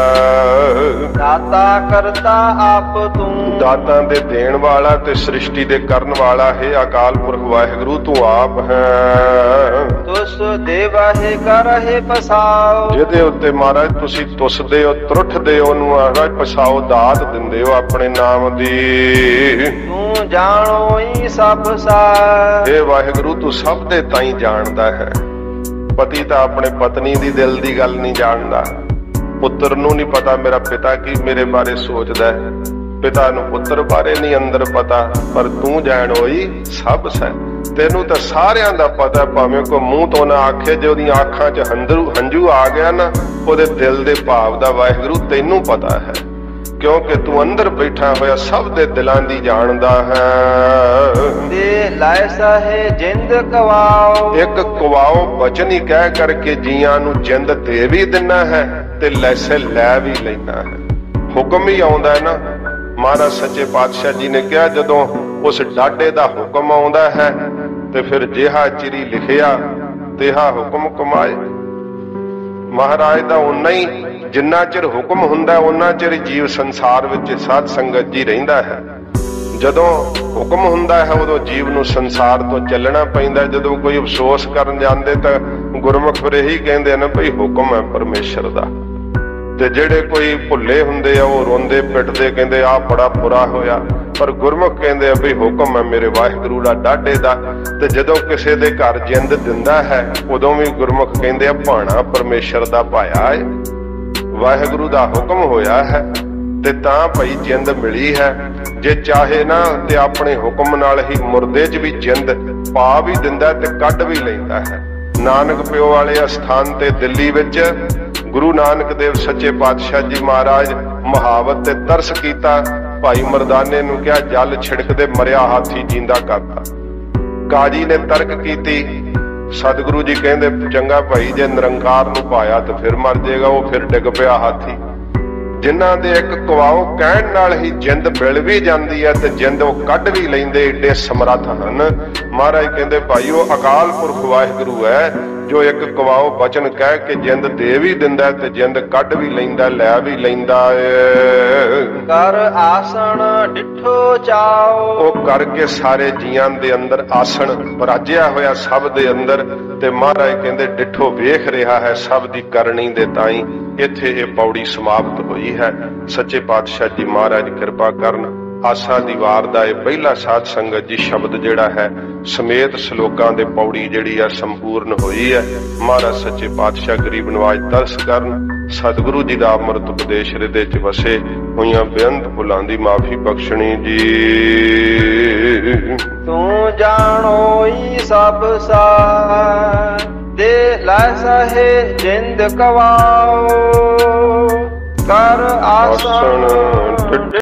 ਦਾਤਾ ਕਰਤਾ ਆਪ ਤੂੰ। ਦਾਤਾਂ ਦੇ ਦੇਣ ਵਾਲਾ ਤੇ ਸ੍ਰਿਸ਼ਟੀ ਦੇ ਕਰਨ ਵਾਲਾ ਹੈ ਅਕਾਲ ਪੁਰਖ ਵਾਹਿਗੁਰੂ ਤੂੰ ਆਪ ਹੈ। ਤੁਸ ਦੇਵਾਹੇ ਕਰਹਿ ਪਸਾਓ। ਜਿਹਦੇ ਉੱਤੇ ਮਹਾਰਾਜ ਤੁਸੀਂ ਤੁਸਦੇ ਹੋ, ਤਰੁੱਠਦੇ ਹੋ, ਉਹਨੂੰ ਮਹਾਰਾਜ ਪਸਾਓ, ਦਾਤ ਦਿੰਦੇ ਹੋ ਆਪਣੇ ਨਾਮ ਦੀ। ਤੂੰ ਜਾਣੋ ਹੀ ਸਭ ਸਾਰ। ਇਹ ਵਾਹਿਗੁਰੂ ਤੂੰ ਸਭ ਦੇ ਤਾਈਂ ਜਾਣਦਾ ਹੈ। ਪਤੀ ਤਾਂ ਆਪਣੇ ਪਤਨੀ ਦੀ ਦਿਲ ਦੀ ਗੱਲ ਨਹੀਂ ਜਾਣਦਾ, ਪੁੱਤਰ ਨੂੰ ਨਹੀਂ ਪਤਾ ਮੇਰਾ ਪਿਤਾ ਕੀ ਮੇਰੇ ਬਾਰੇ ਸੋਚਦਾ ਹੈ, ਪਿਤਾ ਨੂੰ ਪੁੱਤਰ ਬਾਰੇ ਨਹੀਂ ਅੰਦਰ ਪਤਾ, ਪਰ ਤੂੰ ਜਾਣੋਈ ਸਭ ਸੈ। ਤੈਨੂੰ ਤਾਂ ਸਾਰਿਆਂ ਦਾ ਪਤਾ, ਭਾਵੇਂ ਕੋਈ ਮੂੰਹ ਤੋਂ ਨਾ ਆਖੇ, ਜੇ ਉਹਦੀਆਂ ਅੱਖਾਂ 'ਚ ਹੰਝੂ ਆ ਗਿਆ ਨਾ, ਉਹਦੇ ਦਿਲ ਦੇ ਭਾਵ ਦਾ ਵਾਹਿਗੁਰੂ ਤੈਨੂੰ ਪਤਾ ਹੈ, ਕਿਉਂਕਿ ਤੂੰ ਅੰਦਰ ਬੈਠਾ ਹੋਇਆ ਸਭ ਦੇ ਦਿਲਾਂ ਦੀ ਜਾਣਦਾ ਹੈ। ਦੇ ਲਾਇਸਾ ਹੈ ਜਿੰਦ ਕਵਾਓ। ਇੱਕ ਕਵਾਓ ਬਚਨ ਹੀ ਕਹਿ ਕਰਕੇ ਜੀਆਂ ਨੂੰ ਜਿੰਦ ਦੇ ਵੀ ਦਿੰਨਾ ਹੈ ਤੇ ਲੈਸੇ ਲੈ ਵੀ ਲੈਣਾ ਹੈ। ਹੁਕਮ ਹੀ ਆਉਂਦਾ ਹੈ ਨਾ। ਮਹਾਰਾਜ ਸੱਚੇ ਪਾਤਸ਼ਾਹ ਜੀ ਨੇ ਕਿਹਾ ਜਦੋਂ ਉਸ ਡਾਢੇ ਦਾ ਹੁਕਮ ਆਉਂਦਾ ਹੈ ਤੇ ਫਿਰ ਜਿਹਾ ਚਿਰੀ ਲਿਖਿਆ ਤਿਹਾ ਹੁਕਮ ਕਮਾਏ। ਮਹਾਰਾਜ ਦਾ ਉਨਾ ਹੀ ਜਿੰਨਾ ਚਿਰ ਹੁਕਮ ਹੁੰਦਾ ਉਹਨਾਂ ਚਿਰ ਜੀਵ ਸੰਸਾਰ ਵਿੱਚ ਸਾਧ ਸੰਗਤ ਜੀ ਰਹਿੰਦਾ ਹੈ। ਜਦੋਂ ਹੁਕਮ ਹੁੰਦਾ ਹੈ ਉਦੋਂ ਜੀਵ ਨੂੰ ਸੰਸਾਰ ਤੋਂ ਚੱਲਣਾ ਪੈਂਦਾ। ਜਦੋਂ ਕੋਈ ਅਫਸੋਸ ਕਰਨ ਜਾਂਦੇ ਤਾਂ ਗੁਰਮੁਖ ਫਿਰ ਇਹੀ ਕਹਿੰਦੇ ਨੇ ਭਈ ਹੁਕਮ ਹੈ ਪਰਮੇਸ਼ਰ ਦਾ। ਤੇ ਜਿਹੜੇ ਕੋਈ ਭੁੱਲੇ ਹੁੰਦੇ ਆ ਉਹ ਰੋਂਦੇ ਪਿੱਟਦੇ ਕਹਿੰਦੇ ਆਹ ਬੜਾ ਬੁਰਾ ਹੋਇਆ, ਪਰ ਗੁਰਮੁਖ ਕਹਿੰਦੇ ਆ ਵੀ ਹੁਕਮ ਹੈ ਮੇਰੇ ਵਾਹਿਗੁਰੂ ਦਾ ਡਾਢੇ ਦਾ। ਤੇ ਜਦੋਂ ਕਿਸੇ ਦੇ ਘਰ ਜਿੰਦ ਦਿੰਦਾ ਹੈ ਉਦੋਂ ਵੀ ਗੁਰਮੁਖ ਕਹਿੰਦੇ ਆ ਭਾਣਾ ਪਰਮੇਸ਼ਰ ਦਾ ਪਾਇਆ ਹੈ, ਵਾਹਿਗੁਰੂ ਦਾ ਹੁਕਮ ਹੋਇਆ ਹੈ ਤੇ ਤਾਂ ਭਾਈ ਜਿੰਦ ਮਿਲੀ ਹੈ। ਜੇ ਚਾਹੇ ਨਾ ਤੇ ਆਪਣੇ ਹੁਕਮ ਨਾਲ ਹੀ ਮੁਰਦੇ 'ਚ ਵੀ ਜਿੰਦ ਪਾ ਵੀ ਦਿੰਦਾ ਤੇ ਕੱਢ ਵੀ ਲੈਂਦਾ ਹੈ। ਨਾਨਕ ਪਿਓ ਵਾਲੇ ਅਸਥਾਨ ਤੇ ਦਿੱਲੀ ਵਿੱਚ ਗੁਰੂ ਨਾਨਕ ਦੇਵ ਸੱਚੇ ਪਾਤਸ਼ਾਹ ਜੀ ਮਹਾਰਾਜ ਮੁਹਾਵਤ ਤੇ ਤਰਸ ਕੀਤਾ। ਭਾਈ ਮਰਦਾਨੇ ਨੂੰ ਕਿਹਾ ਜਲ ਛਿੜਕਦੇ ਮਰਿਆ ਹਾਥੀ ਜਿੰਦਾ ਕਰਤਾ। ਕਾਜੀ ਨੇ ਤਰਕ ਕੀਤੀ, ਸਤਿਗੁਰੂ ਜੀ ਕਹਿੰਦੇ ਚੰਗਾ ਭਾਈ ਜੇ ਨਿਰੰਕਾਰ ਨੂੰ ਪਾਇਆ ਤੇ ਫਿਰ ਮਰ ਜਾਏਗਾ, ਉਹ ਫਿਰ ਡਿੱਗ ਪਿਆ ਹਾਥੀ। ਜਿਨ੍ਹਾਂ ਦੇ ਇੱਕ ਕਵਾਓ ਕਹਿਣ ਨਾਲ ਹੀ ਜਿੰਦ ਮਿਲ ਵੀ ਜਾਂਦੀ ਹੈ ਤੇ ਜਿੰਦ ਉਹ ਕੱਢ ਵੀ ਲੈਂਦੇ, ਏਡੇ ਸਮਰੱਥ ਹਨ। ਮਹਾਰਾਜ ਕਹਿੰਦੇ ਭਾਈ ਉਹ ਅਕਾਲ ਪੁਰਖ ਵਾਹਿਗੁਰੂ ਹੈ ਜੋ ਇੱਕ ਕਵਾਓ ਬਚਨ ਕਹਿ ਕੇ ਜਿੰਦ ਦੇ ਵੀ ਦਿੰਦਾ ਤੇ ਜਿੰਦ ਕੱਢ ਵੀ ਲੈਂਦਾ, ਲੈ ਵੀ ਲੈਂਦਾ ਏ। ਕਰ ਆਸਣ ਡਿਠੋ ਚਾਓ। ਉਹ ਕਰਕੇ ਸਾਰੇ ਜੀਆਂ ਦੇ ਅੰਦਰ ਆਸਣ ਬਰਾਜਿਆ ਹੋਇਆ ਸਭ ਦੇ ਅੰਦਰ, ਤੇ ਮਹਾਰਾਜ ਕਹਿੰਦੇ ਡਿਠੋ ਵੇਖ ਰਿਹਾ ਹੈ ਸਭ ਦੀ ਕਰਨੀ ਦੇ ਤਾਈਂ। ਇੱਥੇ ਇਹ ਪੌੜੀ ਸਮਾਪਤ ਹੋਈ ਹੈ। ਸੱਚੇ ਪਾਤਸ਼ਾਹ ਜੀ ਮਹਾਰਾਜ ਕਿਰਪਾ ਕਰਨ। ਆਸਾ ਦੀ ਵਾਰ ਦਾ ਇਹ ਪਹਿਲਾ ਸਾਧ ਸੰਗਤ ਜੀ ਸ਼ਬਦ ਜਿਹੜਾ ਹੈ ਸਮੇਤ ਸ਼ਲੋਕਾਂ ਦੇ ਪੌੜੀ ਜਿਹੜੀ ਆ ਸੰਪੂਰਨ ਹੋਈ ਹੈ। ਮਹਾਰਾਜ ਸੱਚੇ ਪਾਤਸ਼ਾਹ ਗਰੀਬ ਨਵਾਜ ਤਰਸ ਕਰਨ। ਸਤਿਗੁਰੂ ਜੀ ਦਾ ਅੰਮ੍ਰਿਤ ਉਪਦੇਸ਼ ਹਿਰਦੇ 'ਚ ਵਸੇ। ਹੋਈਆਂ ਬੇਅੰਤ ਭੁੱਲਾਂ ਦੀ ਮਾਫੀ ਬਖਸ਼ਣੀ ਜੀ। ਤੂੰ ਜਾਣੋਈ ਸਭ ਸਾਰ। ਦੇ ਲਾਇਸਾ ਹੈ ਜਿੰਦ ਕਵਾਓ। ਕਰ ਆਸਣ